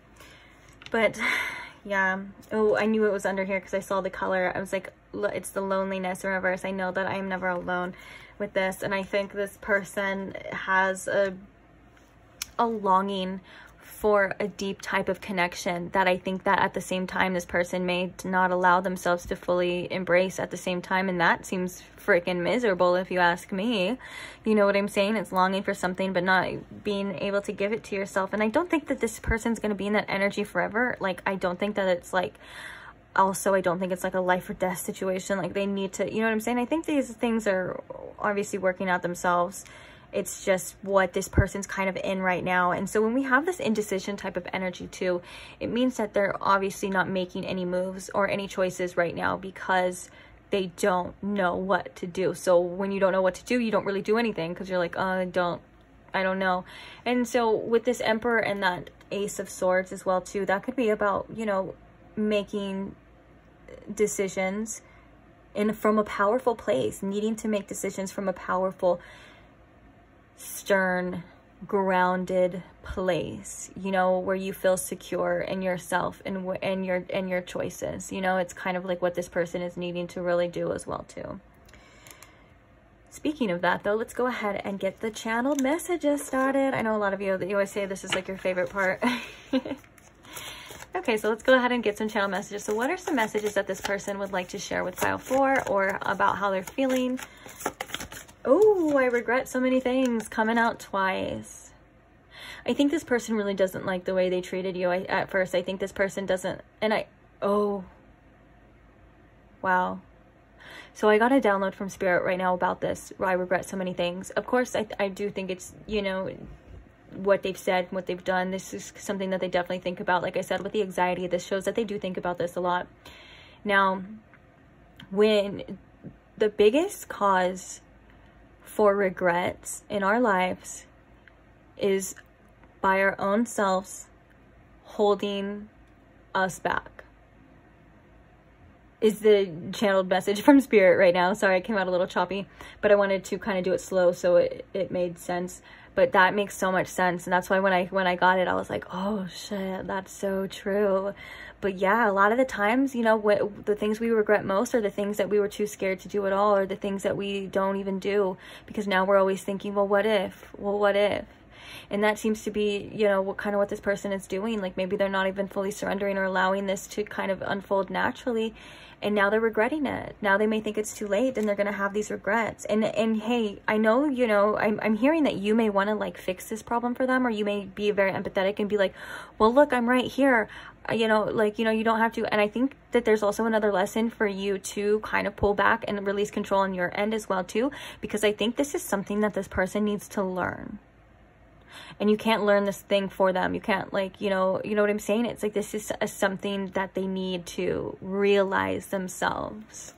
But yeah. Oh, I knew it was under here because I saw the color. I was like, it's the loneliness in reverse. I know that I am never alone with this. And I think this person has a longing for a deep type of connection that I think that at the same time this person may not allow themselves to fully embrace at the same time. And that seems freaking miserable if you ask me. You know what I'm saying? It's longing for something but not being able to give it to yourself. And I don't think that this person's going to be in that energy forever. Like, I don't think that it's like, also I don't think it's like a life or death situation. Like, they need to, you know what I'm saying? I think these things are obviously working out themselves. It's just what this person's kind of in right now. And so when we have this indecision type of energy too, it means that they're obviously not making any moves or any choices right now because they don't know what to do. So when you don't know what to do, you don't really do anything because you're like, oh, I don't know. And so with this Emperor and that Ace of Swords as well too, that could be about, you know, making decisions from a powerful place, needing to make decisions from a powerful, stern, grounded place, you know, where you feel secure in yourself and your choices. You know, it's kind of like what this person is needing to really do as well too. Speaking of that though, let's go ahead and get the channeled messages started. I know a lot of you always say this is like your favorite part. Okay, so let's go ahead and get some channel messages. So what are some messages that this person would like to share with pile 4, or about how they're feeling? Oh, I regret so many things, coming out twice. I think this person really doesn't like the way they treated you at first. I think this person doesn't, and oh, Wow. So I got a download from Spirit right now about this. I regret so many things. Of course, I do think it's, you know, what they've said, what they've done. This is something that they definitely think about. Like I said, with the anxiety, this shows that they do think about this a lot. Now, when the biggest cause for regrets in our lives is by our own selves holding us back, is the channeled message from Spirit right now. Sorry, it came out a little choppy, but I wanted to kind of do it slow so it made sense. But that makes so much sense, and that's why when I got it, I was like, oh shit, that's so true. But yeah, a lot of the times, you know, the things we regret most are the things that we were too scared to do at all, or the things that we don't even do, because now we're always thinking, well, what if? Well, what if? And that seems to be, you know, what this person is doing. Like, maybe they're not even fully surrendering or allowing this to kind of unfold naturally, and now they're regretting it. Now they may think it's too late, and they're gonna have these regrets. And hey, I know, you know, I'm hearing that you may want to like fix this problem for them, or you may be very empathetic and be like, well, look, I'm right here, you know, like, you know, you don't have to. And I think that there's also another lesson for you to kind of pull back and release control on your end as well too, because I think this is something that this person needs to learn. And you can't learn this thing for them. You can't, like, you know what I'm saying? It's like, this is something that they need to realize themselves.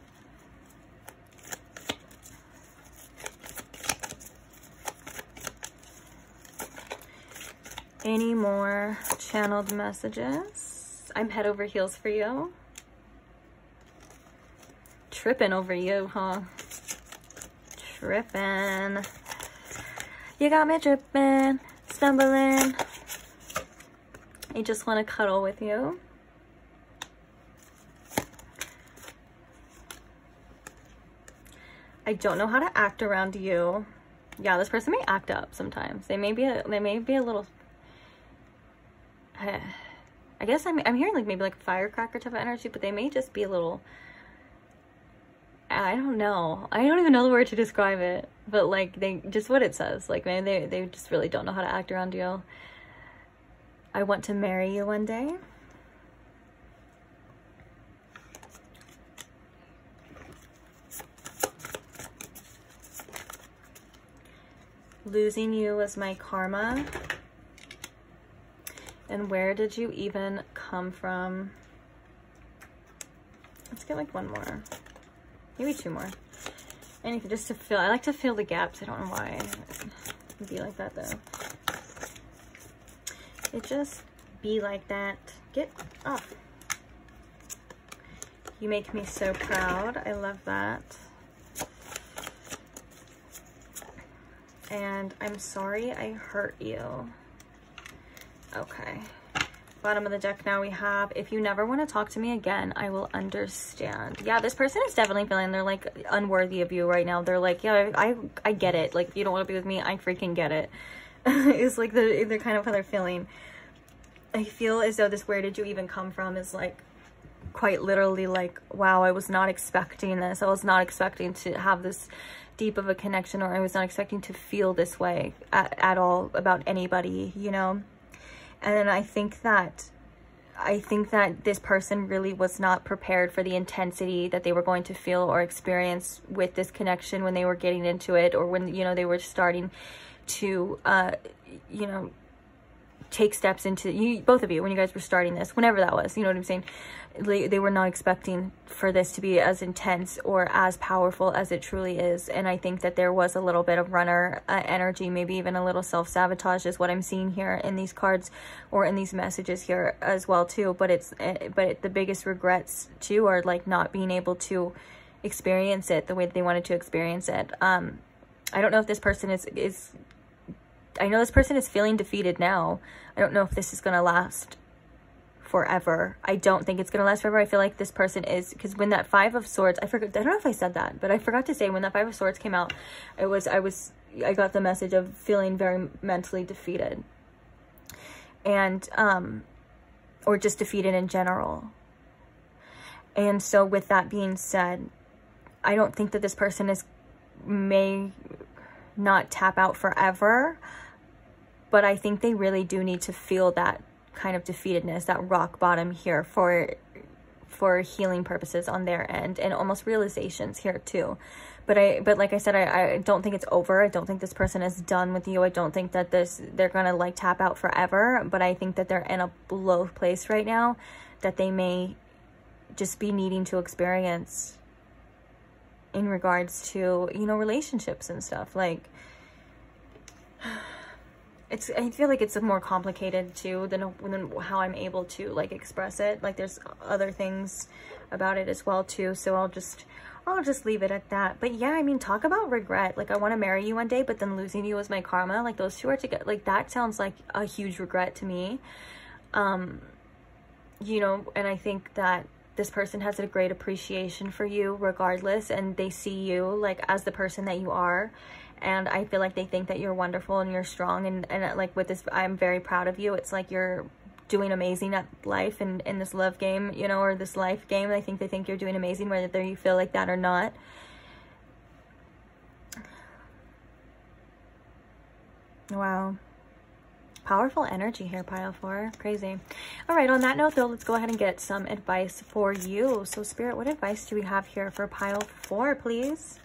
Any more channeled messages? I'm head over heels for you. Tripping over you, huh? Tripping. You got me tripping. Stumbling. I just want to cuddle with you. I don't know how to act around you. Yeah, this person may act up sometimes. They may be a little. I guess I'm hearing like maybe like firecracker type of energy, but they may just be a little. I don't know. I don't even know the word to describe it, but like they just what it says. Like, man, they just really don't know how to act around you. I want to marry you one day. Losing you was my karma. And where did you even come from? Let's get like one more. Maybe two more. Anything just to fill. I like to fill the gaps. I don't know why it be like that though. It just be like that. Get off. You make me so proud. I love that. And I'm sorry I hurt you. Okay. Bottom of the deck now we have, if you never want to talk to me again, I will understand. Yeah, this person is definitely feeling they're like unworthy of you right now. They're like, yeah, I get it. Like, if you don't want to be with me, I freaking get it. It's like they're kind of how they're feeling. I feel as though this where did you even come from is like quite literally like, wow, I was not expecting this. I was not expecting to have this deep of a connection, or I was not expecting to feel this way at all about anybody, you know? And I think that this person really was not prepared for the intensity that they were going to feel or experience with this connection when they were getting into it, or when, you know, they were starting to, you know, take steps into, both of you, when you guys were starting this, whenever that was, you know what I'm saying? They were not expecting for this to be as intense or as powerful as it truly is. And I think that there was a little bit of runner energy, maybe even a little self-sabotage is what I'm seeing here in these cards or in these messages here as well too. But the biggest regrets too are like not being able to experience it the way that they wanted to experience it. I don't know if this person is I know this person is feeling defeated now. I don't know if this is going to last forever. I don't think it's going to last forever. I feel like this person is, because when that Five of Swords, I don't know if I said that, but I forgot to say when that Five of Swords came out, I got the message of feeling very mentally defeated, and or just defeated in general. And so with that being said, I don't think that this person may not tap out forever, but I think they really do need to feel that kind of defeatedness, that rock bottom here for for healing purposes on their end, and almost realizations here too. But like I said, I don't think it's over. I don't think this person is done with you. I don't think that they're gonna like tap out forever, but I think that they're in a low place right now that they may just be needing to experience in regards to, you know, relationships and stuff. Like, I feel like it's more complicated too than how I'm able to like express it. Like, there's other things about it as well too, so I'll just leave it at that. But yeah, I mean, talk about regret. Like, I want to marry you one day, but then losing you was my karma. Like, those two are together. Like, that sounds like a huge regret to me. You know, and I think that this person has a great appreciation for you regardless, and they see you like as the person that you are. And I feel like they think that you're wonderful and you're strong, and like with this, I'm very proud of you. It's like you're doing amazing at life and in this love game, you know, or this life game. I think they think you're doing amazing whether you feel like that or not. Wow. Powerful energy here, pile 4. Crazy. All right, on that note though, let's go ahead and get some advice for you. So Spirit, what advice do we have here for pile 4, please?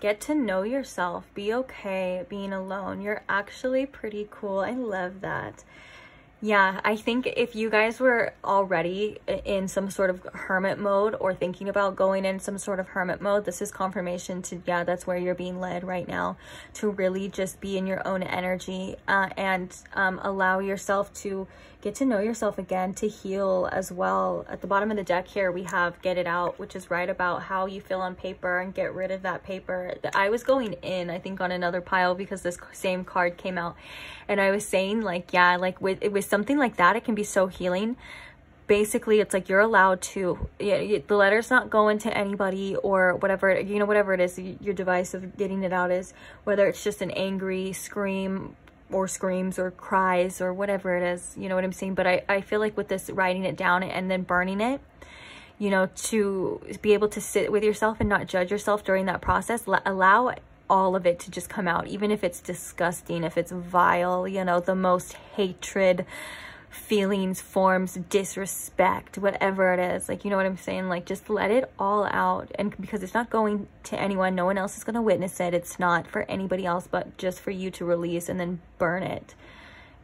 Get to know yourself. Be okay being alone. You're actually pretty cool. I love that. Yeah, I think if you guys were already in some sort of hermit mode or thinking about going in some sort of hermit mode, this is confirmation to, yeah, that's where you're being led right now, to really just be in your own energy and allow yourself to get to know yourself again, to heal as well. At the bottom of the deck here, we have Get It Out, which is write about how you feel on paper and get rid of that paper. I was going in, I think, on another pile because this same card came out. And I was saying, like, yeah, like with something like that, it can be so healing. Basically, it's like you're allowed to, the letter's not going to anybody or whatever, you know, whatever it is, your device of getting it out is, whether it's just an angry scream or screams or cries or whatever it is, you know what I'm saying? But I feel like with this, writing it down and then burning it, you know, to be able to sit with yourself and not judge yourself during that process, allow all of it to just come out, even if it's disgusting, if it's vile, you know, the most hatred, feelings, forms, disrespect, whatever it is, like, you know what I'm saying? Like, just let it all out. And because it's not going to anyone, no one else is going to witness it. It's not for anybody else, but just for you to release and then burn it.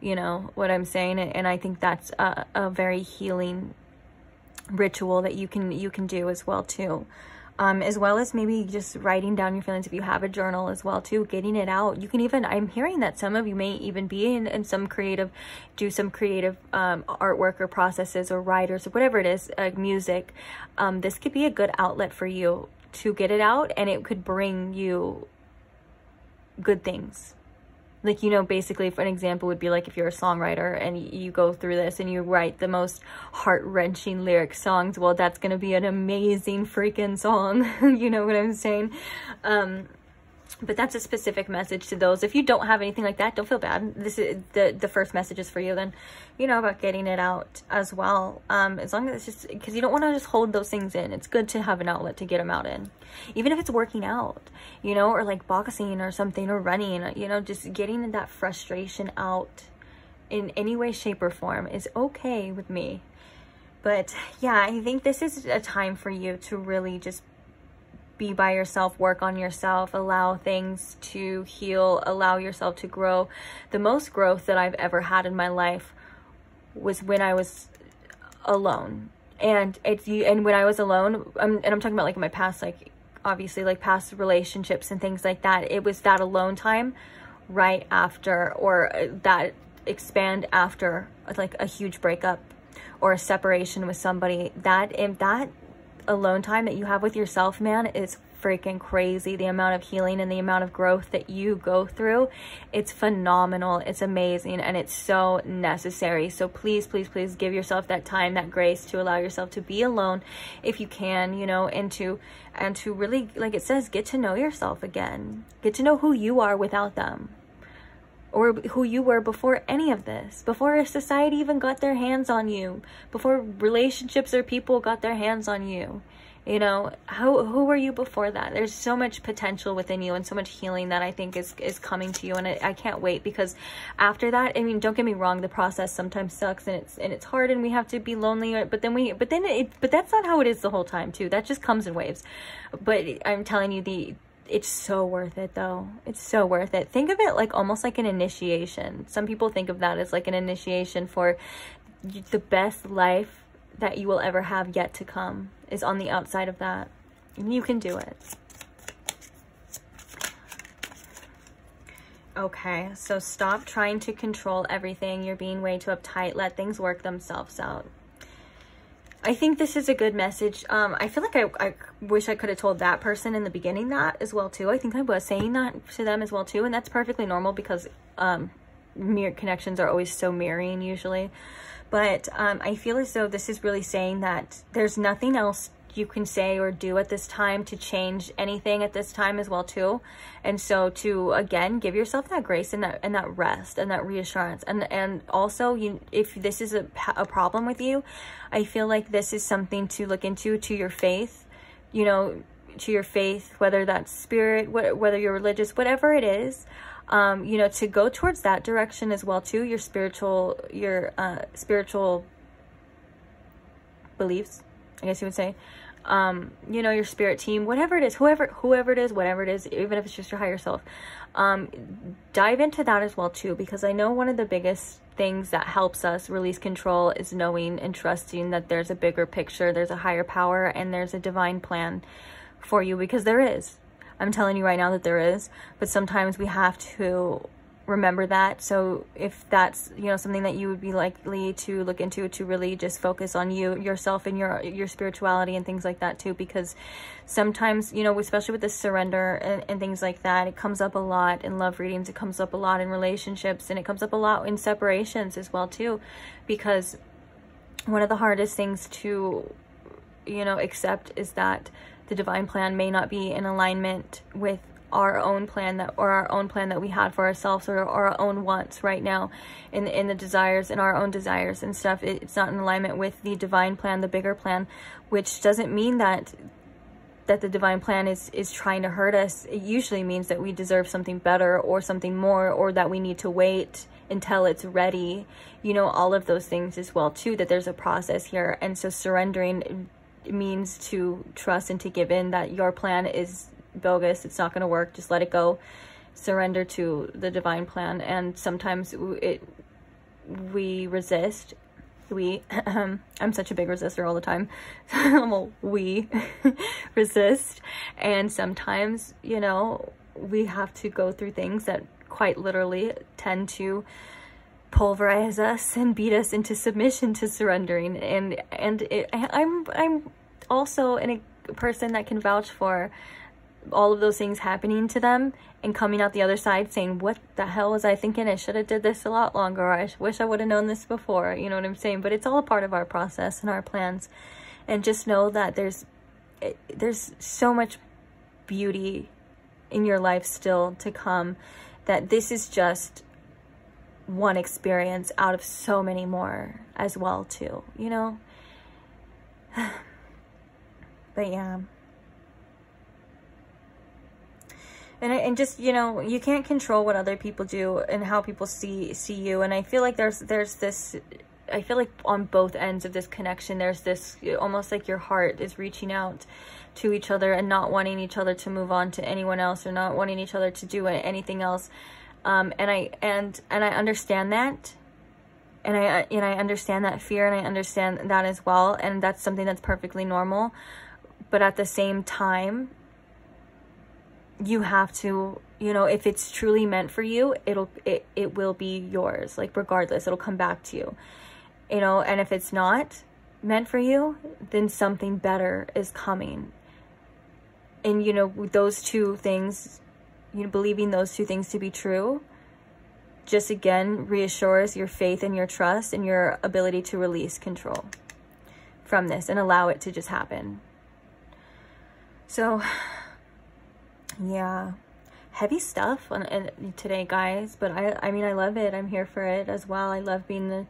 You know what I'm saying? And I think that's a very healing ritual that you can do as well too. As well as maybe just writing down your feelings if you have a journal as well too, getting it out. You can even, I'm hearing that some of you may even be in some creative, do some creative artwork or processes or writers or whatever it is, music. This could be a good outlet for you to get it out, and it could bring you good things. Like, you know, basically, for an example would be like if you're a songwriter and you go through this and you write the most heart-wrenching lyric songs, well, that's going to be an amazing freaking song. You know what I'm saying? But that's a specific message to those. If you don't have anything like that, don't feel bad. This is the first message is for you then, you know, about getting it out as well. As long as it's just, because you don't want to just hold those things in. It's good to have an outlet to get them out in. Even if it's working out, you know, or like boxing or something, or running, you know, just getting that frustration out in any way, shape, or form is okay with me. But yeah, I think this is a time for you to really just be by yourself, work on yourself, allow things to heal, allow yourself to grow. The most growth that I've ever had in my life was when I was alone. And when I was alone, and I'm talking about like in my past, like obviously like past relationships and things like that, it was that alone time right after, or that expand after like a huge breakup or a separation with somebody. That alone time that you have with yourself, man, is freaking crazy. The amount of healing and the amount of growth that you go through, it's phenomenal, it's amazing, and it's so necessary. So please, please, please give yourself that time, that grace to allow yourself to be alone if you can, you know, and to really, like it says, get to know yourself again. Get to know who you are without them, or who you were before any of this, before society even got their hands on you, before relationships or people got their hands on you. You know, who were you before that? There's so much potential within you and so much healing that I think is coming to you, and I can't wait, because after that, I mean, don't get me wrong, the process sometimes sucks and it's hard and we have to be lonely, but that's not how it is the whole time too. That just comes in waves. But I'm telling you, it's so worth it though. It's so worth it. Think of it like almost like an initiation. Some people think of that as like an initiation for the best life that you will ever have yet to come is on the outside of that. And you can do it. Okay, so stop trying to control everything. You're being way too uptight. Let things work themselves out. I think this is a good message. I feel like I wish I could have told that person in the beginning that as well too. I think I was saying that to them as well too, and that's perfectly normal because mirror connections are always so mirroring usually. But I feel as though this is really saying that there's nothing else you can say or do at this time to change anything at this time as well too. And so to, again, give yourself that grace and that rest and that reassurance. And also, if this is a problem with you, I feel like this is something to look into, to your faith, you know, to your faith, whether that's spirit, whether you're religious, whatever it is. You know, to go towards that direction as well too, your spiritual beliefs, I guess you would say, you know, your spirit team, whatever it is, whoever it is, whatever it is, even if it's just your higher self, dive into that as well too, because I know one of the biggest things that helps us release control is knowing and trusting that there's a bigger picture, there's a higher power, and there's a divine plan for you, because there is. I'm telling you right now that there is, but sometimes we have to remember that. So if that's, you know, something that you would be likely to look into, to really just focus on yourself and your spirituality and things like that too, because sometimes, you know, especially with the surrender and things like that, it comes up a lot in love readings, it comes up a lot in relationships, and it comes up a lot in separations as well too, because one of the hardest things to, you know, accept is that the divine plan may not be in alignment with our own plan our own plan that we had for ourselves, or our own wants right now in the desires, in our own desires and stuff. It's not in alignment with the divine plan, the bigger plan, which doesn't mean that the divine plan is trying to hurt us. It usually means that we deserve something better or something more, or that we need to wait until it's ready, you know, all of those things as well too, that there's a process here. And so surrendering means to trust and to give in that your plan is bogus, it's not going to work, just let it go, surrender to the divine plan. And sometimes we resist, I'm such a big resistor all the time. Well, we resist, and sometimes, you know, we have to go through things that quite literally tend to pulverize us and beat us into submission to surrendering. And I'm also a person that can vouch for all of those things happening to them and coming out the other side saying, what the hell was I thinking? I should have did this a lot longer, or I wish I would have known this before, you know what I'm saying? But it's all a part of our process and our plans. And just know that there's so much beauty in your life still to come, that this is just one experience out of so many more as well too, you know? But yeah. And just, you know, you can't control what other people do and how people see you. And I feel like there's this, I feel like on both ends of this connection, there's this almost like your heart is reaching out to each other and not wanting each other to move on to anyone else, or not wanting each other to do anything else. And I understand that. And I understand that fear, and I understand that as well. And that's something that's perfectly normal. But at the same time, you have to, you know, if it's truly meant for you, it will be yours, like regardless, it'll come back to you, you know. And if it's not meant for you, then something better is coming. And, you know, those two things, you know, believing those two things to be true, just again reassures your faith and your trust and your ability to release control from this and allow it to just happen. So yeah, heavy stuff today, guys, but I mean, I love it. I'm here for it as well. I love being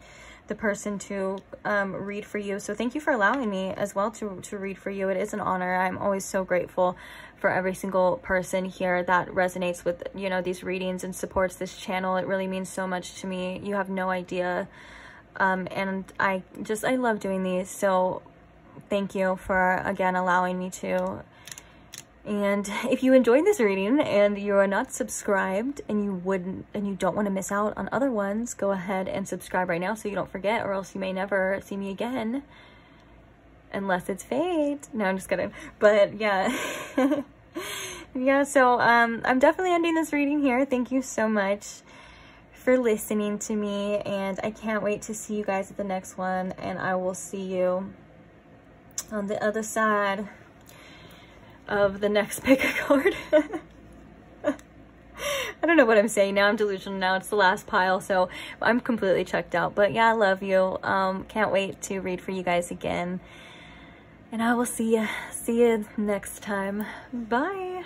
the person to read for you. So thank you for allowing me as well to read for you. It is an honor. I'm always so grateful for every single person here that resonates with, you know, these readings and supports this channel. It really means so much to me. You have no idea. And I love doing these. So thank you for, again, allowing me to. And if you enjoyed this reading and you are not subscribed and you don't want to miss out on other ones, go ahead and subscribe right now so you don't forget, or else you may never see me again. Unless it's fate. No, I'm just kidding. But yeah. Yeah, so I'm definitely ending this reading here. Thank you so much for listening to me, and I can't wait to see you guys at the next one, and I will see you on the other side of the next pick a card. I don't know what I'm saying now. I'm delusional now. It's the last pile, so I'm completely checked out. But yeah, I love you. Can't wait to read for you guys again, and I will see you next time. Bye.